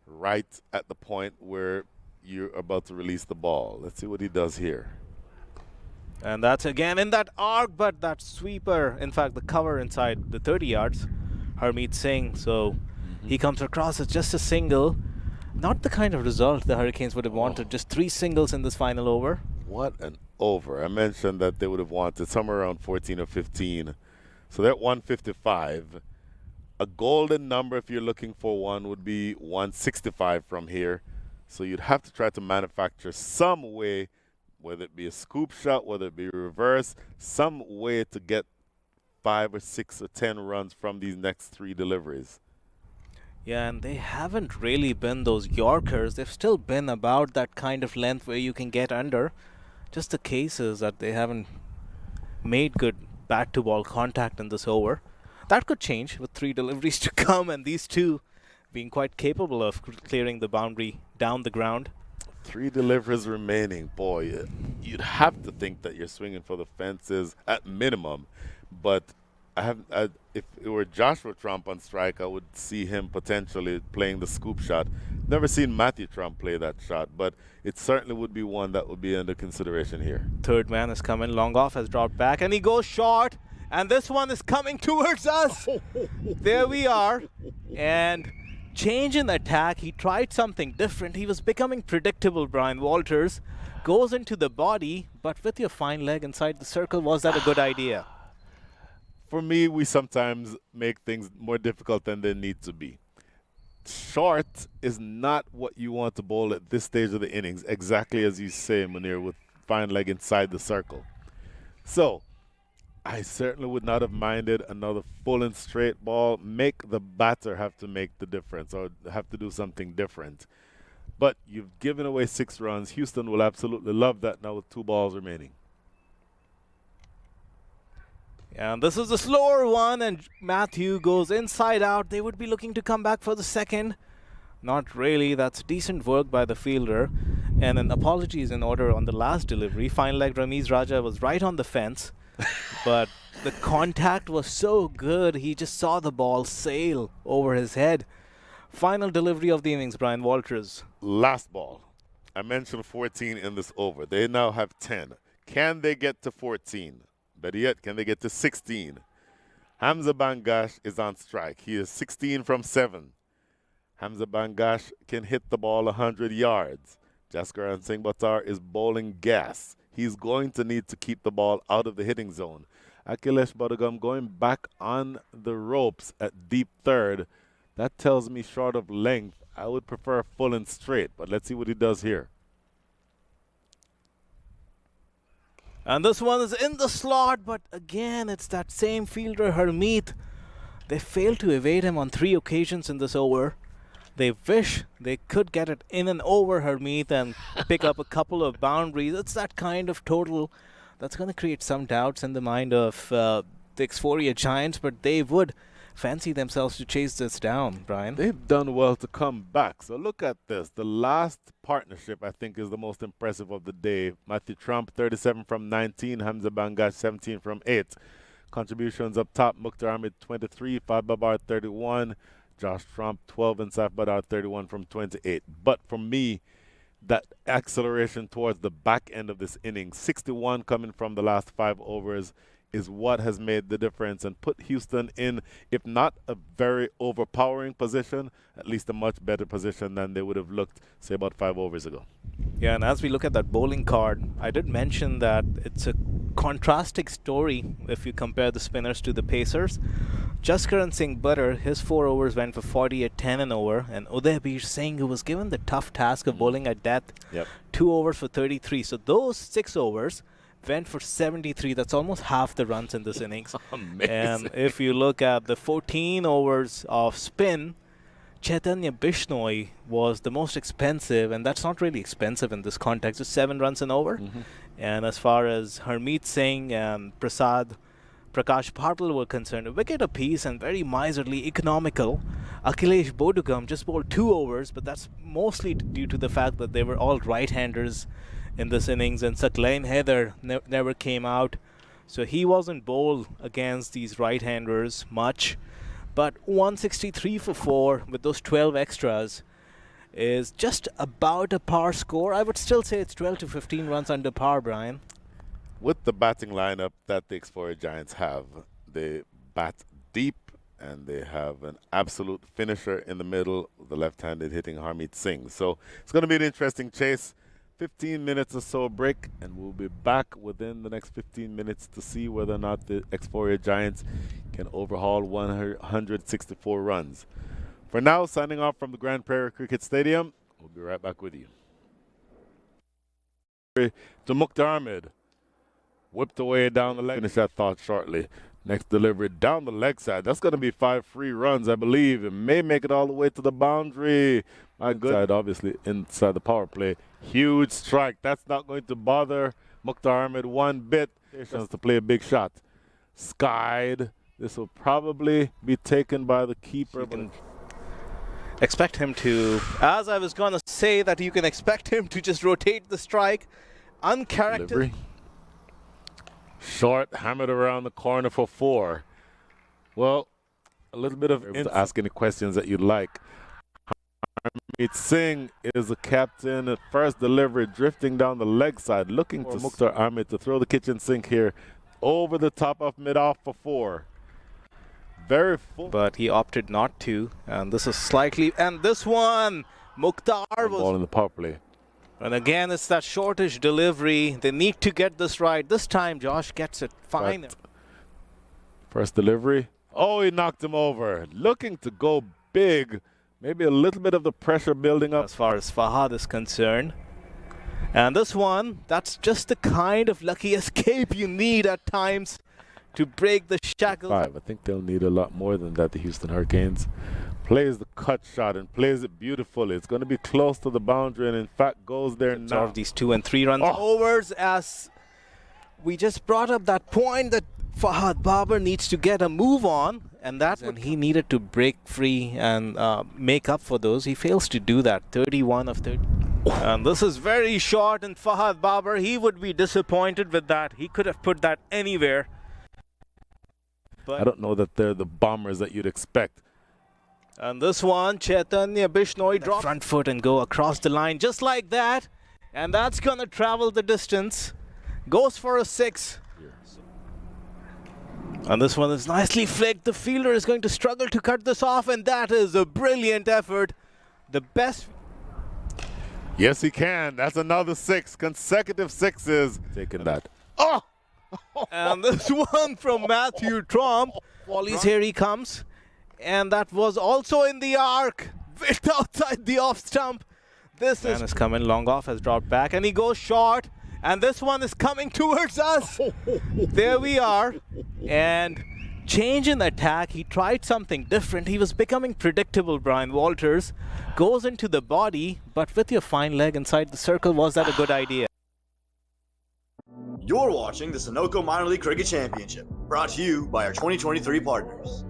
right at the point where you're about to release the ball. Let's see what he does here. And that's again in that arc, but that sweeper, in fact, the cover inside the 30 yards, Harmeet Singh. So he comes across as just a single. Not the kind of result the Hurricanes would have wanted. Just 3 singles in this final over. What an over. I mentioned that they would have wanted somewhere around 14 or 15. So they're at 155. A golden number, if you're looking for one, would be 165 from here. So you'd have to try to manufacture some way, whether it be a scoop shot, whether it be reverse, some way to get 5 or 6 or 10 runs from these next 3 deliveries. Yeah, and they haven't really been those Yorkers. They've still been about that kind of length where you can get under. Just the case is that they haven't made good bat-to-ball contact in this over. That could change with 3 deliveries to come, and these 2 being quite capable of clearing the boundary down the ground. 3 deliveries remaining. Boy, you'd have to think that you're swinging for the fences at minimum. But if it were Joshua Trump on strike, I would see him potentially playing the scoop shot. Never seen Matthew Trump play that shot, but it certainly would be one that would be under consideration here. Third man has come in. Long off has dropped back, and he goes short. And this one is coming towards us. There we are. And change in attack. He tried something different. He was becoming predictable, Brian Walters. Goes into the body, but with your fine leg inside the circle, was that a good idea? For me, we sometimes make things more difficult than they need to be. Short is not what you want to bowl at this stage of the innings, exactly as you say, Munir, with fine leg inside the circle. So, I certainly would not have minded another full and straight ball. Make the batter have to make the difference or have to do something different. But you've given away 6 runs. Houston will absolutely love that now with 2 balls remaining. And this is a slower one, and Matthew goes inside out. They would be looking to come back for the second. Not really. That's decent work by the fielder. And an apology is in order on the last delivery. Fine leg Ramiz Raja was right on the fence. But the contact was so good, he just saw the ball sail over his head. Final delivery of the innings, Brian Walters. Last ball. I mentioned 14 in this over. They now have 10. Can they get to 14? Better yet, can they get to 16? Hamza Bangash is on strike. He is 16 from 7. Hamza Bangash can hit the ball 100 yards. Jaskaran Singh Buttar is bowling gas. He's going to need to keep the ball out of the hitting zone. Akhilesh Badagam going back on the ropes at deep third. That tells me short of length, I would prefer full and straight, but let's see what he does here. And this one is in the slot, but again, it's that same fielder, Harmeet. They failed to evade him on 3 occasions in this over. They wish they could get it in and over Harmeet and pick up a couple of boundaries. It's that kind of total that's going to create some doubts in the mind of the Xforia Giants, but they would fancy themselves to chase this down, Brian. They've done well to come back. So look at this. The last partnership, I think, is the most impressive of the day. Matthew Trump, 37 from 19. Hamza Bangash, 17 from 8. Contributions up top, Mukhtar Ahmed, 23. Fahad Babar, 31. Josh Trump, 12. And Saif Badar, 31 from 28. But for me, that acceleration towards the back end of this inning, 61 coming from the last 5 overs, is what has made the difference and put Houston in, if not a very overpowering position, at least a much better position than they would have looked, say, about 5 overs ago. Yeah, and as we look at that bowling card, I did mention that it's a contrasting story if you compare the spinners to the Pacers. Jaskaran Singh Buttar, his 4 overs went for 40 at 10 and over, and Udaybir Singh, who was given the tough task of bowling at death, 2 overs for 33. So those 6 overs went for 73. That's almost half the runs in this innings. Amazing. And if you look at the 14 overs of spin, Chaitanya Bishnoi was the most expensive, and that's not really expensive in this context. It's 7 runs and over. And as far as Harmeet Singh and Prakash Patil were concerned, a wicket apiece and very miserly, economical. Akhilesh Bodugam just bowled 2 overs, but that's mostly due to the fact that they were all right-handers in this innings, and Saklain Heather never came out, so he wasn't bowled against these right-handers much. But 163 for 4 with those 12 extras is just about a par score. I would still say it's 12 to 15 runs under par, Brian. With the batting lineup that the Xforia Giants have, they bat deep and they have an absolute finisher in the middle, the left-handed hitting Harmeet Singh. So it's going to be an interesting chase. 15 minutes or so break, and we'll be back within the next 15 minutes to see whether or not the Xforia Giants can overhaul 164 runs. For now, signing off from the Grand Prairie Cricket Stadium. We'll be right back with you. To Mukhtar Ahmed. Whipped away down the leg. Finish that thought shortly. Next delivery down the leg side. That's going to be 5 free runs, I believe. It may make it all the way to the boundary. My good side, obviously, inside the power play. Huge strike. That's not going to bother Mukhtar Ahmed one bit. Chance to play a big shot. Skied. This will probably be taken by the keeper. Expect him to, as I was going to say, that you can expect him to just rotate the strike. Uncharacteristic. Short, hammered around the corner for 4. Well, a little bit of ask any questions that you'd like. Harmeet Singh is the captain at first delivery, drifting down the leg side, looking to Mukhtar Ahmed to throw the kitchen sink here over the top of mid-off for 4. Very full. But he opted not to, and this is slightly, and this one, Mukhtar was ball in the power play. And again, it's that shortish delivery. They need to get this right. This time, Josh gets it fine. First delivery. Oh, he knocked him over. Looking to go big. Maybe a little bit of the pressure building up. As far as Fahad is concerned. And this one, that's just the kind of lucky escape you need at times to break the shackles. 5. I think they'll need a lot more than that, the Houston Hurricanes. Plays the cut shot and plays it beautifully. It's going to be close to the boundary and, in fact, goes there now. Of these 2 and 3 runs overs, as we just brought up that point that Fahad Babar needs to get a move on, and that's when he needed to break free and make up for those. He fails to do that. 31 of 30. And this is very short, and Fahad Babar, he would be disappointed with that. He could have put that anywhere. But I don't know that they're the bombers that you'd expect. And this one, Chaitanya Bishnoi drop front foot and go across the line just like that. And that's going to travel the distance. Goes for a 6. And this one is nicely flicked. The fielder is going to struggle to cut this off, and that is a brilliant effort The best. Yes, he can. That's another 6. Consecutive 6s. Taking that. Oh! And this one from Matthew Trump. Wally's here he comes. And that was also in the arc. Bit outside the off stump. This man is coming long off, has dropped back, and he goes short. And this one is coming towards us. There we are. And change in attack. He tried something different. He was becoming predictable, Brian Walters. Goes into the body, but with your fine leg inside the circle, was that a good idea? You're watching the Sunoco Minor League Cricket Championship, brought to you by our 2023 partners.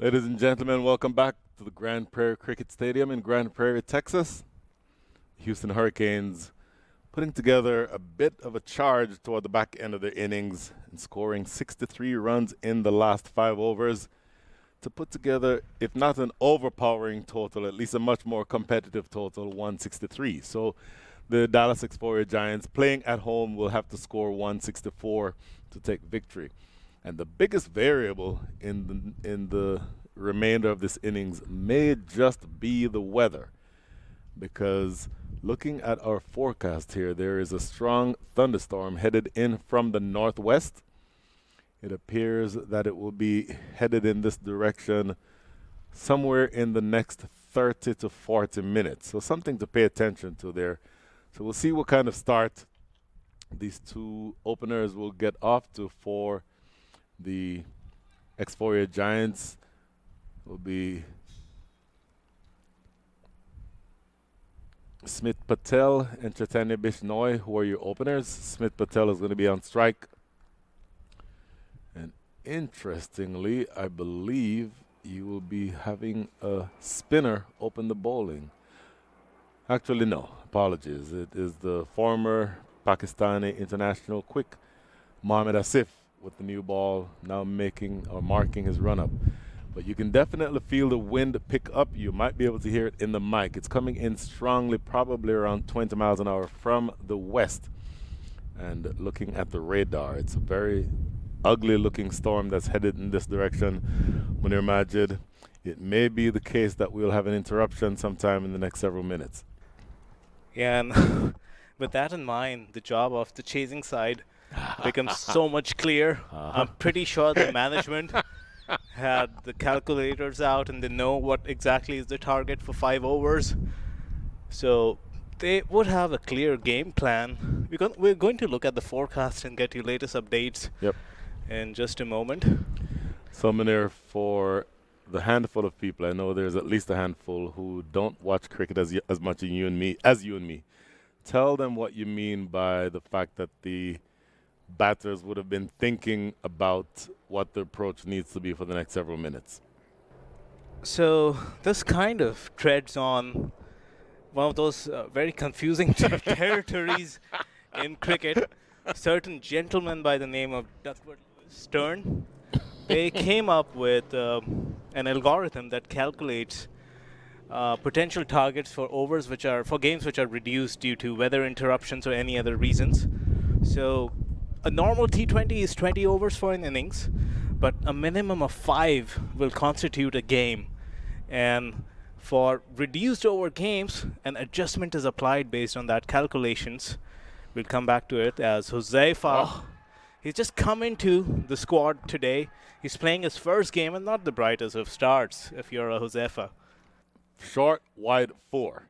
Ladies and gentlemen, welcome back to the Grand Prairie Cricket Stadium in Grand Prairie, Texas. Houston Hurricanes putting together a bit of a charge toward the back end of their innings and scoring 63 runs in the last 5 overs to put together, if not an overpowering total, at least a much more competitive total, 163. So the Dallas Xforia Giants, playing at home, will have to score 164 to take victory. And the biggest variable in the remainder of this innings may just be the weather, because looking at our forecast here, there is a strong thunderstorm headed in from the northwest. It appears that it will be headed in this direction somewhere in the next 30 to 40 minutes. So something to pay attention to there. So we'll see what kind of start these two openers will get off to for the Xforia Giants. Will be Smith Patel and Chaitanya Bishnoi, who are your openers. Smith Patel is going to be on strike. And interestingly, I believe you will be having a spinner open the bowling. Actually, no. Apologies. It is the former Pakistani international quick Mohammad Asif with the new ball now making or marking his run-up. But you can definitely feel the wind pick up. You might be able to hear it in the mic. It's coming in strongly, probably around 20 miles an hour from the west. And looking at the radar, it's a very ugly-looking storm that's headed in this direction. Munir Majid, it may be the case that we'll have an interruption sometime in the next several minutes. Yeah, and with that in mind, the job of the chasing side becomes so much clear. I'm pretty sure the management had the calculators out and they know what exactly is the target for 5 overs. So they would have a clear game plan. We're going to look at the forecast and get you latest updates in just a moment. So, Munir, for the handful of people, I know there's at least a handful who don't watch cricket as much as you and me. Tell them what you mean by the fact that the batters would have been thinking about what the approach needs to be for the next several minutes. So this kind of treads on one of those very confusing territories in cricket. A certain gentleman by the name of Duckworth Stern, they came up with an algorithm that calculates potential targets for overs for games which are reduced due to weather interruptions or any other reasons. So a normal T20 is 20 overs for an innings, but a minimum of 5 will constitute a game. And for reduced over games, an adjustment is applied based on that calculations. We'll come back to it as Huzaifa. He's just come into the squad today. He's playing his first game and not the brightest of starts if you're a Huzaifa. Short, wide 4.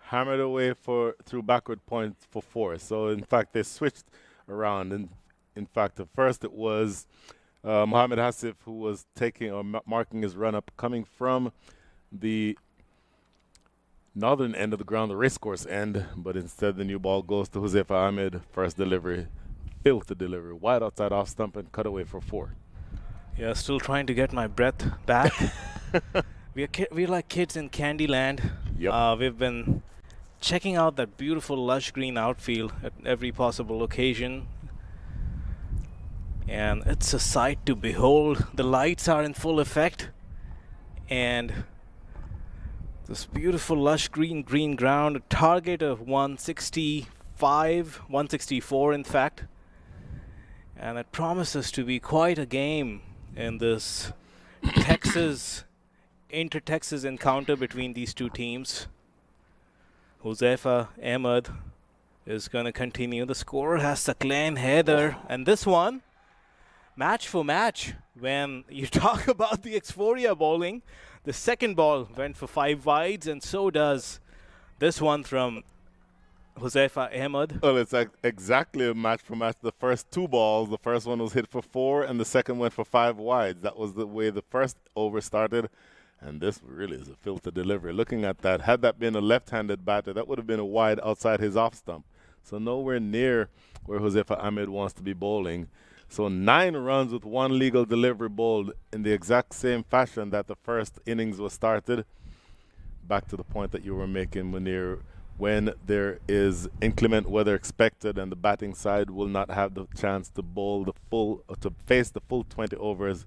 Hammered away through backward point for 4. So, in fact, they switched around. And in fact, at first it was Mohammad Asif who was taking or marking his run-up coming from the northern end of the ground, the racecourse end, but instead the new ball goes to Huzaifa Ahmed. First delivery, filthy delivery, wide outside off stump and cut away for 4. Yeah, still trying to get my breath back. We're like kids in Candyland. Yep. We've been checking out that beautiful lush green outfield at every possible occasion. And it's a sight to behold. The lights are in full effect. And this beautiful lush green ground, a target of 165, 164 in fact. And it promises to be quite a game in this inter-Texas encounter between these two teams. Huzaifa Ahmed is going to continue. The scorer has Saklan Heather. And this one, match for match, when you talk about the Xforia bowling, the second ball went for 5 wides, and so does this one from Huzaifa Ahmed. Well, it's exactly a match for match. The first 2 balls, the first one was hit for 4, and the second went for 5 wides. That was the way the first over started. And this really is a filter delivery. Looking at that, had that been a left-handed batter, that would have been a wide outside his off stump. So nowhere near where Huzaifa Ahmed wants to be bowling. So 9 runs with 1 legal delivery bowled in the exact same fashion that the first innings was started. Back to the point that you were making, Munir, when there is inclement weather expected and the batting side will not have the chance to bowl the full, to face the full 20 overs,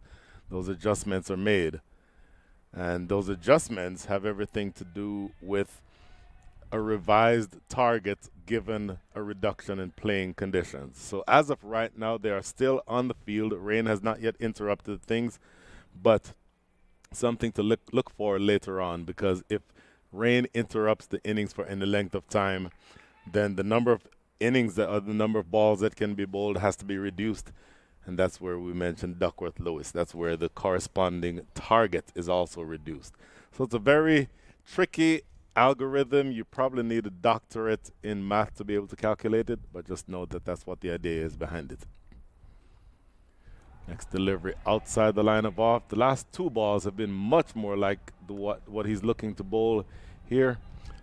those adjustments are made. And those adjustments have everything to do with a revised target given a reduction in playing conditions. So as of right now, they are still on the field. Rain has not yet interrupted things, but something to look for later on, because if rain interrupts the innings for any length of time, then the number of innings that are the number of balls that can be bowled has to be reduced. And that's where we mentioned Duckworth-Lewis. That's where the corresponding target is also reduced. So it's a very tricky algorithm. You probably need a doctorate in math to be able to calculate it, but just know that that's what the idea is behind it. Next delivery outside the line of off. The last 2 balls have been much more like what he's looking to bowl here.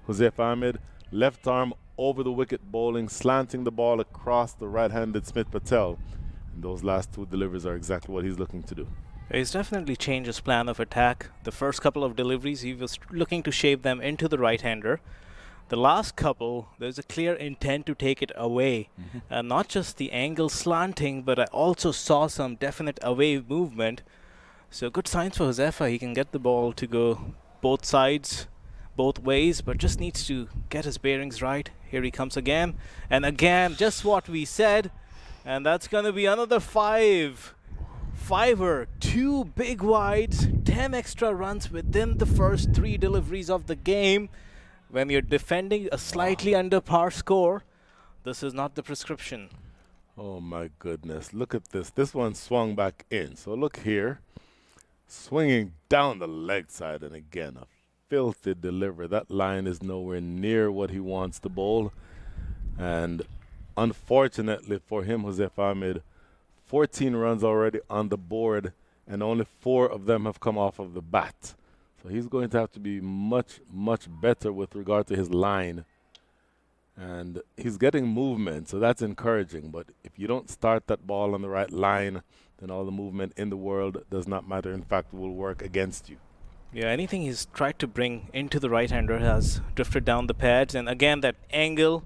Joseph Ahmed, left arm over the wicket bowling, slanting the ball across the right-handed Smith Patel. And those last 2 deliveries are exactly what he's looking to do. He's definitely changed his plan of attack. The first couple of deliveries, he was looking to shape them into the right-hander. The last couple, there's a clear intent to take it away. Not just the angle slanting, but I also saw some definite away movement. So good signs for Josefa. He can get the ball to go both sides, both ways, but just needs to get his bearings right. Here he comes again. And again, just what we said. And that's going to be another 5. Fiver, 2 big wides, 10 extra runs within the first 3 deliveries of the game. When you're defending a slightly under par score, this is not the prescription. Oh my goodness, look at this. This one swung back in. So look here, swinging down the leg side, and again, a filthy delivery. That line is nowhere near what he wants to bowl. And unfortunately for him, Joseph Ahmed, 14 runs already on the board, and only 4 of them have come off of the bat. So he's going to have to be much, much better with regard to his line. And he's getting movement, so that's encouraging. But if you don't start that ball on the right line, then all the movement in the world does not matter. In fact, will work against you. Yeah, anything he's tried to bring into the right-hander has drifted down the pads. And again, that angle,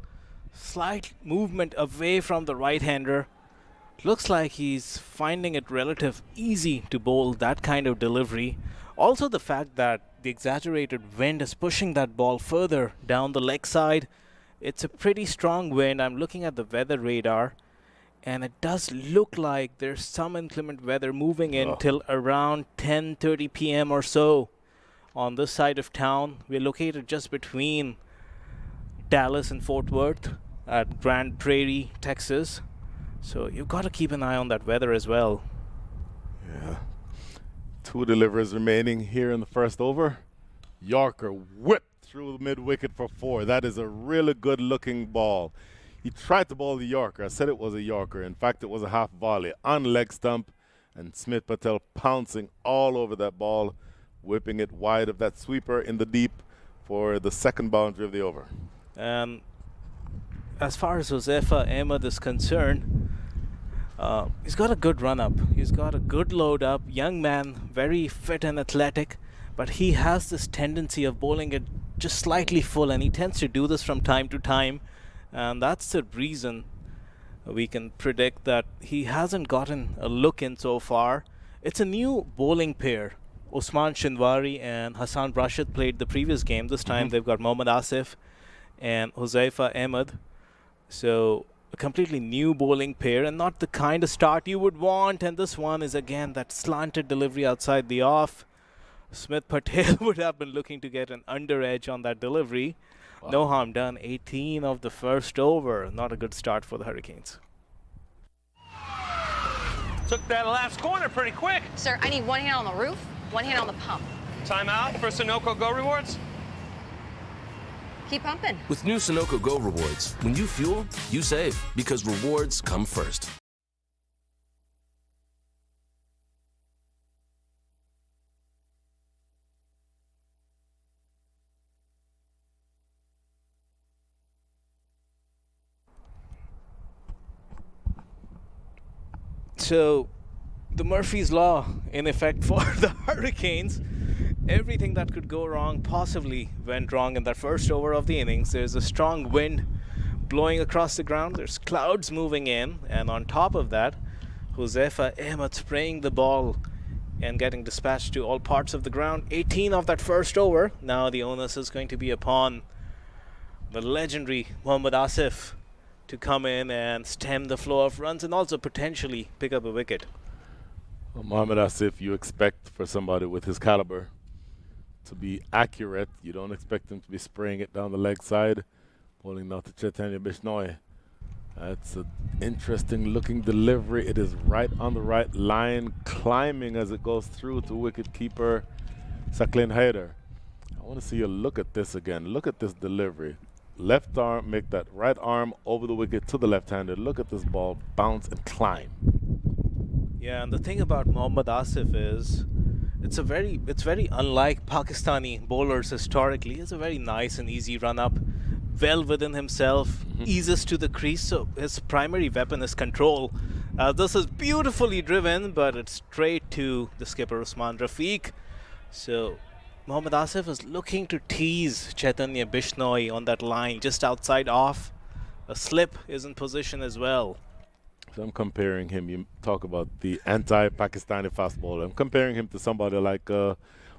slight movement away from the right-hander. Looks like he's finding it relative easy to bowl that kind of delivery. Also the fact that the exaggerated wind is pushing that ball further down the leg side. It's a pretty strong wind. I'm looking at the weather radar, and it does look like there's some inclement weather moving in till around 10:30 p.m. or so on this side of town. We're located just between Dallas and Fort Worth at Grand Prairie, Texas. So you've got to keep an eye on that weather as well. Yeah. 2 deliveries remaining here in the first over. Yorker whipped through the mid-wicket for 4. That is a really good-looking ball. He tried to bowl the Yorker. I said it was a Yorker. In fact, it was a half volley on leg stump, and Smith Patel pouncing all over that ball, whipping it wide of that sweeper in the deep for the second boundary of the over. As far as Josefa Ahmed is concerned, he's got a good run-up. He's got a good load-up. Young man, very fit and athletic, but he has this tendency of bowling it just slightly full, and he tends to do this from time to time. And that's the reason we can predict that he hasn't gotten a look in so far. It's a new bowling pair. Usman Shinwari and Hassan Rashid played the previous game. This time they've got Mohammad Asif and Josefa Ahmed. So a completely new bowling pair, and not the kind of start you would want. And this one is again that slanted delivery outside the off. Smith Patel would have been looking to get an under edge on that delivery. Wow. No harm done. 18 of the first over. Not a good start for the Hurricanes. Took that last corner pretty quick. Sir, I need 1 hand on the roof, 1 hand on the pump. Timeout for Sunoco Go Rewards. Keep pumping. With new Sunoco Go rewards, when you fuel, you save, because rewards come first. So the Murphy's Law in effect for the Hurricanes. Everything that could go wrong possibly went wrong in that first over of the innings. There's a strong wind blowing across the ground. There's clouds moving in. And on top of that, Josefa Ahmed spraying the ball and getting dispatched to all parts of the ground. 18 of that first over. Now the onus is going to be upon the legendary Mohammad Asif to come in and stem the flow of runs and also potentially pick up a wicket. Well, Mohammad Asif, you expect for somebody with his caliber to be accurate. You don't expect him to be spraying it down the leg side, bowling now to Chaitanya Bishnoi. That's an interesting looking delivery. It is right on the right line, climbing as it goes through to wicketkeeper Saklin Haider. I want to see you look at this again. Look at this delivery. Left arm, make that right arm over the wicket to the left-hander. Look at this ball bounce and climb. Yeah, and the thing about Mohammad Asif is it's very unlike Pakistani bowlers historically. It's a very nice and easy run-up, well within himself, eases to the crease, so his primary weapon is control. This is beautifully driven, but it's straight to the skipper Usman Rafiq. So Mohammad Asif is looking to tease Chaitanya Bishnoi on that line, just outside off. A slip is in position as well. So I'm comparing him, you talk about the anti-Pakistani fast bowler. I'm comparing him to somebody like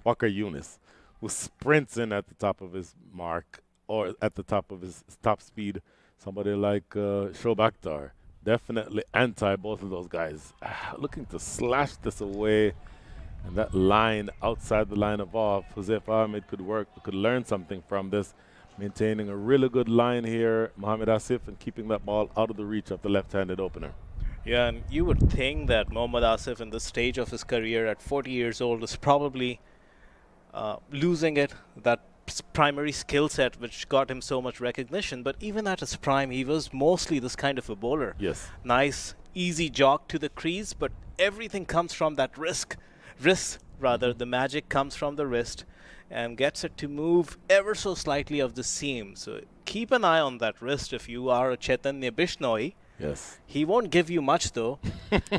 Walker Yunus, who sprints in at the top of his mark or at the top of his top speed. Somebody like Shoaib Akhtar, definitely anti both of those guys. Looking to slash this away. And that line outside the line of off, Joseph Ahmed could work, could learn something from this. Maintaining a really good line here, Mohammad Asif, and keeping that ball out of the reach of the left-handed opener. Yeah, and you would think that Mohammad Asif in this stage of his career at 40 years old is probably losing it, that primary skill set which got him so much recognition. But even at his prime, he was mostly this kind of a bowler. Yes. Nice, easy jog to the crease, but everything comes from that wrist, the magic comes from the wrist and gets it to move ever so slightly of the seam. So keep an eye on that wrist if you are a Chaitanya Bishnoi. Yes. He won't give you much though.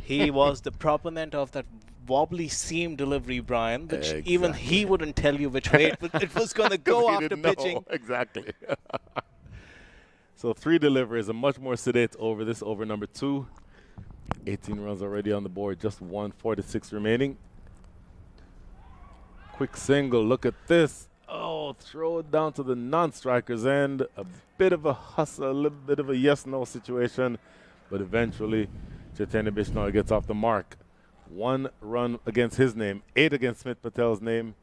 He was the proponent of that wobbly seam delivery, Brian, which even he wouldn't tell you which way it was going to go after pitching. Exactly. So 3 deliveries, a much more sedate over this, over number 2. 18 runs already on the board, just 146 remaining. Quick single, look at this. Oh, throw it down to the non-striker's end. A bit of a hustle, a little bit of a yes-no situation. But eventually, Chaitanya Bishnoi gets off the mark. 1 run against his name, 8 against Smith Patel's name.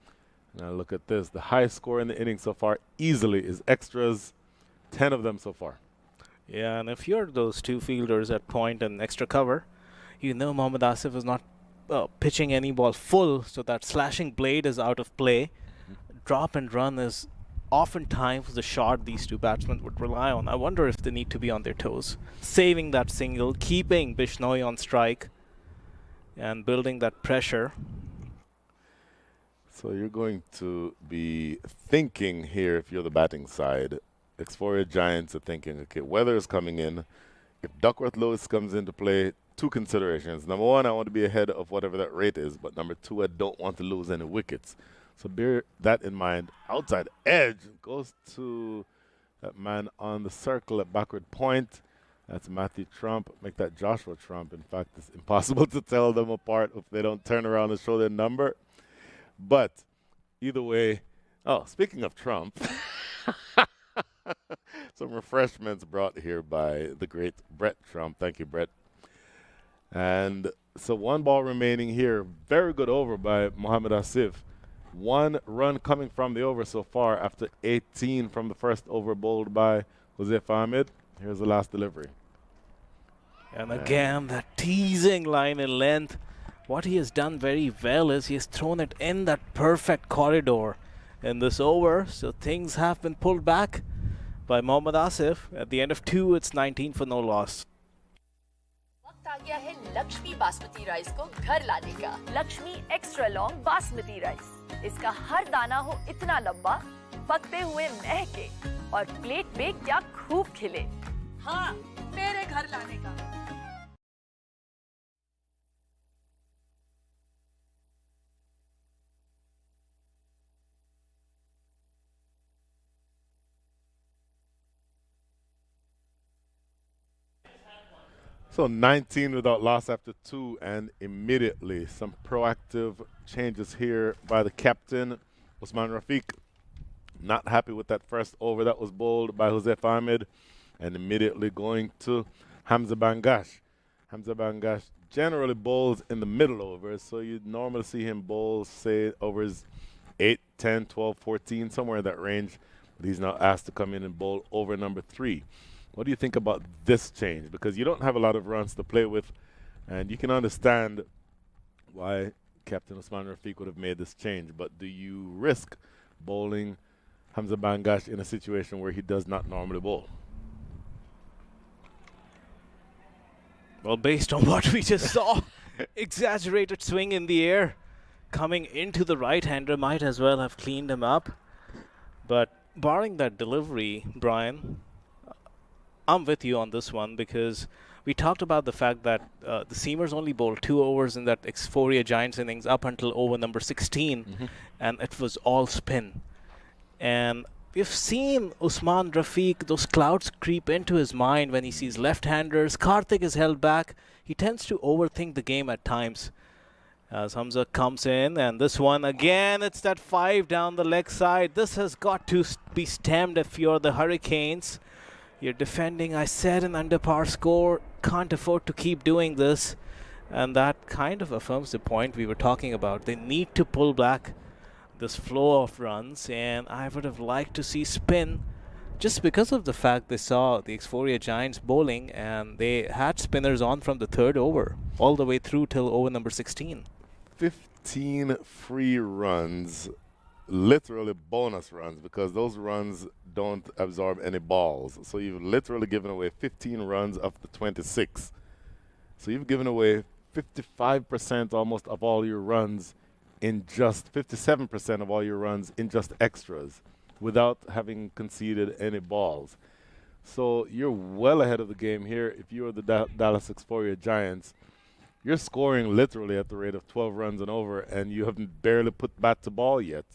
Now look at this. The highest score in the inning so far easily is extras. 10 of them so far. Yeah, and if you're those 2 fielders at point and extra cover, you know Mohammad Asif is not pitching any ball full, so that slashing blade is out of play. Drop and run is oftentimes the shot these 2 batsmen would rely on. I wonder if they need to be on their toes, saving that single, keeping Bishnoi on strike, and building that pressure. So you're going to be thinking here, if you're the batting side, Xforia Giants are thinking, okay, weather is coming in. If Duckworth Lewis comes into play, 2 considerations. Number 1, I want to be ahead of whatever that rate is. But number 2, I don't want to lose any wickets. So bear that in mind. Outside edge goes to that man on the circle at backward point. That's Matthew Trump. Make that Joshua Trump. In fact, it's impossible to tell them apart if they don't turn around and show their number. But either way, oh, speaking of Trump, some refreshments brought here by the great Brett Trump. Thank you, Brett. And so 1 ball remaining here. Very good over by Mohammad Asif. 1 run coming from the over so far after 18 from the first over bowled by Joseph Ahmed. Here's the last delivery. And again, that teasing line in length. What he has done very well is he has thrown it in that perfect corridor in this over. So things have been pulled back by Mohammad Asif. At the end of 2, it's 19 for no loss. वक्त आ गया है Lakshmi basmati rice को घर लाने का। Lakshmi extra long basmati rice. इसका हर दाना हो इतना लंबा, पकते हुए महके और प्लेट पे क्या खूब खिले। हाँ, मेरे घर लाने का। So 19 without loss after 2, and immediately some proactive changes here by the captain, Usman Rafiq. Not happy with that first over that was bowled by Joseph Ahmed, and immediately going to Hamza Bangash. Hamza Bangash generally bowls in the middle overs, so you'd normally see him bowl, say, overs 8, 10, 12, 14, somewhere in that range. But he's now asked to come in and bowl over number 3. What do you think about this change? Because you don't have a lot of runs to play with, and you can understand why Captain Usman Rafiq would have made this change. But do you risk bowling Hamza Bangash in a situation where he does not normally bowl? Well, based on what we just saw, exaggerated swing in the air, coming into the right-hander, might as well have cleaned him up. But barring that delivery, Brian, I'm with you on this one, because we talked about the fact that the seamers only bowled 2 overs in that Xforia Giants innings up until over number 16, and it was all spin. And we've seen Usman Rafiq, those clouds creep into his mind when he sees left-handers. Karthik is held back. He tends to overthink the game at times. As Hamza comes in, and this one again, it's that 5 down the leg side. This has got to be stemmed if you're the Hurricanes. You're defending, I said, an under par score. Can't afford to keep doing this. And that kind of affirms the point we were talking about. They need to pull back this flow of runs, and I would have liked to see spin just because of the fact they saw the Xforia Giants bowling, and they had spinners on from the 3rd over all the way through till over number 16. 15 free runs, literally bonus runs, because those runs don't absorb any balls. So you've literally given away 15 runs of the 26. So you've given away 55% almost of all your runs in just 57% of all your runs in just extras without having conceded any balls. So you're well ahead of the game here. If you are the Dallas Xforia Giants, you're scoring literally at the rate of 12 runs and over, and you haven't barely put bat to ball yet.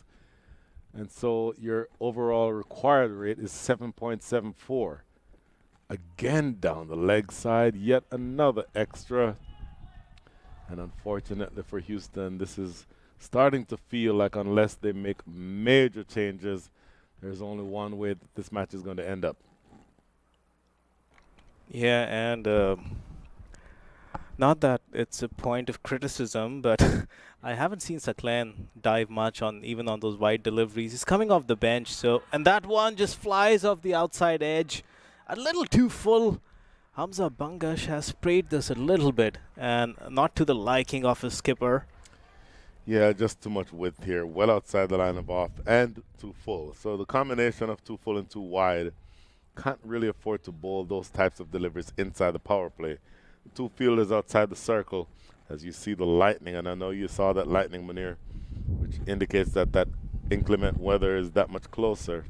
And so your overall required rate is 7.74. Again down the leg side, yet another extra. And unfortunately for Houston, this is starting to feel like unless they make major changes, there's only one way that this match is going to end up. Yeah, and not that it's a point of criticism, but I haven't seen Saklan dive much on even on those wide deliveries. He's coming off the bench, so and that one just flies off the outside edge, a little too full. Hamza Bangash has sprayed this a little bit, and not to the liking of his skipper. Yeah, just too much width here, well outside the line of off, and too full. So the combination of too full and too wide can't really afford to bowl those types of deliveries inside the power play. The 2 fielders outside the circle, as you see the lightning, and I know you saw that lightning, Munir, which indicates that that inclement weather is that much closer.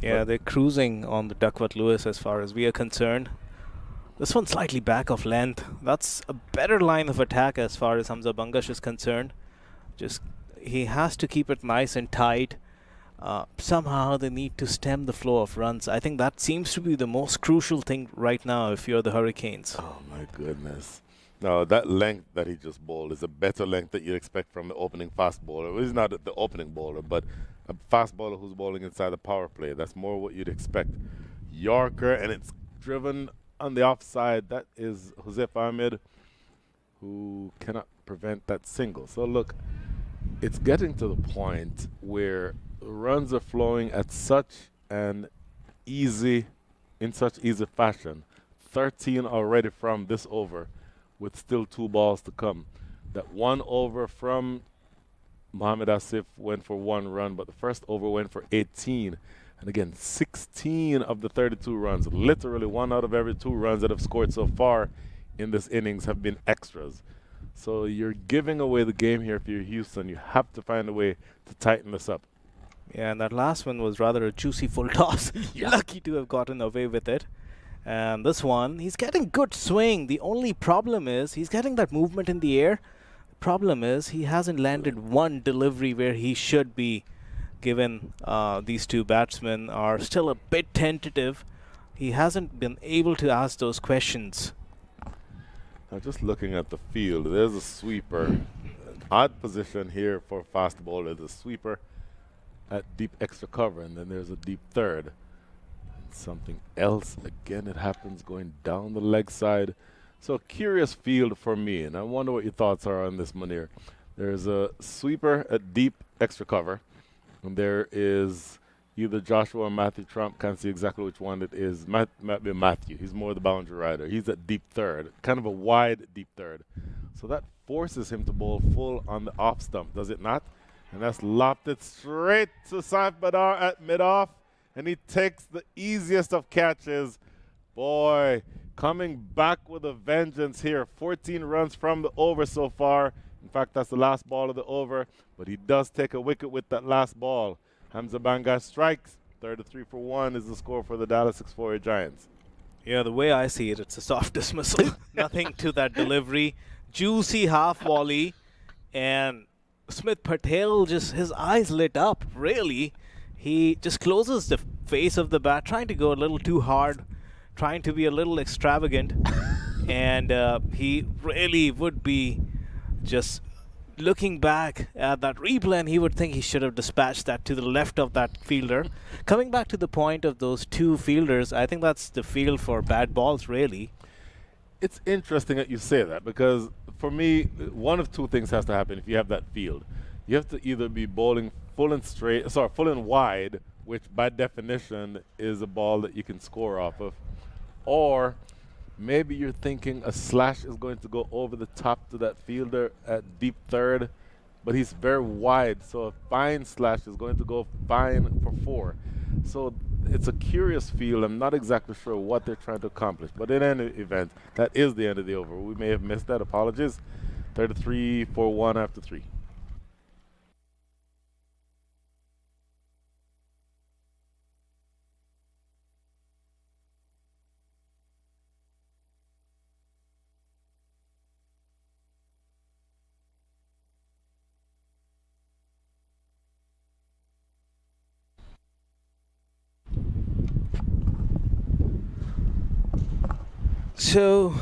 Yeah, they're cruising on the Duckworth Lewis as far as we are concerned. This one's slightly back of length. That's a better line of attack as far as Hamza Bangash is concerned. Just he has to keep it nice and tight. Somehow they need to stem the flow of runs. I think that seems to be the most crucial thing right now if you're the Hurricanes. Oh, my goodness. No, that length that he just bowled is a better length that you'd expect from the opening fast bowler. Well, he's not the opening bowler, but a fast bowler who's bowling inside the power play. That's more what you'd expect. Yorker, and it's driven on the offside. That is Joseph Ahmed, who cannot prevent that single. So look, it's getting to the point where runs are flowing at such an easy, in such easy fashion. 13 already from this over, with still 2 balls to come. That 1 over from Mohamed Asif went for 1 run, but the first over went for 18. And again, 16 of the 32 runs, literally 1 out of every 2 runs that have scored so far in this innings have been extras. So you're giving away the game here if you're Houston. You have to find a way to tighten this up. Yeah, and that last one was rather a juicy full toss. Lucky to have gotten away with it. And this one, he's getting good swing. The only problem is he's getting that movement in the air. The problem is he hasn't landed one delivery where he should be, given these 2 batsmen are still a bit tentative. He hasn't been able to ask those questions Now, just looking at the field, there's a sweeper. An odd position here for a fast bowler. There's a sweeper at deep extra cover, and then there's a deep third. And something else, again, it happens going down the leg side. So a curious field for me, and I wonder what your thoughts are on this, Munir. There's a sweeper at deep extra cover, and there is either Joshua or Matthew Trump. Can't see exactly which one it is. Might be Matthew. He's more the boundary rider. He's at deep third, kind of a wide deep third. So that forces him to bowl full on the off stump, does it not? And that's lofted straight to Saif Badar at mid-off, and he takes the easiest of catches. Boy, coming back with a vengeance here. 14 runs from the over so far. In fact, that's the last ball of the over, but he does take a wicket with that last ball. Hamza Bangar strikes. 33 for 1 is the score for the Dallas Xforia Giants. Yeah, the way I see it, it's a soft dismissal. Nothing to that delivery. Juicy half volley, and Smith Patel just, his eyes lit up, really. He just closes the face of the bat, trying to go a little too hard, trying to be a little extravagant. And he really would be just looking back at that replay, and he would think he should have dispatched that to the left of that fielder. Coming back to the point of those two fielders, I think that's the field for bad balls, really. It's interesting that you say that, because for me, one of two things has to happen if you have that field. You have to either be bowling full and wide, which by definition is a ball that you can score off of, or maybe you're thinking a slash is going to go over the top to that fielder at deep third, but he's very wide, so a fine slash is going to go fine for 4. So it's a curious field. I'm not exactly sure what they're trying to accomplish, but in any event, that is the end of the over. We may have missed that. Apologies. 33 for 1 after 3. So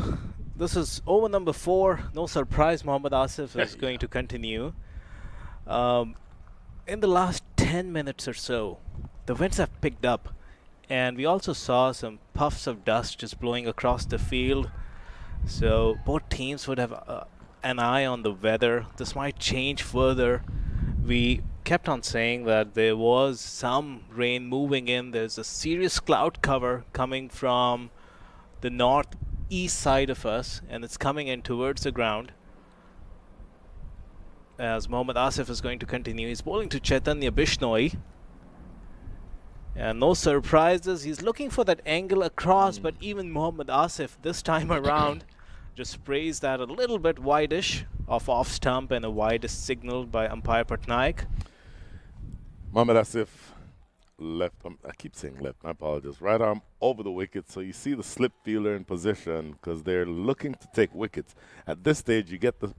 this is over number 4. No surprise, Mohammad Asif is going to continue. In the last 10 minutes or so, the winds have picked up, and we also saw some puffs of dust just blowing across the field. So both teams would have an eye on the weather. This might change further. We kept on saying that there was some rain moving in. There's a serious cloud cover coming from the northeast side of us, and it's coming in towards the ground. As Mohammad Asif is going to continue, he's bowling to Chaitanya Bishnoi, and no surprises, he's looking for that angle across, but even Mohammad Asif this time around just sprays that a little bit wideish off stump, and a widest signal by umpire Patnaik. Mohammad Asif left, I keep saying left, I apologize, right arm over the wicket, so you see the slip fielder in position because they're looking to take wickets. At this stage, you get the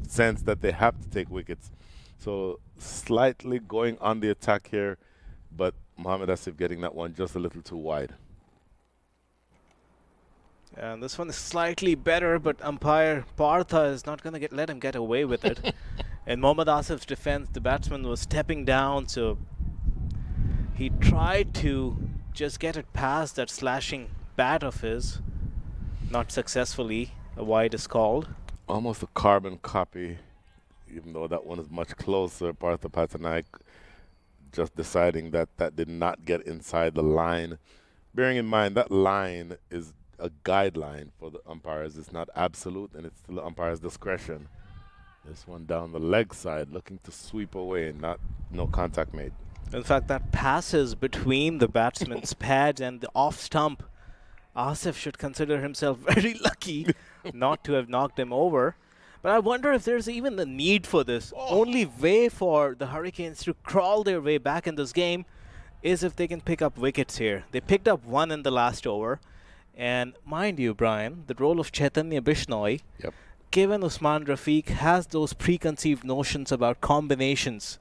sense that they have to take wickets. So slightly going on the attack here, but Mohammad Asif getting that one just a little too wide. And this one is slightly better, but umpire Partha is not going to let him get away with it. In Mohammad Asif's defense, the batsman was stepping down, so he tried to just get it past that slashing bat of his. Not successfully. A wide is called. Almost a carbon copy, even though that one is much closer. Partha Patnaik just deciding that that did not get inside the line. Bearing in mind that line is a guideline for the umpires. It's not absolute, and it's still the umpire's discretion. This one down the leg side, looking to sweep away, and no contact made. In fact, that passes between the batsman's pads and the off stump. Asif should consider himself very lucky not to have knocked him over. But I wonder if there's even the need for this. Only way for the Hurricanes to crawl their way back in this game is if they can pick up wickets here. They picked up one in the last over. And mind you, Brian, the role of Chaitanya Bishnoi, given Usman Rafiq has those preconceived notions about combinations.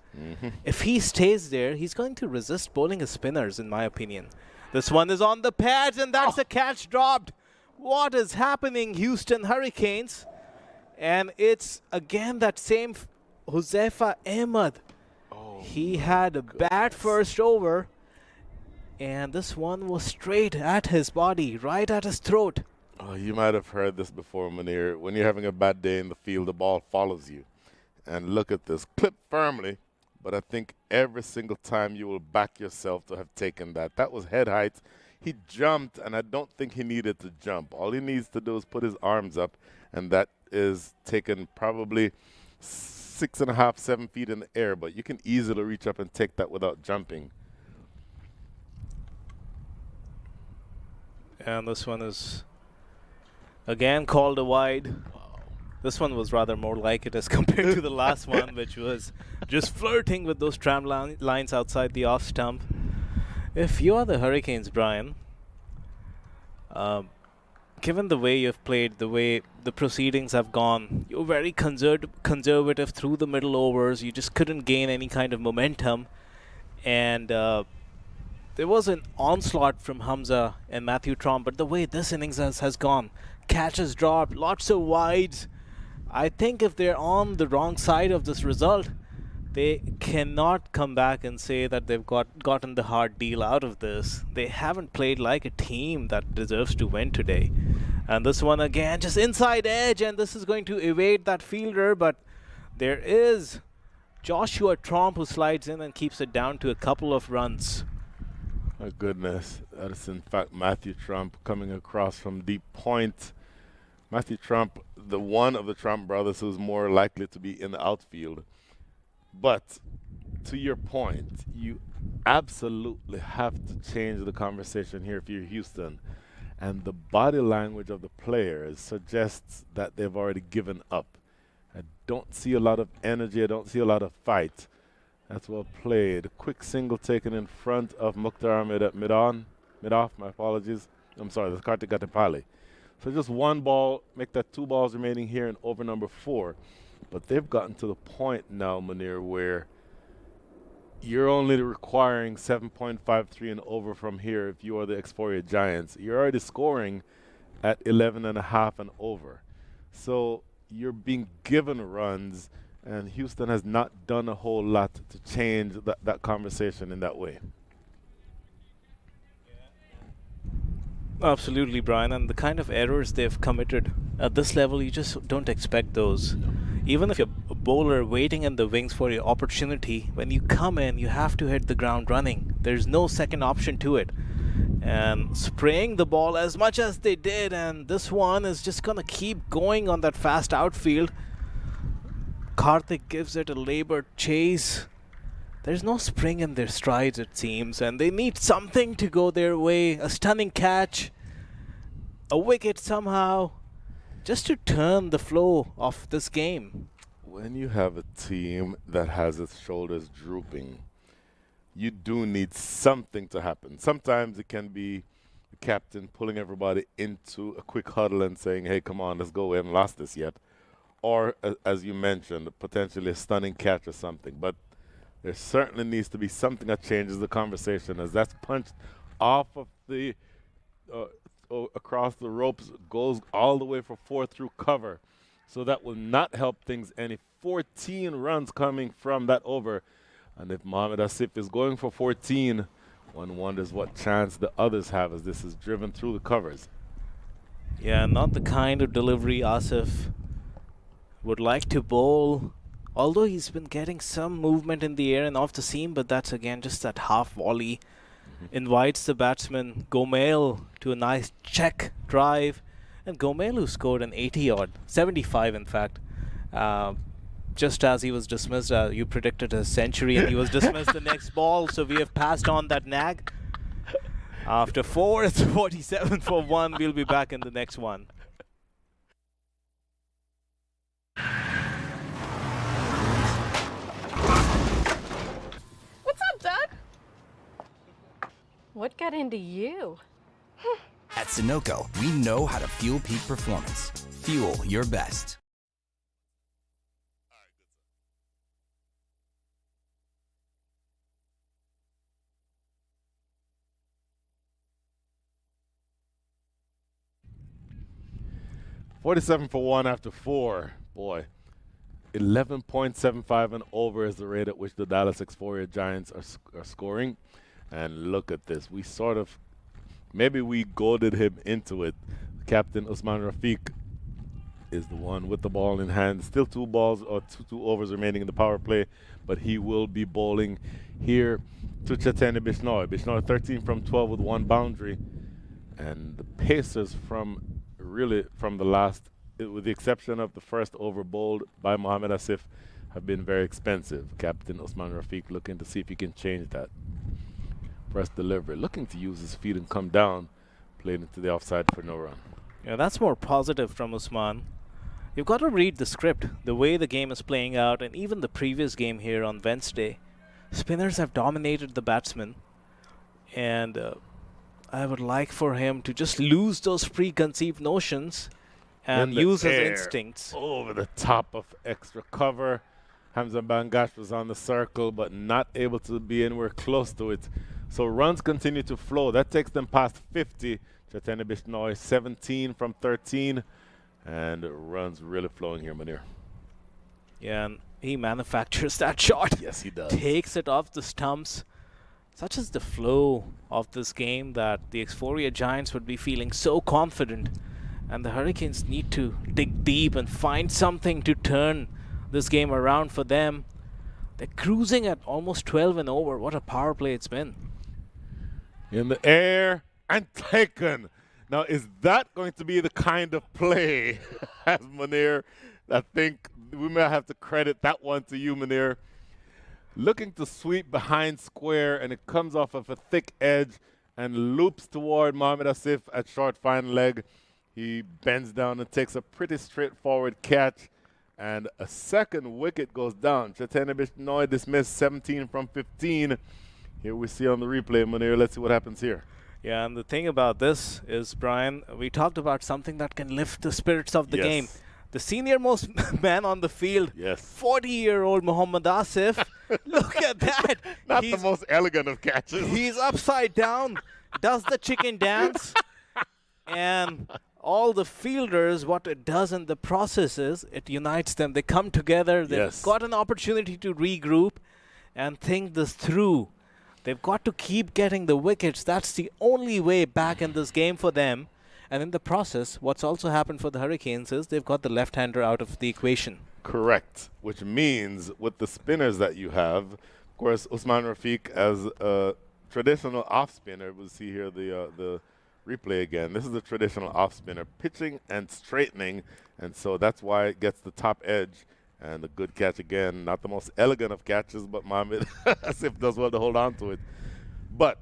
If he stays there, he's going to resist bowling his spinners, in my opinion. This one is on the pads, and that's a catch dropped. What is happening, Houston Hurricanes? And it's again that same Josefa Ahmed. He had a bad first over, and this one was straight at his body, right at his throat. Oh, you might have heard this before, Munir. When you're having a bad day in the field, the ball follows you. And look at this, clip firmly. But I think every single time you will back yourself to have taken that. That was head height. He jumped, and I don't think he needed to jump. All he needs to do is put his arms up, and that is taken probably 6.5, 7 feet in the air. But you can easily reach up and take that without jumping. And this one is again called a wide. This one was rather more like it as compared to the last one, which was just flirting with those tram lines outside the off stump. If you are the Hurricanes, Brian, given the way you've played, the way the proceedings have gone, you're very conservative through the middle overs. You just couldn't gain any kind of momentum. And there was an onslaught from Hamza and Matthew Tromp, but the way this innings has gone, catches dropped, lots of wides. I think if they're on the wrong side of this result, they cannot come back and say that they've gotten the hard deal out of this. They haven't played like a team that deserves to win today. And this one again, just inside edge, and this is going to evade that fielder, but there is Joshua Tromp who slides in and keeps it down to a couple of runs. My goodness, that is in fact Matthew Trump coming across from deep point. Matthew Trump, the one of the Trump brothers who's more likely to be in the outfield. But to your point, you absolutely have to change the conversation here if you're Houston. And the body language of the players suggests that they've already given up. I don't see a lot of energy. I don't see a lot of fight. That's well played. Quick single taken in front of Mukhtar Ahmed at mid-off, my apologies. I'm sorry, that's Kartik Gatipali. So just one ball, make that 2 balls remaining here in over number 4. But they've gotten to the point now, Munir, where you're only requiring 7.53 and over from here if you are the Xforia Giants. You're already scoring at 11.5 and over. So you're being given runs, and Houston has not done a whole lot to change that conversation in that way. Absolutely, Brian, and the kind of errors they've committed at this level, you just don't expect those. Even if you're a bowler waiting in the wings for your opportunity, when you come in, you have to hit the ground running. There's no second option to it. And spraying the ball as much as they did, and this one is just going to keep going on that fast outfield. Karthik gives it a labored chase. There's no spring in their strides, it seems, and they need something to go their way. A stunning catch, a wicket somehow, just to turn the flow of this game. When you have a team that has its shoulders drooping, you do need something to happen. Sometimes it can be the captain pulling everybody into a quick huddle and saying, hey, come on, let's go. We haven't lost this yet. Or, as you mentioned, potentially a stunning catch or something. But there certainly needs to be something that changes the conversation, as that's punched off of the across the ropes, goes all the way for 4 through cover. So that will not help things any. 14 runs coming from that over. And if Mohamed Asif is going for 14, one wonders what chance the others have as this is driven through the covers. Yeah, not the kind of delivery Asif would like to bowl. Although he's been getting some movement in the air and off the seam, but that's again just that half volley. Invites the batsman Gomel to a nice check drive. And Gomel, who scored an 80-odd, 75 in fact, just as he was dismissed. You predicted a century and he was dismissed the next ball, so we have passed on that nag. After 4, it's 47 for 1. We'll be back in the next one. What's up, Doug? What got into you? At Sunoco, we know how to fuel peak performance. Fuel your best. 47 for 1 after 4. Boy. 11.75 and over is the rate at which the Dallas Xforia Giants are scoring. And look at this. We sort of, maybe we goaded him into it. Captain Usman Rafiq is the one with the ball in hand. Still 2 balls or two overs remaining in the power play, but he will be bowling here to Chetene Bishnoi. Bishnoi 13 from 12 with 1 boundary. And the Pacers from the last, with the exception of the first over bowled by Mohamed Asif, have been very expensive. Captain Usman Rafiq looking to see if he can change that. First delivery, looking to use his feet and come down, played into the offside for no run. Yeah, that's more positive from Usman. You've got to read the script, the way the game is playing out, and even the previous game here on Wednesday. Spinners have dominated the batsmen, and I would like for him to just lose those preconceived notions and use his instincts. Over the top of extra cover. Hamza Bangash was on the circle, but not able to be anywhere close to it. So runs continue to flow. That takes them past 50. Chetene Bishnoi 17 from 13. And runs really flowing here, Munir. Yeah, and he manufactures that shot. Yes, he does. Takes it off the stumps. Such is the flow of this game that the Xforia Giants would be feeling so confident. And the Hurricanes need to dig deep and find something to turn this game around for them. They're cruising at almost 12 and over. What a power play it's been. In the air and taken. Now, is that going to be the kind of play, as Munir, I think we may have to credit that one to you, Munir. Looking to sweep behind square, and it comes off of a thick edge and loops toward Mohamed Asif at short fine leg. He bends down and takes a pretty straightforward catch, and a second wicket goes down. Chetene Bishnoi dismissed 17 from 15. Here we see on the replay, Munir. Let's see what happens here. Yeah, and the thing about this is, Brian, we talked about something that can lift the spirits of the game. The senior-most man on the field, 40-year-old Mohammad Asif. Look at that. Not the most elegant of catches. He's upside down, does the chicken dance, and all the fielders, what it does in the process is it unites them. They come together. They've got an opportunity to regroup and think this through. They've got to keep getting the wickets. That's the only way back in this game for them. And in the process, what's also happened for the Hurricanes is they've got the left-hander out of the equation. Correct, which means with the spinners that you have, of course, Usman Rafiq as a traditional off-spinner. We'll see here the replay again. This is a traditional off-spinner, pitching and straightening, and so that's why it gets the top edge. And a good catch again, not the most elegant of catches, but Mohamed Asif does well to hold on to it. But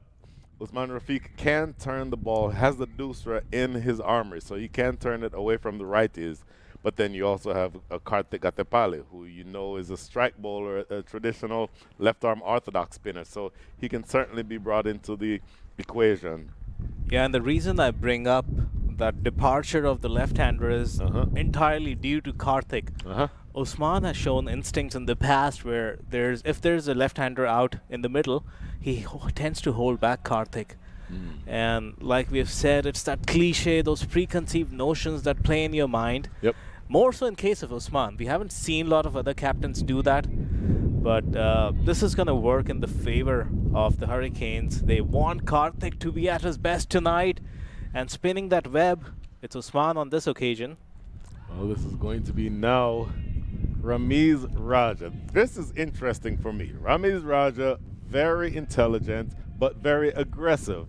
Usman Rafiq can turn the ball, has the doosra in his armory, so he can turn it away from the righties. But then you also have a Kartik Gatepale, who you know is a strike bowler, a traditional left-arm orthodox spinner. So he can certainly be brought into the equation. Yeah, and the reason I bring up that departure of the left-hander is entirely due to Kartik. Usman has shown instincts in the past where if there's a left-hander out in the middle, he tends to hold back Kartik. And like we've said, it's that cliche, those preconceived notions that play in your mind. More so in case of Usman. We haven't seen a lot of other captains do that. But this is going to work in the favor of the Hurricanes. They want Kartik to be at his best tonight. And spinning that web, it's Usman on this occasion. Well, this is going to be now Ramiz Raja. This is interesting for me. Ramiz Raja, very intelligent, but very aggressive.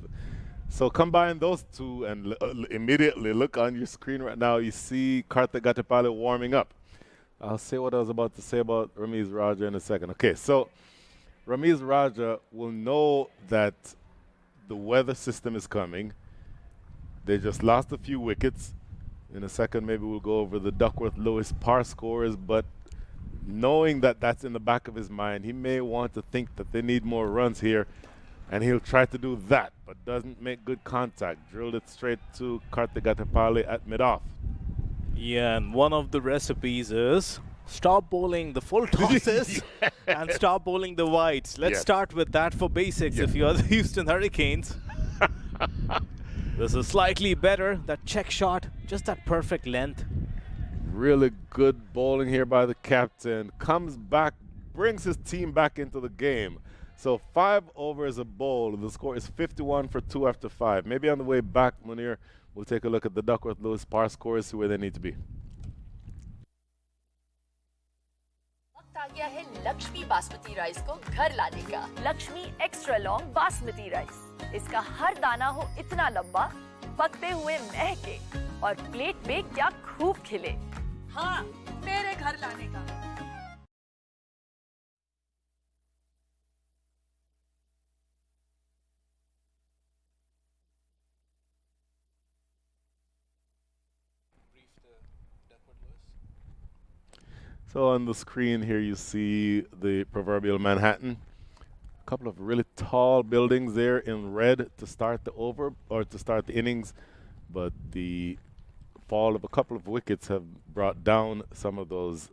So combine those two and immediately look on your screen right now. You see Kartik Gatepale warming up. I'll say what I was about to say about Ramiz Raja in a second. Okay, so Ramiz Raja will know that the weather system is coming. They just lost a few wickets. In a second, maybe we'll go over the Duckworth-Lewis par scores, but knowing that that's in the back of his mind, he may want to think that they need more runs here, and he'll try to do that, but doesn't make good contact. Drilled it straight to Kartik Gatepale at mid-off. Yeah, and one of the recipes is stop bowling the full tosses and stop bowling the wides. Let's start with that for basics if you are the Houston Hurricanes. This is slightly better. That check shot, just that perfect length. Really good bowling here by the captain. Comes back, brings his team back into the game. So 5 overs a bowl. The score is 51 for 2 after 5. Maybe on the way back, Munir, we'll take a look at the Duckworth-Lewis par scores, see where they need to be. वक्त आ गया है Lakshmi basmati rice को घर लाने का। Lakshmi extra long basmati rice. इसका हर दाना हो इतना लंबा, पकते हुए महके और प्लेट पे क्या खूब खिले। हाँ, मेरे घर लाने का। So on the screen here you see the proverbial Manhattan. A couple of really tall buildings there in red to start the over or to start the innings, but the fall of a couple of wickets have brought down some of those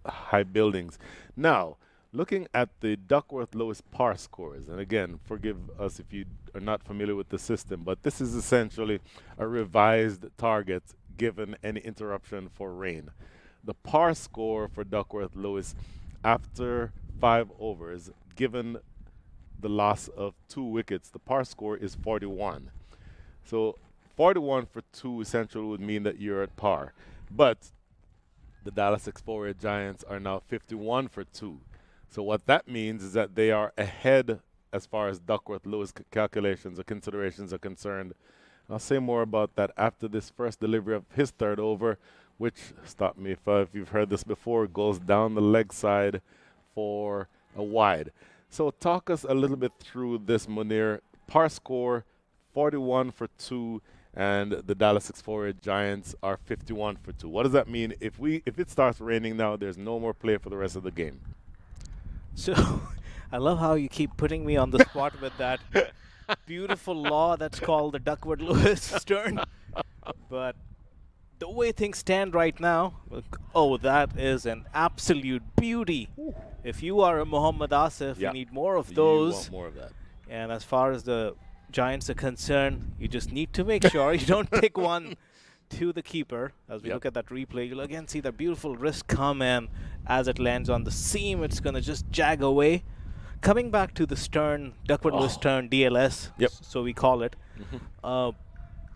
high buildings. Now, looking at the Duckworth-Lewis par scores, and again, forgive us if you are not familiar with the system, but this is essentially a revised target given any interruption for rain. The par score for Duckworth-Lewis after 5 overs, given the loss of 2 wickets, the par score is 41. So 41 for 2 essentially would mean that you're at par. But the Dallas Xforia Giants are now 51 for 2. So what that means is that they are ahead as far as Duckworth-Lewis calculations or considerations are concerned. I'll say more about that after this first delivery of his 3rd over, which, stop me if you've heard this before, goes down the leg side for a wide. So talk us a little bit through this, Munir. Par score, 41 for 2, and the Dallas Xforia Giants are 51 for 2. What does that mean? If it starts raining now, there's no more play for the rest of the game. So I love how you keep putting me on the spot with that beautiful law that's called the Duckworth-Lewis Stern. But the way things stand right now, oh, that is an absolute beauty. If you are a Muhammad Asif, you need more of those. You want more of that. And as far as the Giants are concerned, you just need to make sure you don't pick one to the keeper. As we look at that replay, you'll again see that beautiful wrist come in. As it lands on the seam, it's going to just jag away. Coming back to the Stern, Duckworth-Lewis Stern DLS, so we call it.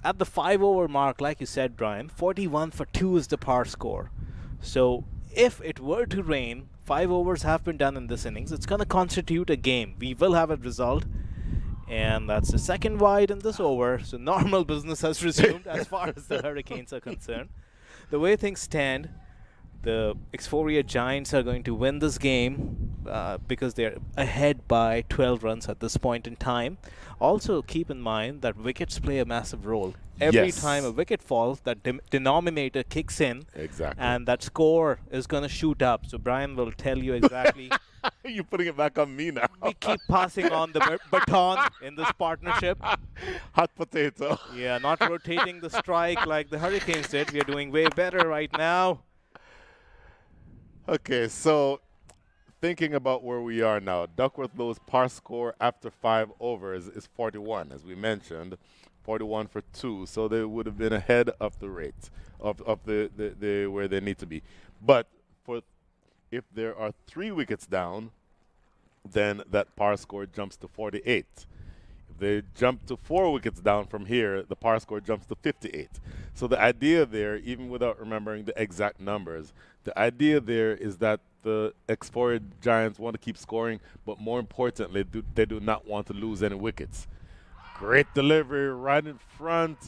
At the 5 over mark, like you said, Brian, 41 for 2 is the par score. So if it were to rain, 5 overs have been done in this innings. It's going to constitute a game. We will have a result. And that's the 2nd wide in this over. So normal business has resumed as far as the Hurricanes are concerned. The way things stand, the Xforia Giants are going to win this game because they're ahead by 12 runs at this point in time. Also, keep in mind that wickets play a massive role. Every time a wicket falls, that denominator kicks in. Exactly. And that score is going to shoot up. So Brian will tell you exactly. You're putting it back on me now. We keep passing on the baton in this partnership. Hot potato. Yeah, not rotating the strike like the Hurricanes did. We are doing way better right now. Okay, so thinking about where we are now, Duckworth-Lewis par score after 5 overs is 41, as we mentioned, 41 for 2. So they would have been ahead of the rate of the where they need to be. But if there are 3 wickets down, then that par score jumps to 48. If they jump to 4 wickets down from here, the par score jumps to 58. So the idea there, even without remembering the exact numbers, the idea there is that the Xforia Giants want to keep scoring, but more importantly, they do not want to lose any wickets. Great delivery right in front.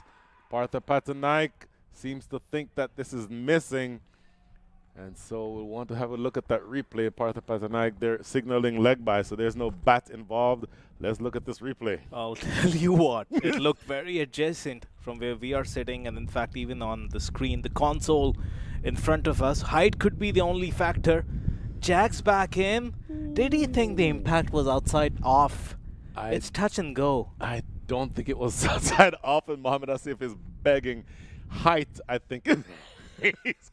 Partha Patanaik seems to think that this is missing. And so we'll want to have a look at that replay. Partha Patanaik, they're signaling leg by, so there's no bat involved. Let's look at this replay. I'll tell you what, it looked very adjacent from where we are sitting, and in fact, even on the screen, the console in front of us. Height could be the only factor. Jags back in. Did he think the impact was outside off? It's touch and go. I don't think it was outside off, and Muhammad Asif is begging. Height, I think. He's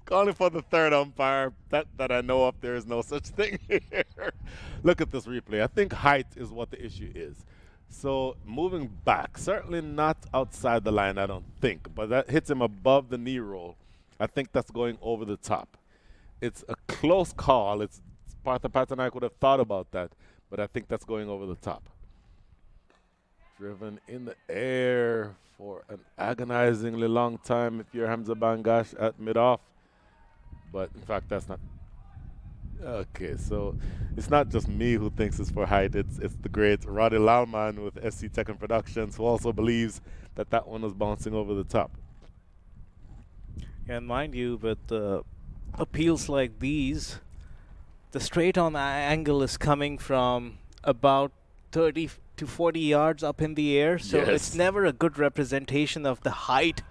calling for the 3rd umpire. That I know of, there is no such thing here. Look at this replay. I think height is what the issue is. So moving back, certainly not outside the line, I don't think, but that hits him above the knee roll. I think that's going over the top. It's a close call. It's Partha Patanaik would have thought about that, but I think that's going over the top. Driven in the air for an agonizingly long time if you're Hamza Bangash at mid-off. But in fact, that's not. Okay, so it's not just me who thinks it's for height. It's the great Roddy Lalman with SC Tech and Productions who also believes that that one was bouncing over the top. And mind you, with appeals like these, the straight-on angle is coming from about 30 to 40 yards up in the air, so Yes. it's never a good representation of the height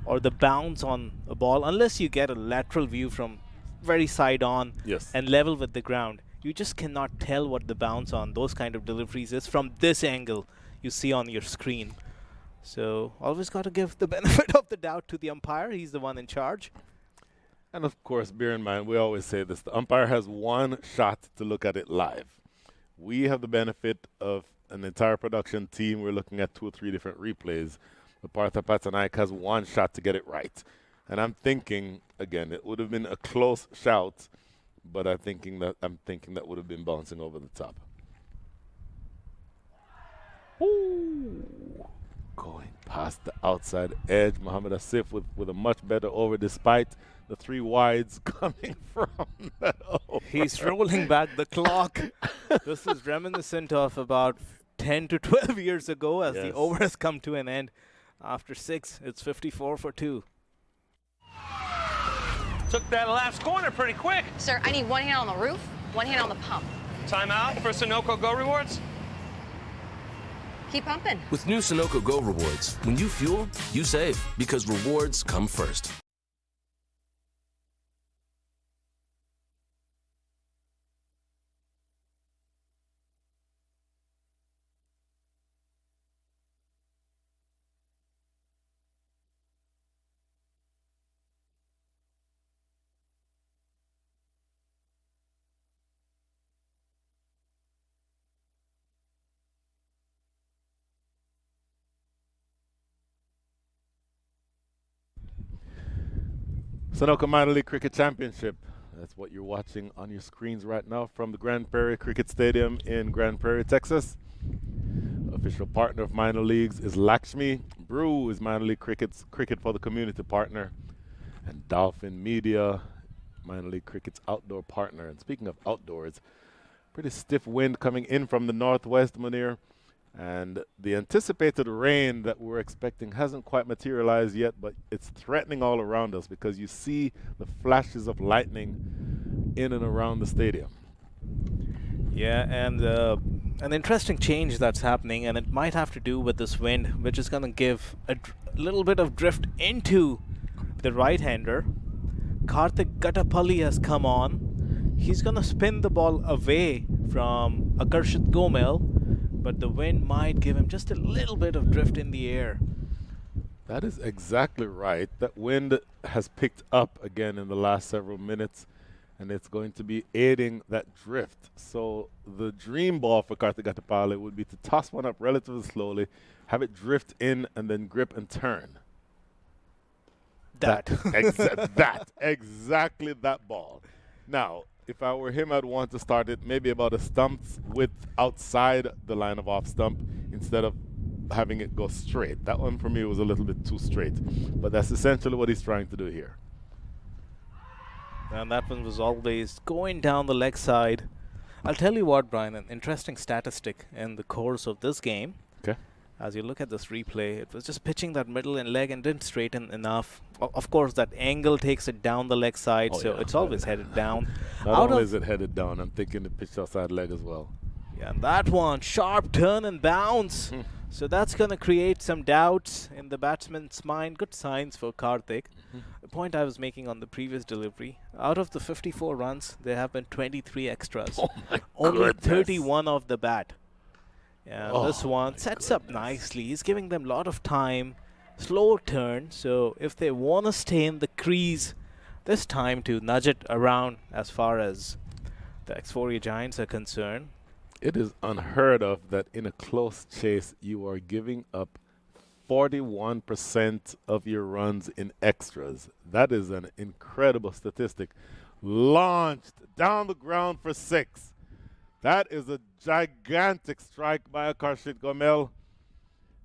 or the bounce on a ball unless you get a lateral view from very side on Yes. and level with the ground. You just cannot tell what the bounce on those kind of deliveries is from this angle you see on your screen. So always got to give the benefit of the doubt to the umpire. He's the one in charge. And of course, bear in mind, we always say this, the umpire has one shot to look at it live. We have the benefit of an entire production team. We're looking at 2 or 3 different replays. But Partha Patanaik has one shot to get it right. And I'm thinking, again, it would have been a close shout, but I'm thinking that would have been bouncing over the top. Ooh. Going past the outside edge. Muhammad Asif with a much better over despite the 3 wides coming from that over. He's rolling back the clock. This is reminiscent of about 10 to 12 years ago as the Yes. over has come to an end. After 6, it's 54 for 2. Took that last corner pretty quick. Sir, I need one hand on the roof, one hand on the pump. Timeout for Sunoco Go Rewards. Keep pumping. With new Sunoco Go rewards, when you fuel, you save because rewards come first. Sunoco Minor League Cricket Championship. That's what you're watching on your screens right now from the Grand Prairie Cricket Stadium in Grand Prairie, Texas. Official partner of minor leagues is Lakshmi. Brew is minor league cricket for the community partner. And Dolphin Media, minor league cricket's outdoor partner. And speaking of outdoors, pretty stiff wind coming in from the northwest, Munir. And the anticipated rain that we're expecting hasn't quite materialized yet, but it's threatening all around us because you see the flashes of lightning in and around the stadium. Yeah, and an interesting change that's happening, and it might have to do with this wind, which is going to give a little bit of drift into the right-hander. Karthik Gattapalli has come on. He's going to spin the ball away from Akarshit Gomel, but the wind might give him just a little bit of drift in the air. That is exactly right. That wind has picked up again in the last several minutes, and it's going to be aiding that drift. So the dream ball for Karthik Gattapalli would be to toss one up relatively slowly, have it drift in, and then grip and turn. Exactly that ball. Now, if I were him, I'd want to start it maybe about a stump's width outside the line of off stump instead of having it go straight. That one for me was a little bit too straight, but that's essentially what he's trying to do here. And that one was always going down the leg side. I'll tell you what, Brian, an interesting statistic in the course of this game. Okay. As you look at this replay, it was just pitching that middle and leg and didn't straighten enough. Of course, that angle takes it down the leg side, so it's always headed down. Not only is it headed down, I'm thinking the pitch outside leg as well. Yeah, and that one, sharp turn and bounce. So that's going to create some doubts in the batsman's mind. Good signs for Karthik. The point I was making on the previous delivery, out of the 54 runs, there have been 23 extras. Oh my Only goodness. 31 off the bat. Yeah, Oh this one my sets up nicely. He's giving them a lot of time. Slow turn. So if they want to stay in the crease, there's time to nudge it around as far as the Xforia Giants are concerned. It is unheard of that in a close chase you are giving up 41% of your runs in extras. That is an incredible statistic. Launched down the ground for 6. That is a gigantic strike by Akarshit Gomel.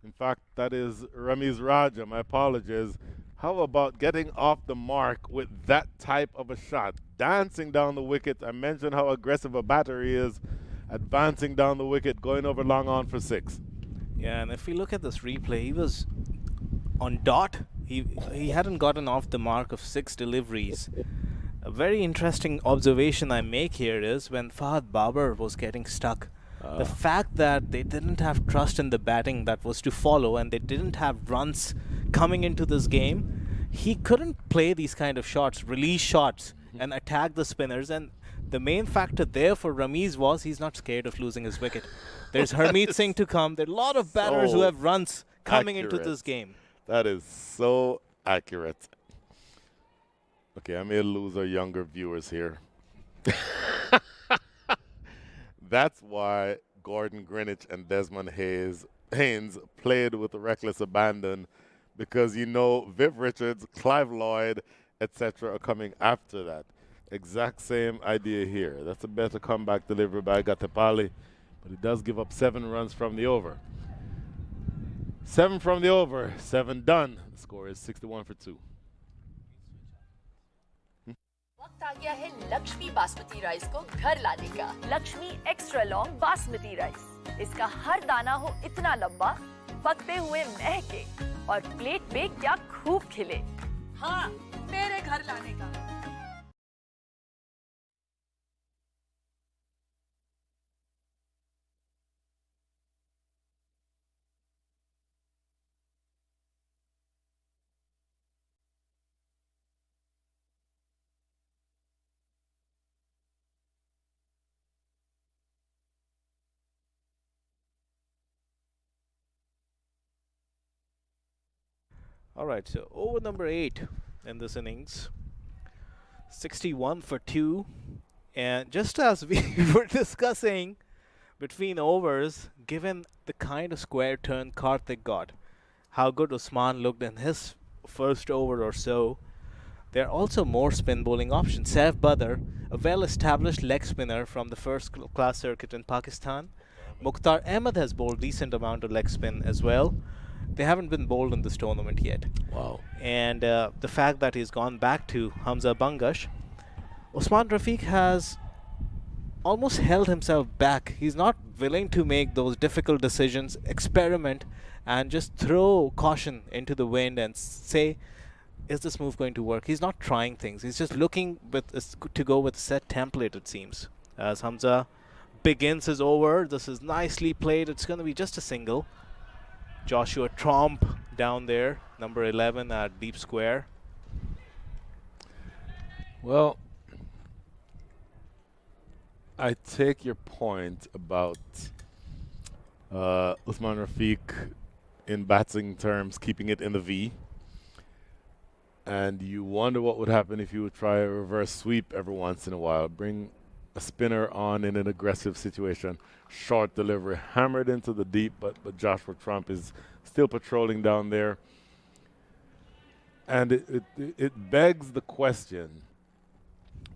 In fact, that is Ramiz Raja. My apologies. How about getting off the mark with that type of a shot? Dancing down the wicket. I mentioned how aggressive a batter he is. Advancing down the wicket, going over long on for 6. Yeah, and if we look at this replay, he was on dot. He hadn't gotten off the mark of 6 deliveries. A very interesting observation I make here is when Fahad Babar was getting stuck, the fact that they didn't have trust in the batting that was to follow and they didn't have runs coming into this game, he couldn't play these kind of shots, release shots, and attack the spinners. And the main factor there for Ramiz was he's not scared of losing his wicket. There's Harmeet Singh to come. There are a lot of batters who have runs coming into this game. That is so accurate. Okay, I may lose our younger viewers here. That's why Gordon Greenwich and Desmond Haynes played with reckless abandon, because you know Viv Richards, Clive Lloyd, etc. are coming after that. Exact same idea here. That's a better comeback delivery by Gatapali, but it does give up 7 runs from the over. 7 from the over, 7 done. The score is 61 for 2. वक्त आ गया है Lakshmi basmati rice को घर लाने का। Lakshmi extra long basmati rice, इसका हर दाना हो इतना लंबा, पकते हुए महके और प्लेट पे क्या खूब खिले। हाँ, मेरे घर लाने का। All right, so over number 8 in this innings, 61 for 2. And just as we were discussing between overs, given the kind of square turn Karthik got, how good Usman looked in his first over or so, there are also more spin bowling options. Saif Badr, a well-established leg spinner from the first class circuit in Pakistan. Mukhtar Ahmed has bowled decent amount of leg spin as well. They haven't been bowled in this tournament yet. Wow. And the fact that he's gone back to Hamza Bangash, Usman Rafiq has almost held himself back. He's not willing to make those difficult decisions, experiment, and just throw caution into the wind and say, is this move going to work? He's not trying things. He's just looking to go with a set template, it seems. As Hamza begins his over, this is nicely played. It's going to be just a single. Joshua Tromp down there, number 11 at deep square. Well, I take your point about Usman Rafiq in batting terms, keeping it in the V. And you wonder what would happen if you would try a reverse sweep every once in a while. Bring a spinner on in an aggressive situation. Short delivery, hammered into the deep, but Joshua Trump is still patrolling down there. And it begs the question,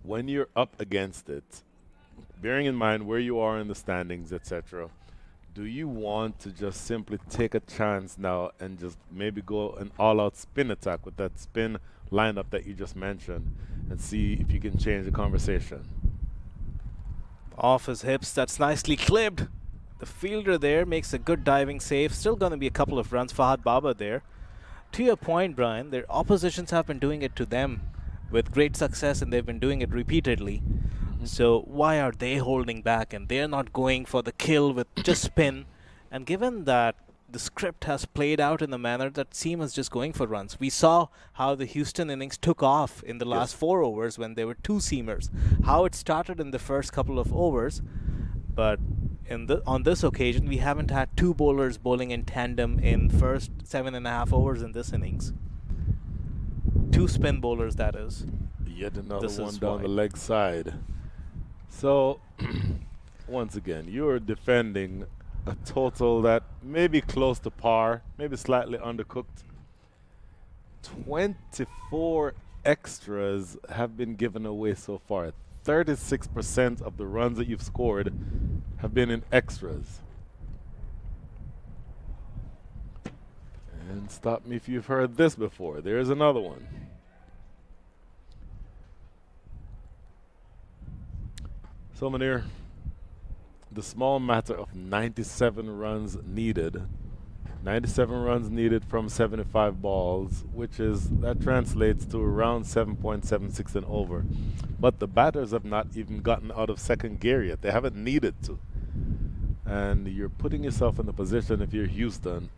when you're up against it, bearing in mind where you are in the standings, etc., do you want to just simply take a chance now and just maybe go an all-out spin attack with that spin lineup that you just mentioned and see if you can change the conversation? Off his hips, that's nicely clipped. The fielder there makes a good diving save. Still going to be a couple of runs. Fahad Baba there. To your point, Brian, their oppositions have been doing it to them with great success, and they've been doing it repeatedly. So why are they holding back and they're not going for the kill with just spin? And given that the script has played out in a manner that Seam is just going for runs. We saw how the Houston innings took off in the last 4 overs when there were 2 seamers. How it started in the first couple of overs, but on this occasion we haven't had 2 bowlers bowling in tandem in first 7.5 overs in this innings. 2 spin bowlers, that is. Yet another one down the leg side. So once again, you're defending a total that may be close to par, maybe slightly undercooked. 24 extras have been given away so far. 36% of the runs that you've scored have been in extras. And stop me if you've heard this before. There's another one. So, Munir, the small matter of 97 runs needed. 97 runs needed from 75 balls, that translates to around 7.76 and over. But the batters have not even gotten out of second gear yet. They haven't needed to. And you're putting yourself in the position, if you're Houston,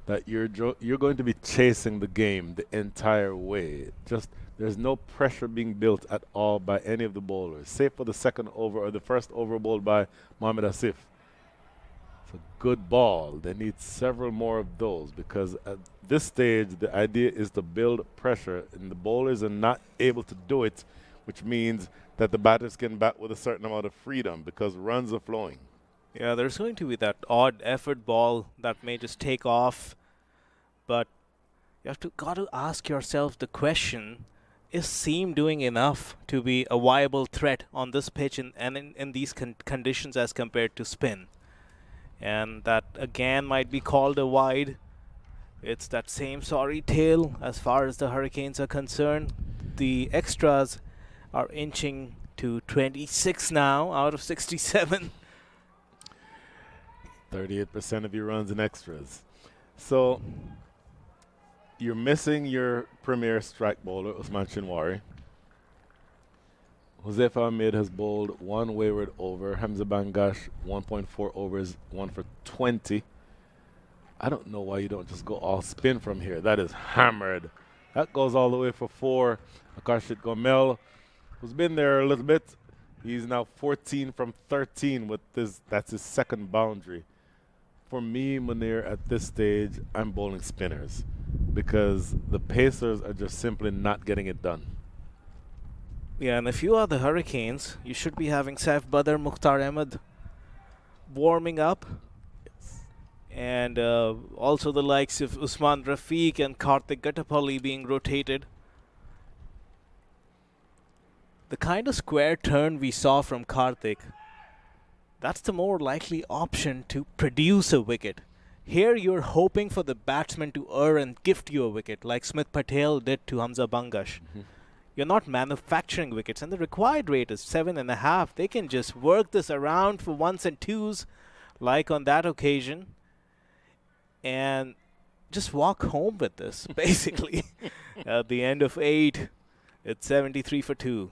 that you're going to be chasing the game the entire way. There's no pressure being built at all by any of the bowlers, save for the second over or the first over bowled by Mohamed Asif. It's a good ball. They need several more of those because at this stage, the idea is to build pressure, and the bowlers are not able to do it, which means that the batters can bat with a certain amount of freedom because runs are flowing. Yeah, there's going to be that odd effort ball that may just take off, but you have got to ask yourself the question: is seam doing enough to be a viable threat on this pitch and in these conditions as compared to spin? And that again might be called a wide. It's that same sorry tale as far as the Hurricanes are concerned. The extras are inching to 26 now out of 67. 38% of your runs in extras. So you're missing your premier strike bowler, Usman Shinwari. Jose Ahmed has bowled one wayward over. Hamza Bangash, 1.4 overs, 1 for 20. I don't know why you don't just go all spin from here. That is hammered. That goes all the way for 4. Akarshit Gomel, who's been there a little bit. He's now 14 from 13 with this. That's his second boundary. For me, Munir, at this stage, I'm bowling spinners because the Pacers are just simply not getting it done. Yeah, and if you are the Hurricanes, you should be having Saif Badr, Mukhtar Ahmed warming up. Yes. And also the likes of Usman Rafiq and Karthik Gattapalli being rotated. The kind of square turn we saw from Karthik, that's the more likely option to produce a wicket. Here you're hoping for the batsman to err and gift you a wicket, like Smith Patel did to Hamza Bangash. You're not manufacturing wickets, and the required rate is 7.5. They can just work this around for ones and twos, like on that occasion, and just walk home with this, basically. At the end of 8, it's 73 for 2.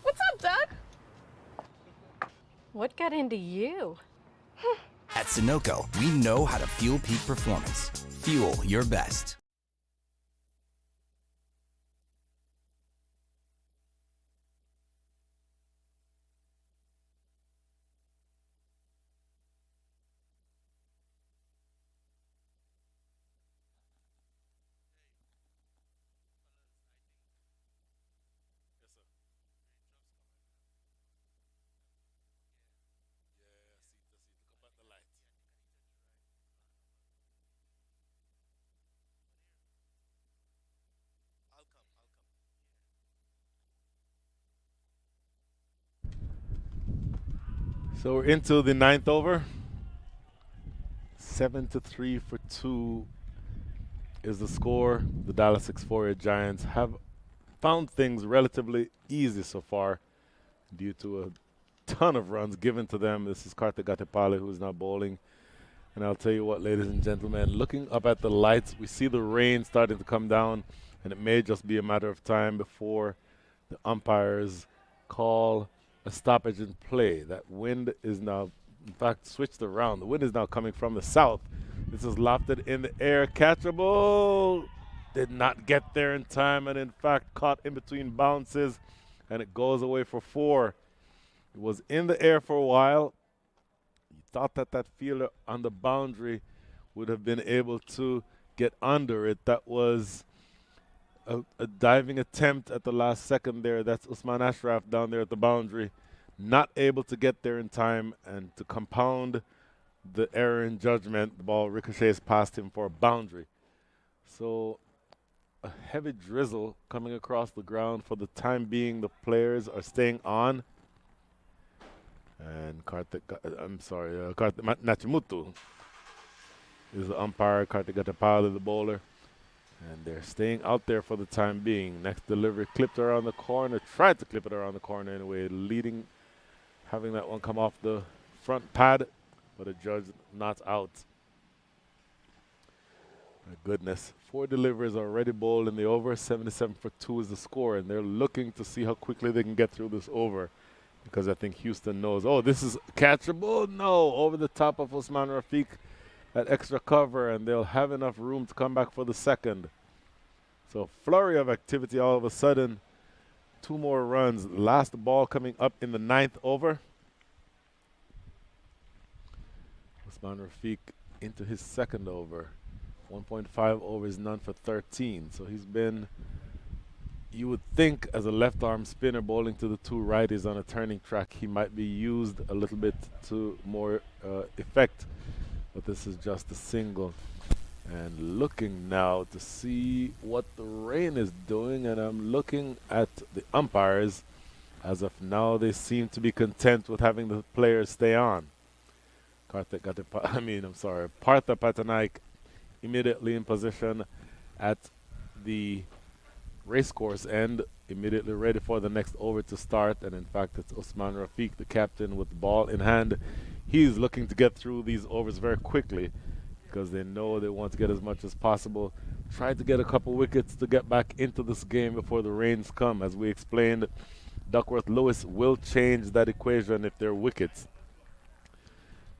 What's up, Doug? What got into you? At Sunoco, we know how to fuel peak performance. Fuel your best. So we're into the 9th over. 7-3 for 2 is the score. The Dallas Xforia Giants have found things relatively easy so far due to a ton of runs given to them. This is Karthik Gattapalli, who is now bowling. And I'll tell you what, ladies and gentlemen, looking up at the lights, we see the rain starting to come down, and it may just be a matter of time before the umpires call a stoppage in play. That wind is now, in fact, switched around. The wind is now coming from the south. This is lofted in the air, catchable. Did not get there in time, and in fact caught in between bounces, and it goes away for 4. It was in the air for a while. You thought that that fielder on the boundary would have been able to get under it. That was a diving attempt at the last second there. That's Usman Ashraf down there at the boundary. Not able to get there in time, and to compound the error in judgment, the ball ricochets past him for a boundary. So a heavy drizzle coming across the ground. For the time being, the players are staying on. And Nachimutu is the umpire. Kartik Gatapali, the bowler. And they're staying out there for the time being. Next delivery clipped around the corner. Tried to clip it around the corner anyway. Having that one come off the front pad. But a judge not out. My goodness. 4 deliveries already bowled in the over. 77 for 2 is the score. And they're looking to see how quickly they can get through this over. Because I think Houston knows, oh, this is catchable. No, over the top of Usman Rafiq at extra cover. And they'll have enough room to come back for the second. So flurry of activity all of a sudden. 2 more runs. Last ball coming up in the 9th over. Usman Rafiq into his second over. 1.5 overs, none for 13. So he's been, you would think, as a left-arm spinner bowling to the 2 righties on a turning track, he might be used a little bit to more effect. But this is just a single. And looking now to see what the rain is doing, and I'm looking at the umpires. As of now, they seem to be content with having the players stay on. Partha Patanaik immediately in position at the racecourse end, immediately ready for the next over to start. And in fact, it's Usman Rafiq, the captain, with the ball in hand. He's looking to get through these overs very quickly because they know they want to get as much as possible. Try to get a couple wickets to get back into this game before the rains come. As we explained, Duckworth Lewis will change that equation if they're wickets.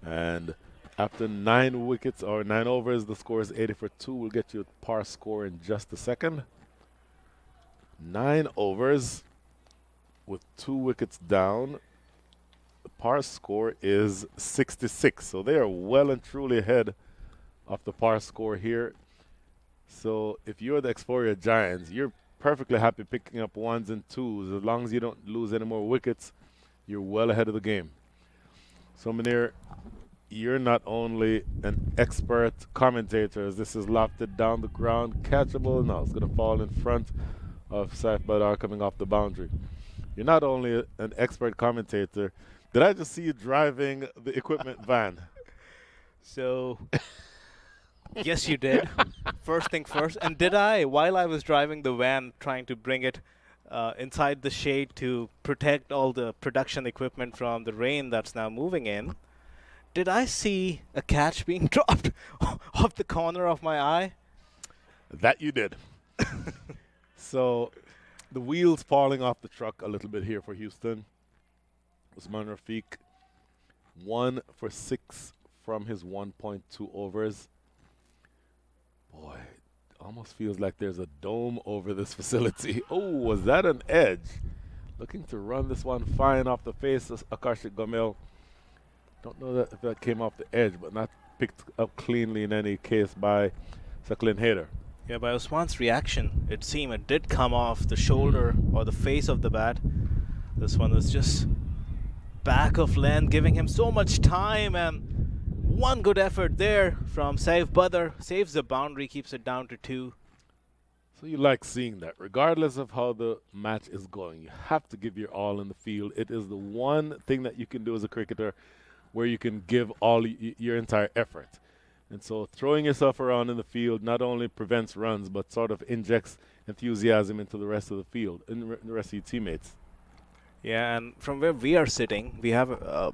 And after 9 wickets or 9 overs, the score is 80 for 2. We'll get you a par score in just a second. 9 overs with 2 wickets down. The par score is 66. So they are well and truly ahead of the par score here. So if you're the Xforia Giants, you're perfectly happy picking up 1s and 2s. As long as you don't lose any more wickets, you're well ahead of the game. So, Munir, you're not only an expert commentator, as this is lofted down the ground, catchable. No, it's going to fall in front of Saif Badar coming off the boundary. You're not only an expert commentator. Did I just see you driving the equipment van? So, yes, you did. First thing first. And did I, while I was driving the van, trying to bring it inside the shade to protect all the production equipment from the rain that's now moving in, did I see a catch being dropped off the corner of my eye? That you did. So the wheels falling off the truck a little bit here for Houston. Usman Rafiq, 1 for 6 from his 1.2 overs. Boy, almost feels like there's a dome over this facility. Oh, was that an edge? Looking to run this one fine off the face of Akashik Gomel. Don't know if that came off the edge, but not picked up cleanly in any case by Saklin Hader. Yeah, by Usman's reaction, it seemed it did come off the shoulder or the face of the bat. This one was just back of length, giving him so much time, and one good effort there from Saif Badar. Saves the boundary, keeps it down to 2. So you like seeing that. Regardless of how the match is going, you have to give your all in the field. It is the one thing that you can do as a cricketer where you can give all your entire effort. And so throwing yourself around in the field not only prevents runs, but sort of injects enthusiasm into the rest of the field and the rest of your teammates. Yeah, and from where we are sitting, we're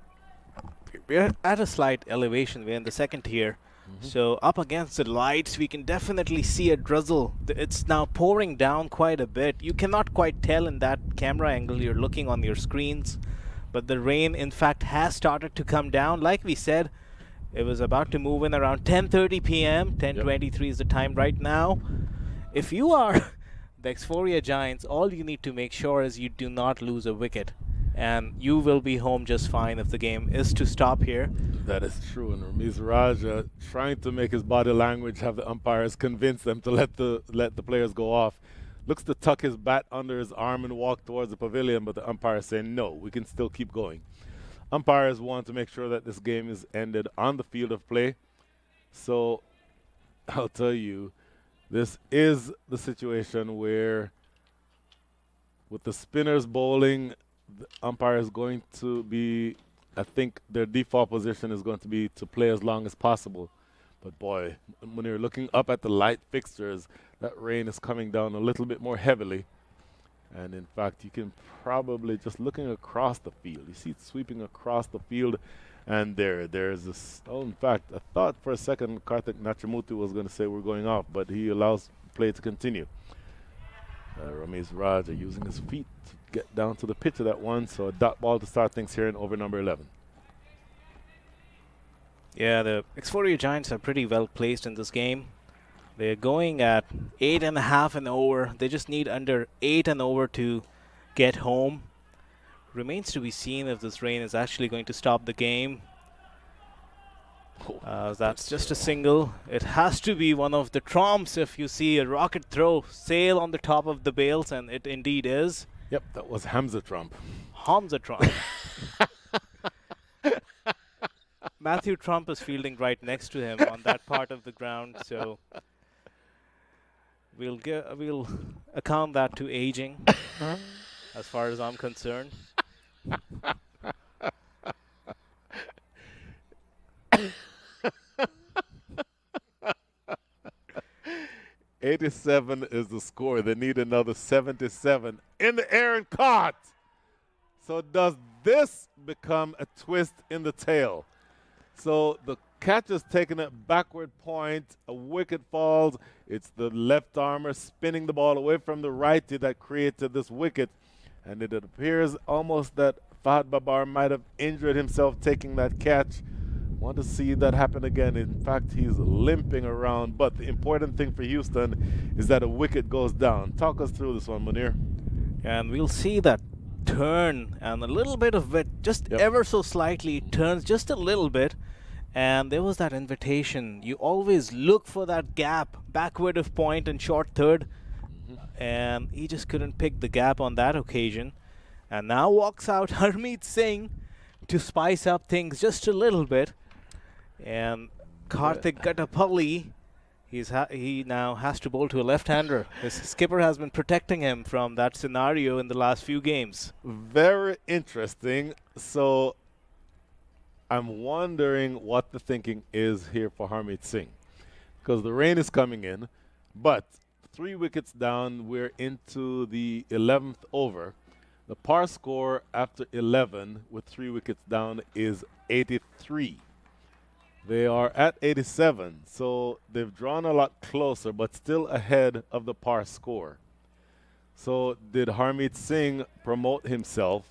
at a slight elevation. We're in the second tier. So up against the lights, we can definitely see a drizzle. It's now pouring down quite a bit. You cannot quite tell in that camera angle you're looking on your screens. But the rain, in fact, has started to come down. Like we said, it was about to move in around 10:30 p.m. 10:23 is the time right now. If you are the Xforia Giants, all you need to make sure is you do not lose a wicket. And you will be home just fine if the game is to stop here. That is true. And Ramiz Raja trying to make his body language have the umpires convince them to let the players go off. looks to tuck his bat under his arm and walk towards the pavilion, but the umpire is saying, no, we can still keep going. Umpires want to make sure that this game is ended on the field of play. So I'll tell you, this is the situation where with the spinners bowling, the umpire is going to be, I think their default position is going to be to play as long as possible. But boy, when you're looking up at the light fixtures, that rain is coming down a little bit more heavily. And in fact, you can probably, just looking across the field, you see it sweeping across the field. And there's this, oh, in fact, I thought for a second Karthik Natchamutu was going to say we're going off, but he allows play to continue. Ramesh Raj using his feet to get down to the pitch of that one, so a dot ball to start things here in over number 11. Yeah, the Xforia Giants are pretty well placed in this game. They're going at 8.5 and over. They just need under 8 and over to get home. Remains to be seen if this rain is actually going to stop the game. That's just a single. It has to be one of the trumps if you see a rocket throw sail on the top of the bales, and it indeed is. Yep, that was Hamza Trump. Hamza Trump. Matthew Trump is fielding right next to him on that part of the ground, so we'll account that to aging as far as I'm concerned. 87 is the score. They need another 77 in the air and caught. So does this become a twist in the tail? So the catcher's taking a backward point, a wicket falls. It's the left armer spinning the ball away from the righty that created this wicket. And it appears almost that Fahad Babar might have injured himself taking that catch. Want to see that happen again. In fact, he's limping around. But the important thing for Houston is that a wicket goes down. Talk us through this one, Munir. And we'll see that turn and a little bit of it, just ever so slightly, turns just a little bit. And there was that invitation. You always look for that gap, backward of point and short third. And he just couldn't pick the gap on that occasion. And now walks out Harmeet Singh to spice up things just a little bit. And Karthik Gattapalli, he now has to bowl to a left-hander. His skipper has been protecting him from that scenario in the last few games. Very interesting. So I'm wondering what the thinking is here for Harmeet Singh. Because the rain is coming in, but 3 wickets down, we're into the 11th over. The par score after 11 with 3 wickets down is 83. They are at 87, so they've drawn a lot closer, but still ahead of the par score. So did Harmeet Singh promote himself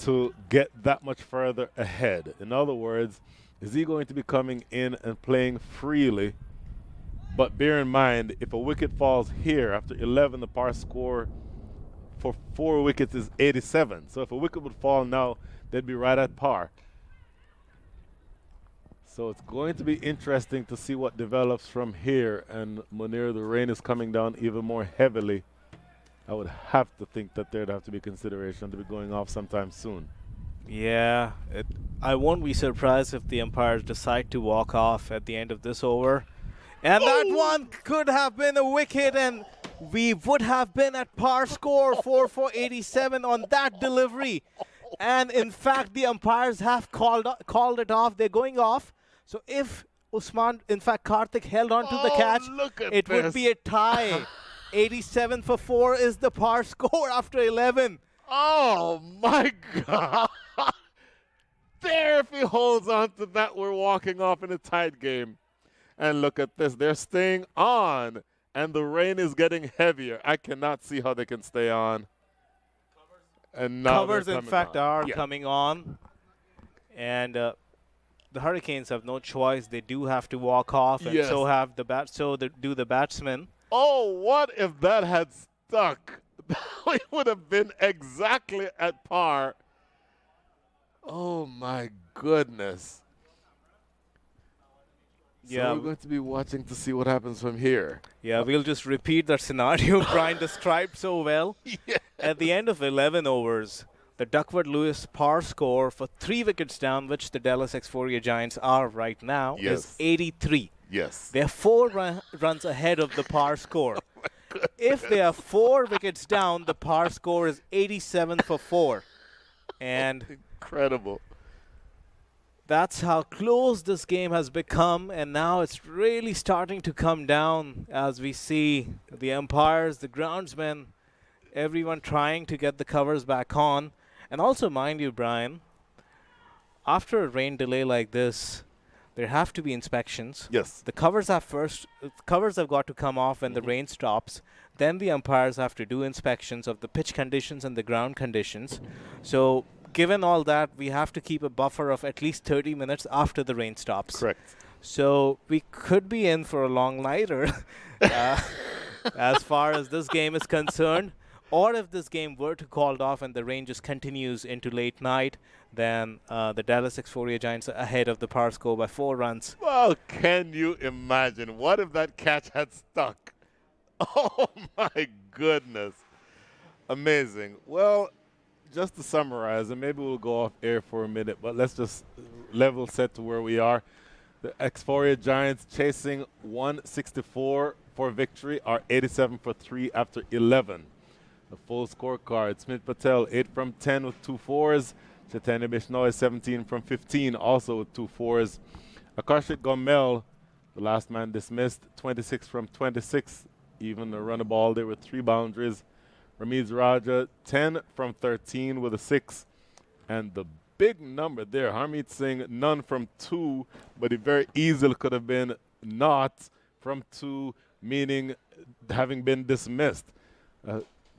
to get that much further ahead? In other words, is he going to be coming in and playing freely? But bear in mind, if a wicket falls here after 11, the par score for 4 wickets is 87. So if a wicket would fall now, they'd be right at par. So it's going to be interesting to see what develops from here. And Munir, the rain is coming down even more heavily. I would have to think that there'd have to be consideration to be going off sometime soon. Yeah, I won't be surprised if the umpires decide to walk off at the end of this over. And that one could have been a wicket, and we would have been at par score 4 for 87 on that delivery. And in fact, the umpires have called it off. They're going off. So if Usman, in fact, Karthik held on to the catch, it would be a tie. 87 for 4 is the par score after 11. Oh, my God. There, if he holds on to that, we're walking off in a tight game. And look at this. They're staying on, and the rain is getting heavier. I cannot see how they can stay on. And now Covers, in fact, are Yeah. coming on. And the Hurricanes have no choice. They do have to walk off, and Yes. so have do the batsmen. Oh, what if that had stuck? We would have been exactly at par. Oh, my goodness. So Yeah. we're going to be watching to see what happens from here. Yeah, we'll just repeat that scenario Brian described so well. Yeah. At the end of 11 overs, the Duckworth-Lewis par score for 3 wickets down, which the Dallas Xforia Giants are right now, is Yes. 83. Yes. They're 4 runs ahead of the par score. If they are 4 wickets down, the par score is 87 for 4. And Incredible. that's how close this game has become, and now it's really starting to come down as we see the umpires, the groundsmen, everyone trying to get the covers back on. And also, mind you, Brian, after a rain delay like this, there have to be inspections. Yes. The covers have got to come off when the rain stops. Then the umpires have to do inspections of the pitch conditions and the ground conditions. So given all that, we have to keep a buffer of at least 30 minutes after the rain stops. Correct. So we could be in for a long nighter as far as this game is concerned. Or if this game were to called off and the rain just continues into late night, then the Dallas Xforia Giants are ahead of the par score by 4 runs. Well, can you imagine? What if that catch had stuck? Oh, my goodness. Amazing. Well, just to summarize, and maybe we'll go off air for a minute, but let's just level set to where we are. The Xforia Giants chasing 164 for victory are 87 for 3 after 11. The full scorecard, Smith Patel 8 from 10 with 2 fours. Chaitanya Bishnoi 17 from 15, also with 2 fours. Akashik Gomel, the last man dismissed, 26 from 26, even a run a ball there with 3 boundaries. Ramiz Raja 10 from 13 with a 6. And the big number there, Harmeet Singh, none from 2, but it very easily could have been not from 2, meaning having been dismissed.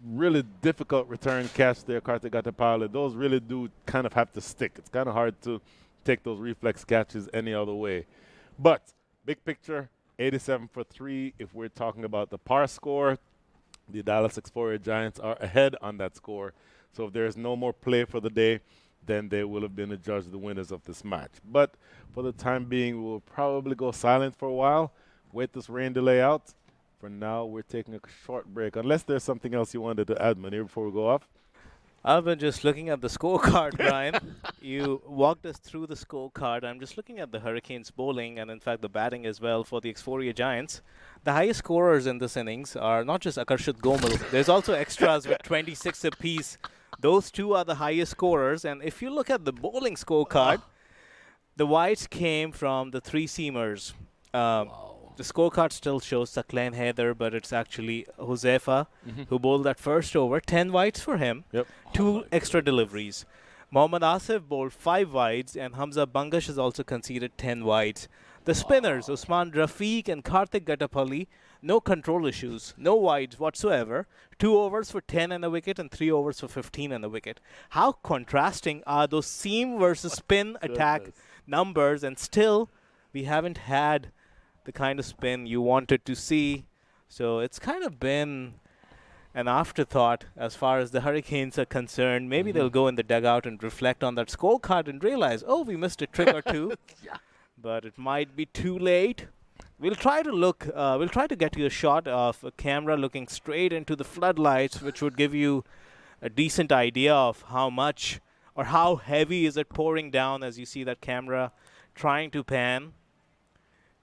Really difficult return catch there, Kartik Gatapala. Those really do kind of have to stick. It's kind of hard to take those reflex catches any other way. But big picture, 87 for 3. If we're talking about the par score, the Dallas Xforia Giants are ahead on that score. So if there's no more play for the day, then they will have been adjudged the winners of this match. But for the time being, we'll probably go silent for a while, wait this rain delay out. For now, we're taking a short break, unless there's something else you wanted to add, Manir, before we go off. I've been just looking at the scorecard, Brian. You walked us through the scorecard. I'm just looking at the Hurricanes bowling and, in fact, the batting as well for the Xforia Giants. The highest scorers in this innings are not just Akarshit Gomal. There's also extras with 26 apiece. Those two are the highest scorers. And if you look at the bowling scorecard, the wides came from the 3-seamers. The scorecard still shows Saklan Heather, but it's actually Josefa who bowled that first over. 10 wides for him, 2 extra deliveries. Mohammad Asif bowled 5 wides, and Hamza Bangash has also conceded 10 wides. The spinners, Usman Rafiq and Kartik Gatapalli, no control issues, no wides whatsoever. 2 overs for 10 and a wicket and 3 overs for 15 and a wicket. How contrasting are those seam versus spin attack numbers, and still we haven't had the kind of spin you wanted to see. So it's kind of been an afterthought as far as the Hurricanes are concerned. Maybe they'll go in the dugout and reflect on that scorecard and realize, oh, we missed a trick or two. But it might be too late. We'll try to get you a shot of a camera looking straight into the floodlights, which would give you a decent idea of how much or how heavy is it pouring down as you see that camera trying to pan.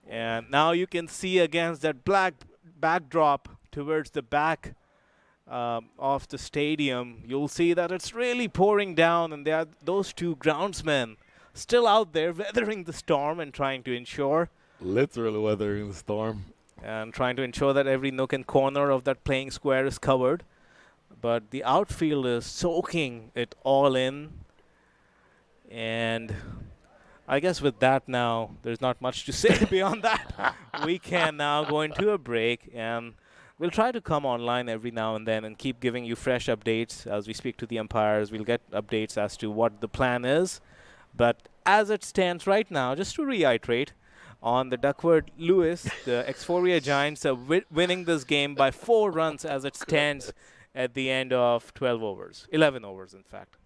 And now you can see against that black backdrop towards the back of the stadium, you'll see that it's really pouring down, and there are those 2 groundsmen still out there weathering the storm and trying to ensure. Literally weathering the storm. And trying to ensure that every nook and corner of that playing square is covered. But the outfield is soaking it all in. And I guess with that now, there's not much to say beyond that. We can now go into a break, and we'll try to come online every now and then and keep giving you fresh updates as we speak to the umpires. We'll get updates as to what the plan is. But as it stands right now, just to reiterate, on the Duckworth-Lewis, the Xforia Giants are winning this game by 4 runs as it stands at the end of 11 overs, in fact.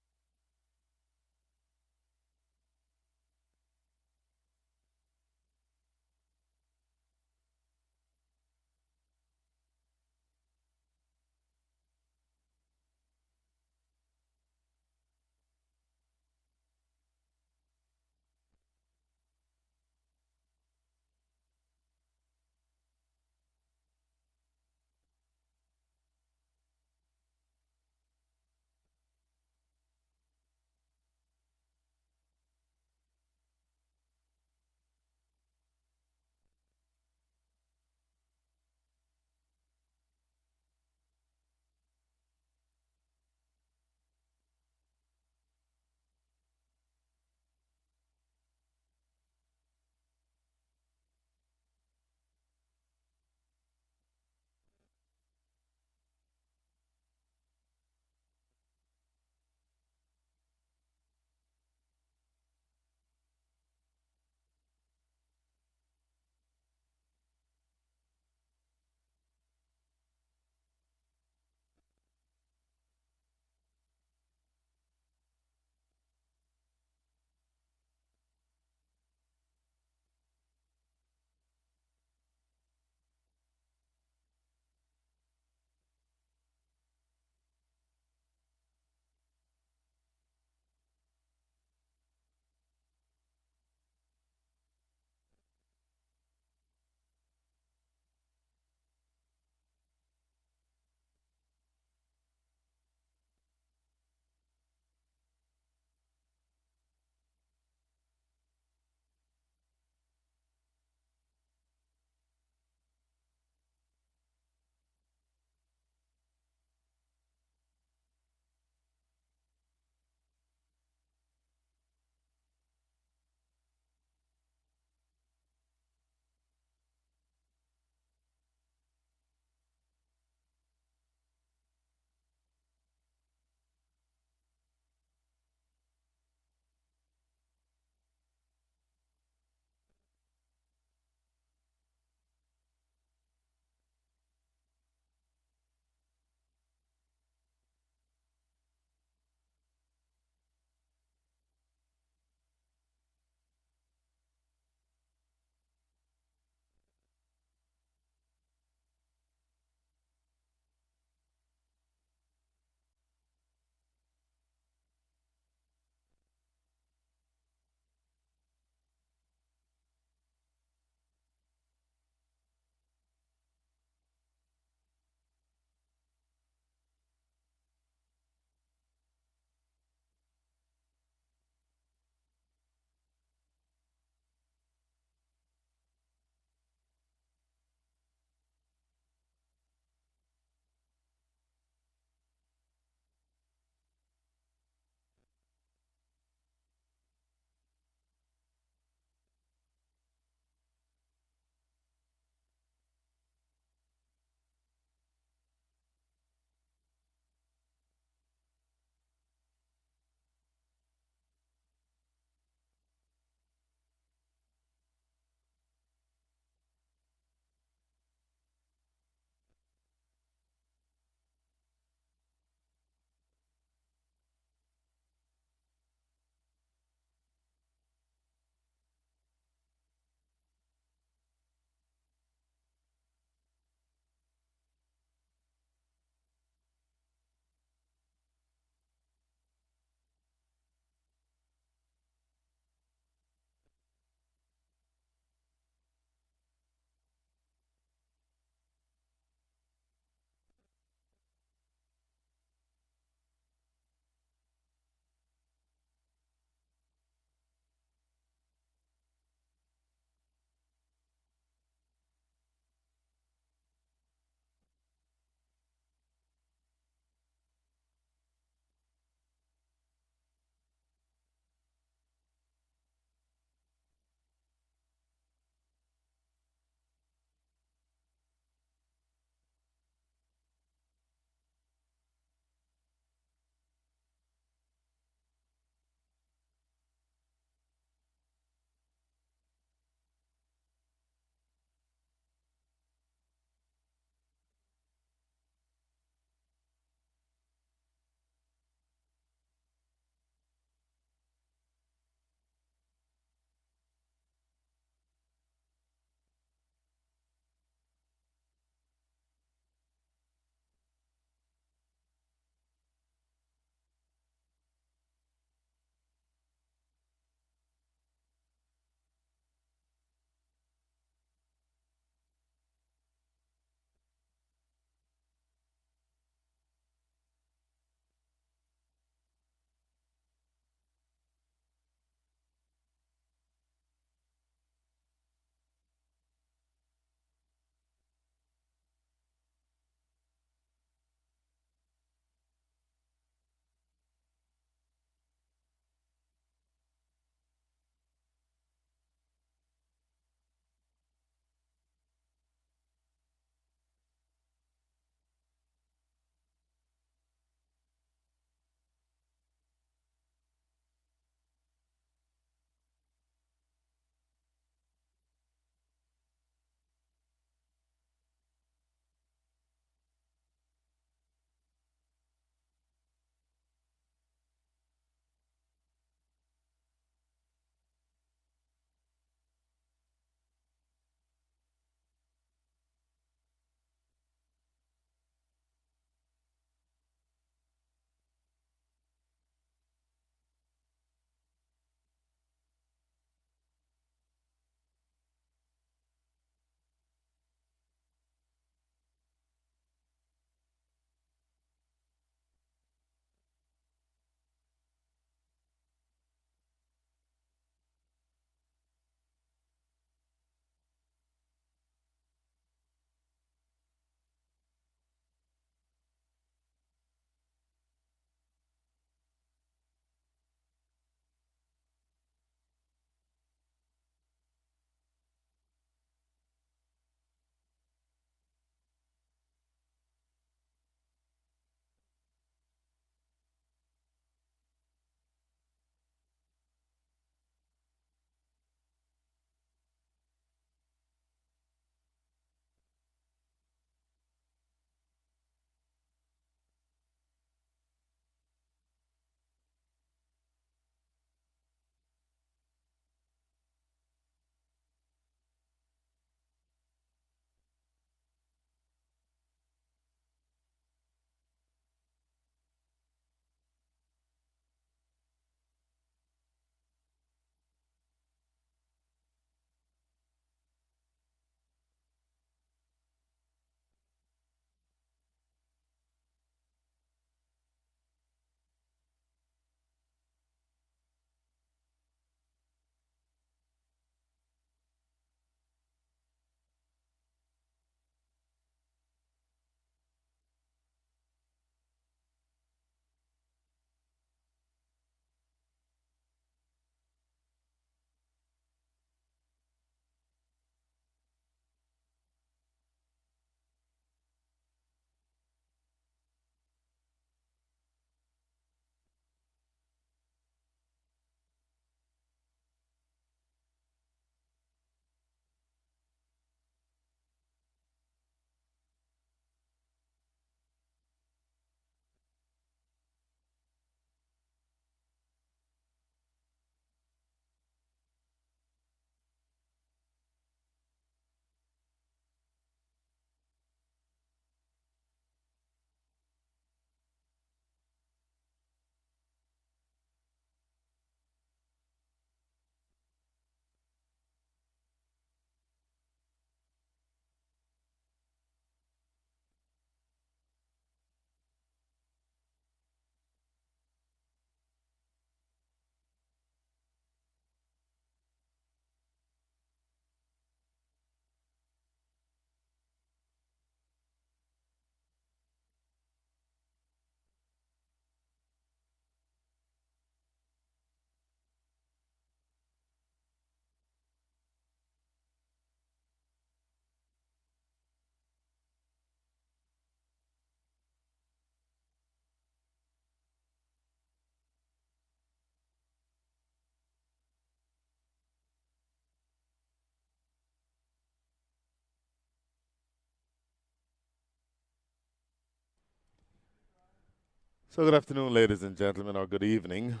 So good afternoon, ladies and gentlemen, or good evening.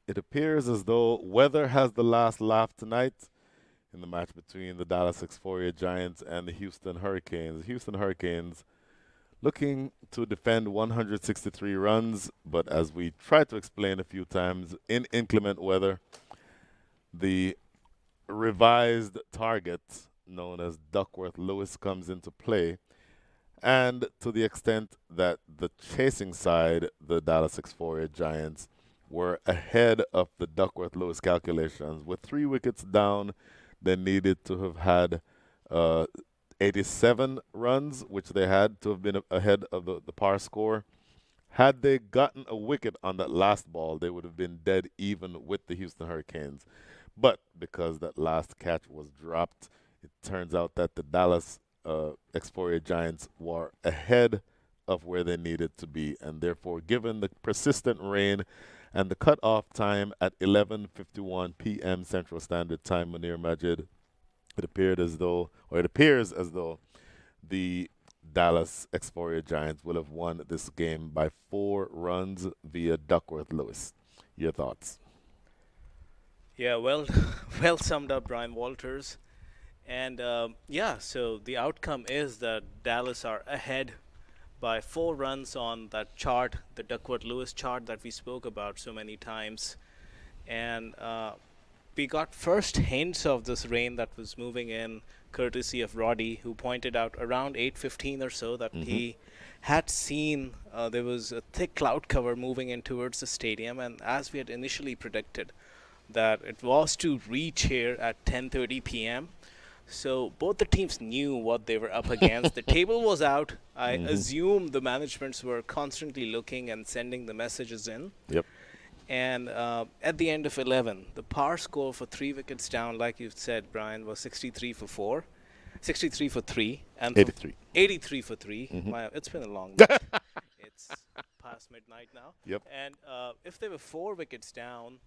It appears as though weather has the last laugh tonight in the match between the Dallas Xforia Giants and the Houston Hurricanes. The Houston Hurricanes looking to defend 163 runs, but as we tried to explain a few times, in inclement weather, the revised target known as Duckworth-Lewis comes into play. And to the extent that the chasing side, the Dallas Xforia Giants, were ahead of the Duckworth-Lewis calculations. With 3 wickets down, they needed to have had 87 runs, which they had to have been ahead of the par score. Had they gotten a wicket on that last ball, they would have been dead even with the Houston Hurricanes. But because that last catch was dropped, it turns out that the Dallas Xforia Giants were ahead of where they needed to be, and therefore, given the persistent rain and the cutoff time at 11:51 p.m. Central Standard Time, Munir Majid, it appears as though the Dallas Xforia Giants will have won this game by 4 runs via Duckworth-Lewis. Your thoughts? Yeah, well, well summed up, Brian Walters. And so the outcome is that Dallas are ahead by 4 runs on that chart, the Duckworth-Lewis chart that we spoke about so many times. And we got first hints of this rain that was moving in, courtesy of Roddy, who pointed out around 8:15 or so that he had seen there was a thick cloud cover moving in towards the stadium. And as we had initially predicted, that it was to reach here at 10:30 p.m., so both the teams knew what they were up against. The table was out. I assume the managements were constantly looking and sending the messages in. Yep. And at the end of 11, the par score for 3 wickets down, like you said, Brian, was 63 for 4. 63 for 3. And 83. 83 for 3. It's been a long night. It's past midnight now. Yep. And if there were 4 wickets down,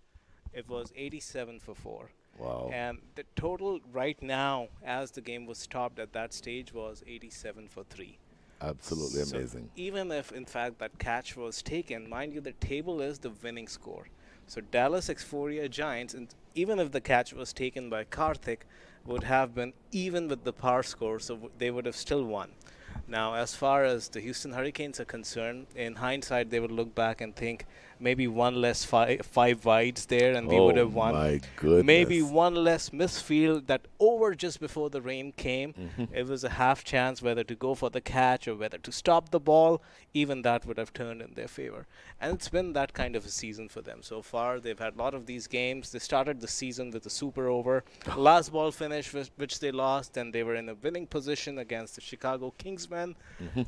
it was 87 for 4. Wow. And the total right now, as the game was stopped at that stage, was 87 for 3. Absolutely amazing. Even if, in fact, that catch was taken, mind you, the table is the winning score. So Dallas Xforia Giants, and even if the catch was taken by Karthik, would have been even with the par score, so they would have still won. Now, as far as the Houston Hurricanes are concerned, in hindsight, they would look back and think maybe one less five wides there, and we would have won. My goodness. Maybe one less misfield that over just before the rain came. It was a half chance whether to go for the catch or whether to stop the ball. Even that would have turned in their favor. And it's been that kind of a season for them so far. They've had a lot of these games. They started the season with a super over. Last ball finish, which they lost, and they were in a winning position against the Chicago Kingsmen.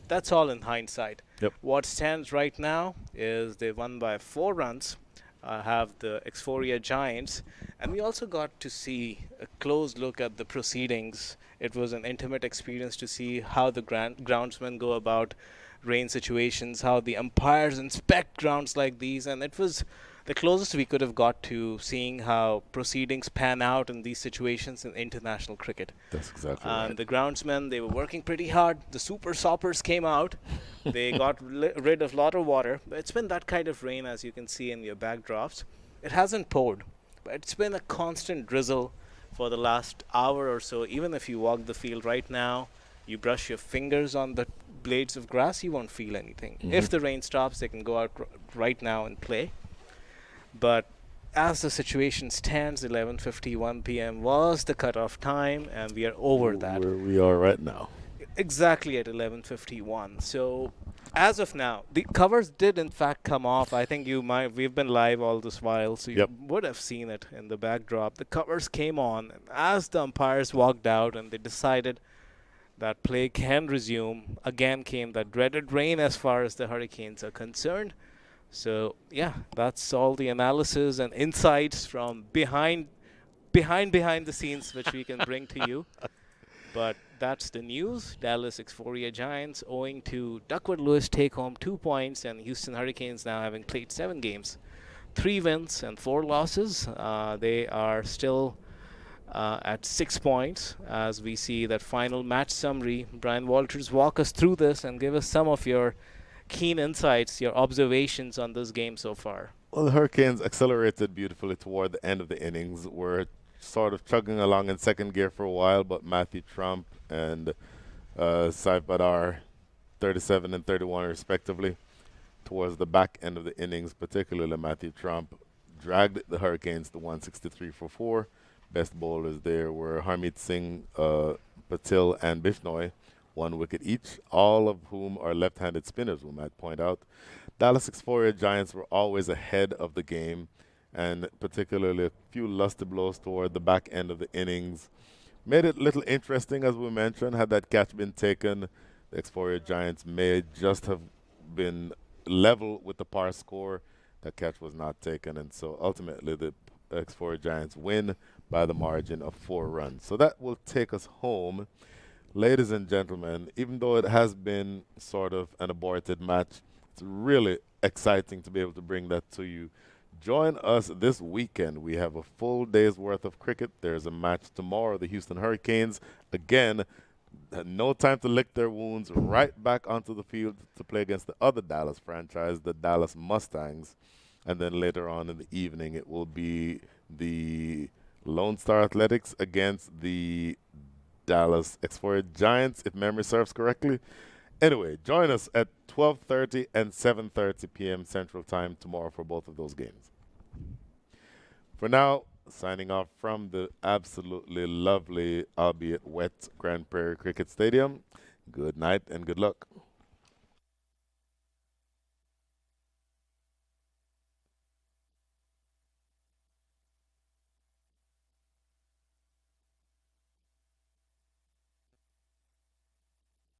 That's all in hindsight. Yep. What stands right now is they won by 4 runs, have the Xforia Giants, and we also got to see a close look at the proceedings. It was an intimate experience to see how the groundsmen go about rain situations, how the umpires inspect grounds like these, and it was the closest we could have got to seeing how proceedings pan out in these situations in international cricket. That's exactly right. The groundsmen, they were working pretty hard. The super soppers came out. They got rid of a lot of water. It's been that kind of rain, as you can see in your backdrops. It hasn't poured, but it's been a constant drizzle for the last hour or so. Even if you walk the field right now, you brush your fingers on the blades of grass, you won't feel anything. If the rain stops, they can go out right now and play. But as the situation stands, 11:51 p.m. was the cutoff time, and we are over that. Where we are right now. Exactly at 11:51. So, as of now, the covers did in fact come off. I think we've been live all this while, so you would have seen it in the backdrop. The covers came on, and as the umpires walked out and they decided that play can resume, again came that dreaded rain as far as the Hurricanes are concerned. So, yeah, that's all the analysis and insights from behind the scenes which we can bring to you. But that's the news. Dallas Xforia Giants, owing to Duckworth-Lewis, take home 2 points, and Houston Hurricanes now having played 7 games, 3 wins and 4 losses. They are still at 6 points as we see that final match summary. Brian Walters, walk us through this and give us some of your keen insights, your observations on this game so far. Well, the Hurricanes accelerated beautifully toward the end of the innings. Were sort of chugging along in second gear for a while, but Matthew Trump and Saif Badar, 37 and 31 respectively, towards the back end of the innings, particularly Matthew Trump, dragged the Hurricanes to 163 for 4. Best bowlers there were Harmeet Singh, Patil, and Bishnoi, 1 wicket each, all of whom are left-handed spinners, we might point out. Dallas Xforia Giants were always ahead of the game, and particularly a few lusty blows toward the back end of the innings made it a little interesting, as we mentioned. Had that catch been taken, the Xforia Giants may just have been level with the par score. That catch was not taken, and so ultimately the Xforia Giants win by the margin of 4 runs. So that will take us home. Ladies and gentlemen, even though it has been sort of an aborted match, it's really exciting to be able to bring that to you. Join us this weekend. We have a full day's worth of cricket. There's a match tomorrow. The Houston Hurricanes, again, had no time to lick their wounds, right back onto the field to play against the other Dallas franchise, the Dallas Mustangs. And then later on in the evening, it will be the Lone Star Athletics against the Dallas Xforia Giants, if memory serves correctly. Anyway, join us at 12:30 and 7:30 p.m. Central Time tomorrow for both of those games. For now, signing off from the absolutely lovely, albeit wet, Grand Prairie Cricket Stadium. Good night and good luck.